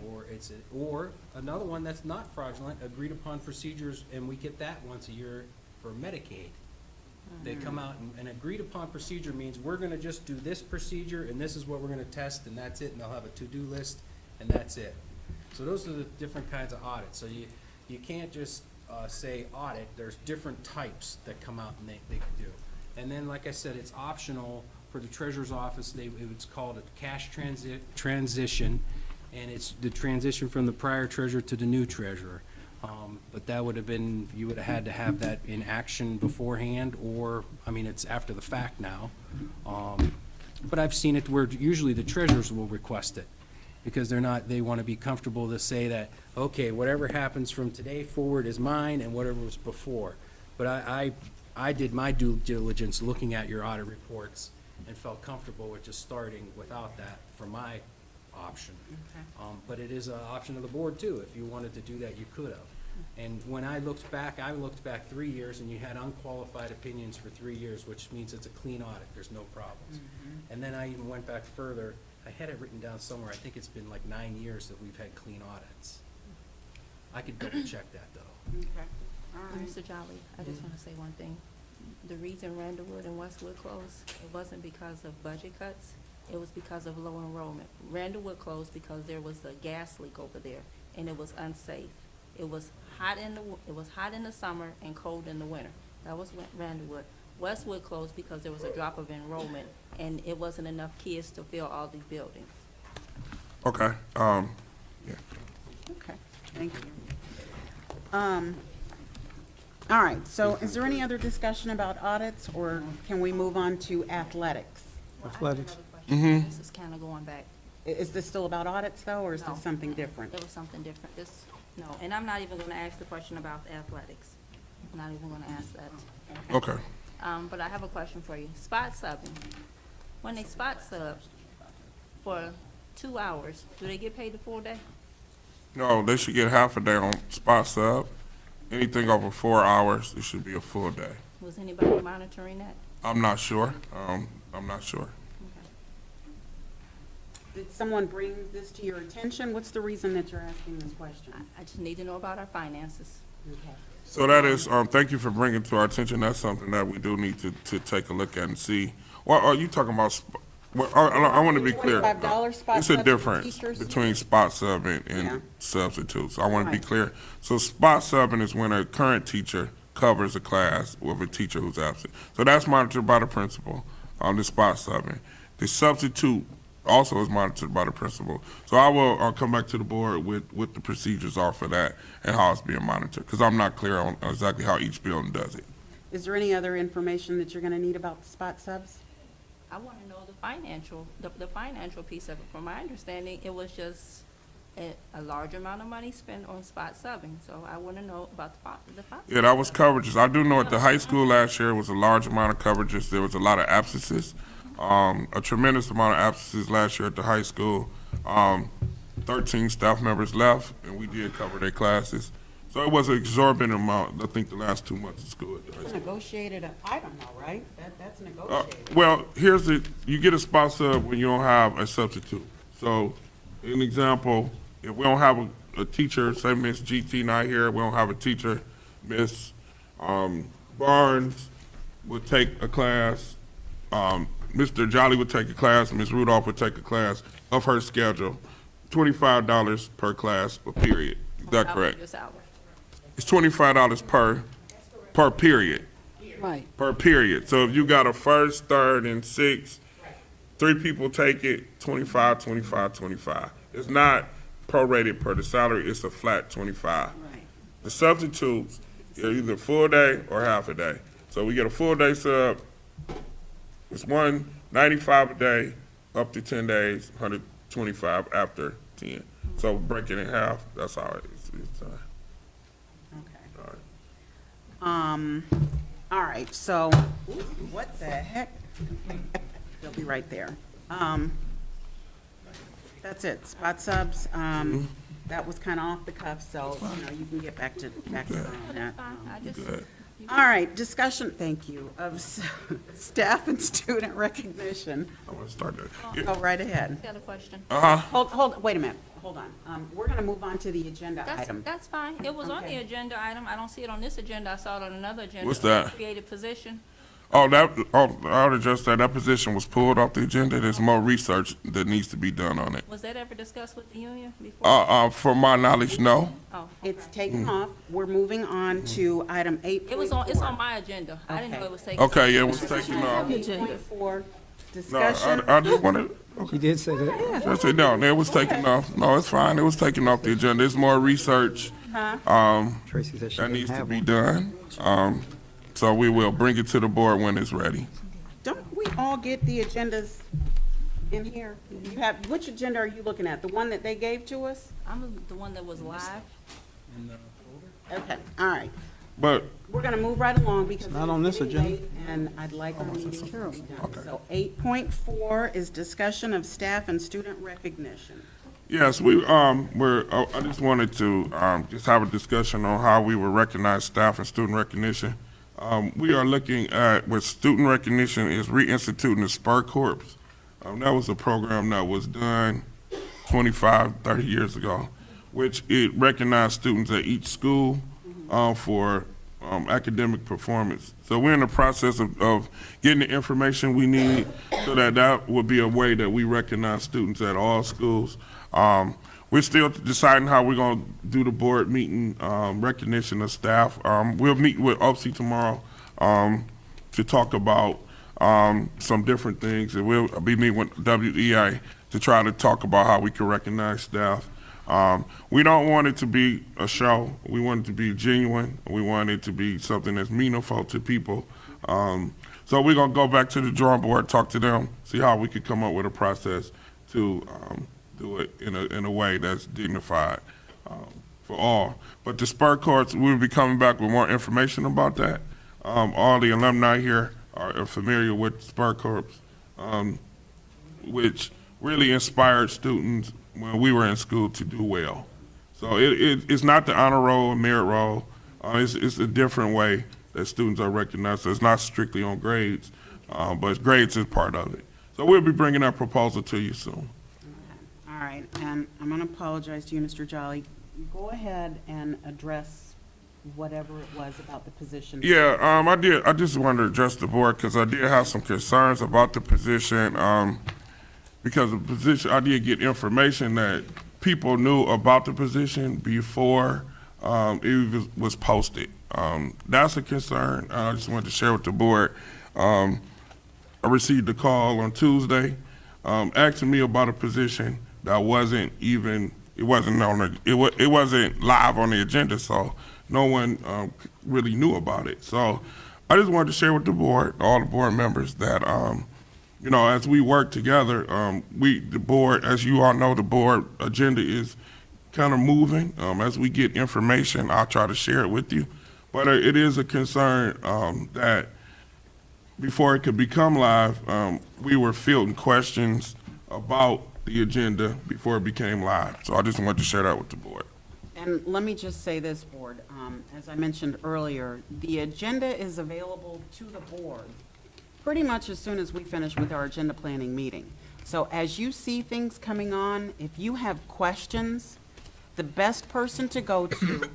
[SPEAKER 1] or another one that's not fraudulent, agreed upon procedures, and we get that once a year for Medicaid. They come out and agreed upon procedure means we're gonna just do this procedure, and this is what we're gonna test, and that's it, and they'll have a to-do list, and that's it. So those are the different kinds of audits. So you can't just say audit. There's different types that come out and they can do. And then, like I said, it's optional for the treasurer's office. It's called a cash transition, and it's the transition from the prior treasurer to the new treasurer. But that would have been, you would have had to have that in action beforehand, or, I mean, it's after the fact now. But I've seen it where usually the treasurers will request it, because they want to be comfortable to say that, okay, whatever happens from today forward is mine and whatever was before. But I did my due diligence looking at your audit reports and felt comfortable with just starting without that for my option.
[SPEAKER 2] Okay.
[SPEAKER 1] But it is an option of the board too. If you wanted to do that, you could have. And when I looked back 3 years, and you had unqualified opinions for 3 years, which means it's a clean audit. There's no problems. And then I even went back further. I had it written down somewhere. I think it's been like 9 years that we've had clean audits. I could double check that though.
[SPEAKER 2] Okay. All right.
[SPEAKER 4] Mr. Jolly, I just want to say one thing. The reason Randallwood and Westwood closed, it wasn't because of budget cuts. It was because of low enrollment. Randallwood closed because there was a gas leak over there, and it was unsafe. It was hot in the summer and cold in the winter. That was Randallwood. Westwood closed because there was a drop of enrollment, and it wasn't enough kids to fill all these buildings.
[SPEAKER 5] Okay. Yeah.
[SPEAKER 2] Okay, thank you. All right, so is there any other discussion about audits, or can we move on to athletics?
[SPEAKER 4] Athletics. This is kind of going back.
[SPEAKER 2] Is this still about audits, though, or is
[SPEAKER 4] No.
[SPEAKER 2] this something different?
[SPEAKER 4] It was something different. No, and I'm not even going to ask the question about athletics. not even gonna ask that.
[SPEAKER 5] Okay.
[SPEAKER 4] But I have a question for you. Spot subbing. When they spot sub for 2 hours, do they get paid the full day?
[SPEAKER 5] No, they should get half a day on spot sub. Anything over 4 hours, it should be a full day.
[SPEAKER 4] Was anybody monitoring that?
[SPEAKER 5] I'm not sure. I'm not sure.
[SPEAKER 2] Did someone bring this to your attention? What's the reason that you're asking this question?
[SPEAKER 4] I just need to know about our finances.
[SPEAKER 2] Okay.
[SPEAKER 5] So that is, thank you for bringing to our attention. That's something that we do need to take a look at and see. Well, are you talking about, well, I want to be clear.
[SPEAKER 2] $25 spot
[SPEAKER 5] It's
[SPEAKER 2] subs
[SPEAKER 5] a
[SPEAKER 2] for
[SPEAKER 5] difference
[SPEAKER 2] teachers?
[SPEAKER 5] between spot subbing
[SPEAKER 2] Yeah.
[SPEAKER 5] and substitutes. I want to be
[SPEAKER 2] Right.
[SPEAKER 5] clear. So spot subbing is when a current teacher covers a class with a teacher who's absent. So that's monitored by the principal on the spot subbing. The substitute also is monitored by the principal. So I will come back to the board with the procedures are for that and how it's being monitored, because I'm not clear on exactly how each building does it.
[SPEAKER 2] Is there any other information that you're going to need about the spot subs?
[SPEAKER 4] I want to know the financial piece of it. From my understanding, it was just a large amount of money spent on spot subbing. So I want to know about the spot.
[SPEAKER 5] Yeah, that was coverages. I do know at the high school last year was a large amount of coverages. There was a lot of absences, a tremendous amount of absences last year at the high school. 13 staff members left, and we did cover their classes. So it was an exorbitant amount, I think, the last 2 months of school at the high
[SPEAKER 2] It's
[SPEAKER 5] school.
[SPEAKER 2] negotiated, I don't know, right? That's negotiated.
[SPEAKER 5] Well, you get a spot sub when you don't have a substitute. So, an example, if we don't have a teacher, say Miss GT not here, we don't have a teacher, Miss Barnes would take a class, Mr. Jolly would take a class, Miss Rudolph would take a class of her schedule, $25 per class, a period. Is that correct?
[SPEAKER 4] Your salary.
[SPEAKER 5] It's $25 per period.
[SPEAKER 11] Right.
[SPEAKER 5] Per period. So if you got a first, third, and sixth, 3 people take it, 25, 25, 25. It's not prorated per the salary, it's a flat 25.
[SPEAKER 2] Right.
[SPEAKER 5] The substitutes are either full day or half a day. So we get a full day sub, it's $195 a day, up to 10 days, 125 after 10. So break it in half, that's how it's done.
[SPEAKER 2] Okay.
[SPEAKER 5] All right.
[SPEAKER 2] All right, so, what the heck? They'll be right there. That's it, spot subs, that was kind of off the cuff, so, you can get back to that.
[SPEAKER 4] Fine. I just,
[SPEAKER 5] Good.
[SPEAKER 2] All right, discussion, thank you, of staff and student recognition.
[SPEAKER 5] I'm gonna start that.
[SPEAKER 2] Go right ahead.
[SPEAKER 4] got a question.
[SPEAKER 2] Wait a minute, hold on. We're gonna move on to the agenda item.
[SPEAKER 4] That's fine. It was on the
[SPEAKER 2] Okay.
[SPEAKER 4] agenda item. I don't see it on this agenda. I saw it on another agenda.
[SPEAKER 5] What's that?
[SPEAKER 4] Created position.
[SPEAKER 5] I would address that. That position was pulled off the agenda. There's more research that needs to be done on it.
[SPEAKER 4] Was that ever discussed with the union before?
[SPEAKER 5] From my knowledge, no.
[SPEAKER 4] Oh,
[SPEAKER 2] It's taken off. We're moving on to item 8.4.
[SPEAKER 4] it's on my agenda. I didn't know
[SPEAKER 2] Okay.
[SPEAKER 4] it was taken.
[SPEAKER 5] Okay, it was taken off.
[SPEAKER 2] 8.4,
[SPEAKER 5] No,
[SPEAKER 2] discussion.
[SPEAKER 5] I just wanted,
[SPEAKER 3] You did say that.
[SPEAKER 5] I said, no, it was taken off. No, it's fine. It was taken off the agenda. There's more research,
[SPEAKER 3] Tracy said she
[SPEAKER 5] that
[SPEAKER 3] didn't
[SPEAKER 5] needs to
[SPEAKER 3] have
[SPEAKER 5] be
[SPEAKER 3] one.
[SPEAKER 5] done. So we will bring it to the board when it's ready.
[SPEAKER 2] Don't we all get the agendas in here? You have, which agenda are you looking at? The one that they gave to us?
[SPEAKER 4] I'm the one that was live.
[SPEAKER 2] Okay, all right.
[SPEAKER 5] But
[SPEAKER 2] We're gonna move right along because
[SPEAKER 3] not
[SPEAKER 2] it's
[SPEAKER 3] on this
[SPEAKER 2] getting
[SPEAKER 3] agenda.
[SPEAKER 2] late, and I'd like our meeting to be done. So 8.4 is discussion of staff and student recognition.
[SPEAKER 5] yes, I just wanted to just have a discussion on how we will recognize staff and student recognition. We are looking at, with student recognition, is reinstituting the Spur Corps. That was a program that was done 25, 30 years ago, which it recognized students at each school for academic performance. So we're in the process of getting the information we need so that would be a way that we recognize students at all schools. We're still deciding how we're going to do the board meeting recognition of staff. We'll meet with OPSI tomorrow to talk about some different things. And we'll be meeting with WEA to try to talk about how we can recognize staff. We don't want it to be a show. We want it to be genuine. We want it to be something that's meaningful to people. So we're going to go back to the drawing board, talk to them, see how we could come up with a process to do it in a way that's dignified. for all. But the Spur Courts, we'll be coming back with more information about that. All the alumni here are familiar with Spur Corps, which really inspired students when we were in school to do well. So it's not the honor roll or merit roll. It's a different way that students are recognized. So it's not strictly on grades, but grades is part of it. So we'll be bringing that proposal to you soon.
[SPEAKER 2] All right, and I'm going to apologize to you, Mr. Jolly. Go ahead and address whatever it was about the position.
[SPEAKER 5] Yeah, I did. I just wanted to address the board because I did have some concerns about the position. Because the position, I did get information that people knew about the position before it was posted. That's a concern. I just wanted to share with the board. I received a call on Tuesday asking me about a position that wasn't live on the agenda, so no one really knew about it. So I just wanted to share with the board, all the board members, that as we work together, the board, as you all know, the board agenda is kind of moving. As we get information, I'll try to share it with you. But it is a concern that before it could become live, we were fielding questions about the agenda before it became live. So I just wanted to share that with the board.
[SPEAKER 2] And let me just say this, board, as I mentioned earlier, the agenda is available to the board pretty much as soon as we finish with our agenda planning meeting. So as you see things coming on, if you have questions, the best person to go to,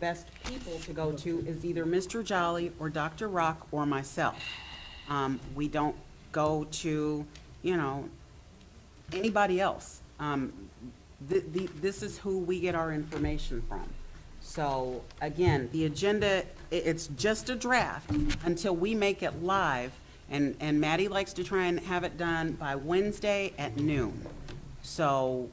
[SPEAKER 2] best people to go to is either Mr. Jolly or Dr. Rock or myself. We don't go to, anybody else. This is who we get our information from. So again, the agenda, it's just a draft until we make it live. And Maddie likes to try and have it done by Wednesday at noon. So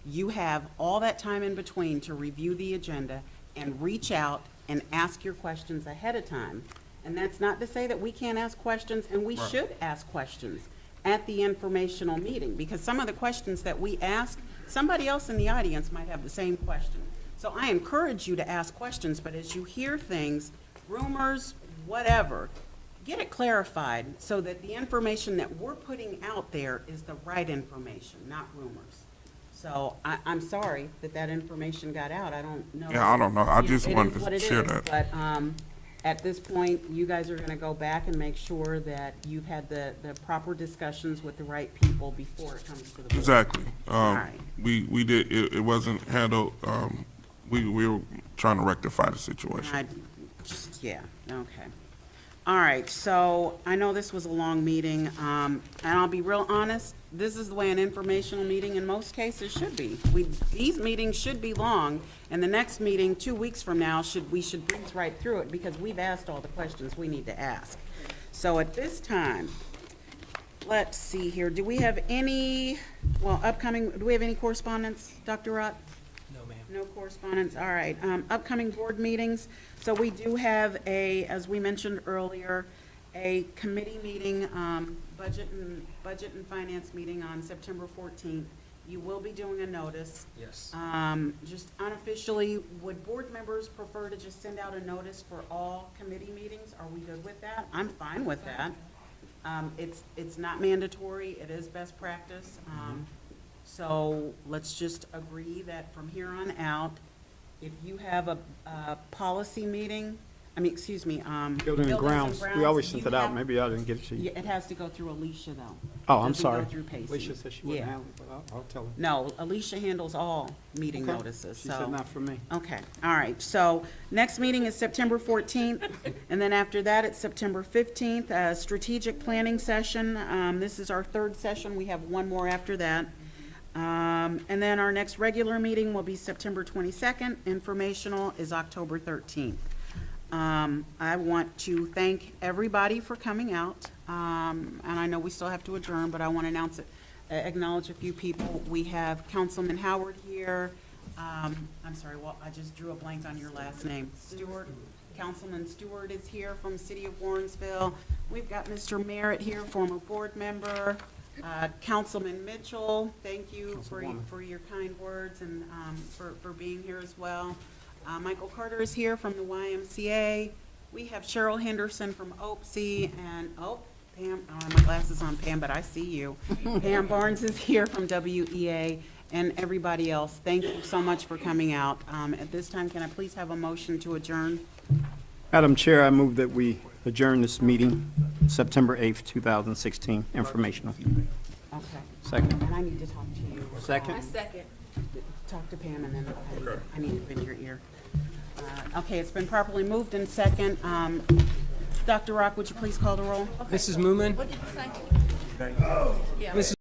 [SPEAKER 2] you have all that time in between to review the agenda and reach out and ask your questions ahead of time. And that's not to say that we can't ask questions, and we should ask questions at the informational meeting, because some of the questions that we ask, somebody else in the audience might have the same question. So I encourage you to ask questions, but as you hear things, rumors, whatever, get it clarified so that the information that we're putting out there is the right information, not rumors. So I'm sorry that information got out. I don't know.
[SPEAKER 5] Yeah, I don't know. I just
[SPEAKER 2] It
[SPEAKER 5] wanted
[SPEAKER 2] is what
[SPEAKER 5] to
[SPEAKER 2] it
[SPEAKER 5] share
[SPEAKER 2] is,
[SPEAKER 5] that.
[SPEAKER 2] But at this point, you guys are going to go back and make sure that you've had the proper discussions with the right people before it comes to the board.
[SPEAKER 5] Exactly.
[SPEAKER 2] right.
[SPEAKER 5] We did, it wasn't handled, we were trying to rectify the situation.
[SPEAKER 2] Yeah, okay. All right, so I know this was a long meeting, and I'll be real honest, this is the way an informational meeting in most cases should be. These meetings should be long, and the next meeting, 2 weeks from now, we should breeze right through it because we've asked all the questions we need to ask. So at this time, let's see here, do we have any correspondence, Dr. Rott?
[SPEAKER 1] No, ma'am.
[SPEAKER 2] No correspondence, all right. Upcoming board meetings, so we do have as we mentioned earlier, a committee meeting, budget and finance meeting on September 14th. You will be doing a notice.
[SPEAKER 1] Yes.
[SPEAKER 2] Just unofficially, would board members prefer to just send out a notice for all committee meetings? Are we good with that? I'm fine with that. It's not mandatory, it is best practice. So let's just agree that from here on out, if you have a policy meeting,
[SPEAKER 6] Building and grounds, we always sent it out, maybe I didn't get it to you.
[SPEAKER 2] Yeah, it has to go through Alicia, though.
[SPEAKER 6] Oh, I'm
[SPEAKER 2] Doesn't go
[SPEAKER 6] sorry.
[SPEAKER 2] through Pacey.
[SPEAKER 6] Alicia said she wouldn't
[SPEAKER 2] Yeah.
[SPEAKER 6] handle it, but I'll tell her.
[SPEAKER 2] No, Alicia handles all meeting
[SPEAKER 6] Okay.
[SPEAKER 2] notices,
[SPEAKER 6] She
[SPEAKER 2] so.
[SPEAKER 6] said not for me.
[SPEAKER 2] Okay, all right. So next meeting is September 14th, and then after that, it's September 15th, strategic planning session. This is our third session. We have one more after that. And then our next regular meeting will be September 22nd. Informational is October 13th. I want to thank everybody for coming out. And I know we still have to adjourn, but I want to acknowledge a few people. We have Councilman Howard here. I'm sorry, well, I just drew a blank on your last name. Stewart, Councilman Stewart is here from City of Warrensville. We've got Mr. Merritt here, former board member. Councilman Mitchell, thank you for your kind words and for being here as well. Michael Carter is here from the YMCA. We have Cheryl Henderson from OPSI and, Pam, I don't have my glasses on, Pam, but I see you. Pam Barnes is here from WEA and everybody else. Thank you so much for coming out. At this time, can I please have a motion to adjourn?
[SPEAKER 6] Madam Chair, I move that we adjourn this meeting, September 8th, 2016, informational.
[SPEAKER 2] Okay.
[SPEAKER 6] Second.
[SPEAKER 2] And I need to talk to you.
[SPEAKER 6] Second.
[SPEAKER 9] I second.
[SPEAKER 2] Talk to Pam and then I need to put in your ear. Okay, it's been properly moved in second. Dr. Rock, would you please call the roll?
[SPEAKER 1] Mrs. Moomin?
[SPEAKER 4] What did you say?
[SPEAKER 1] Mrs.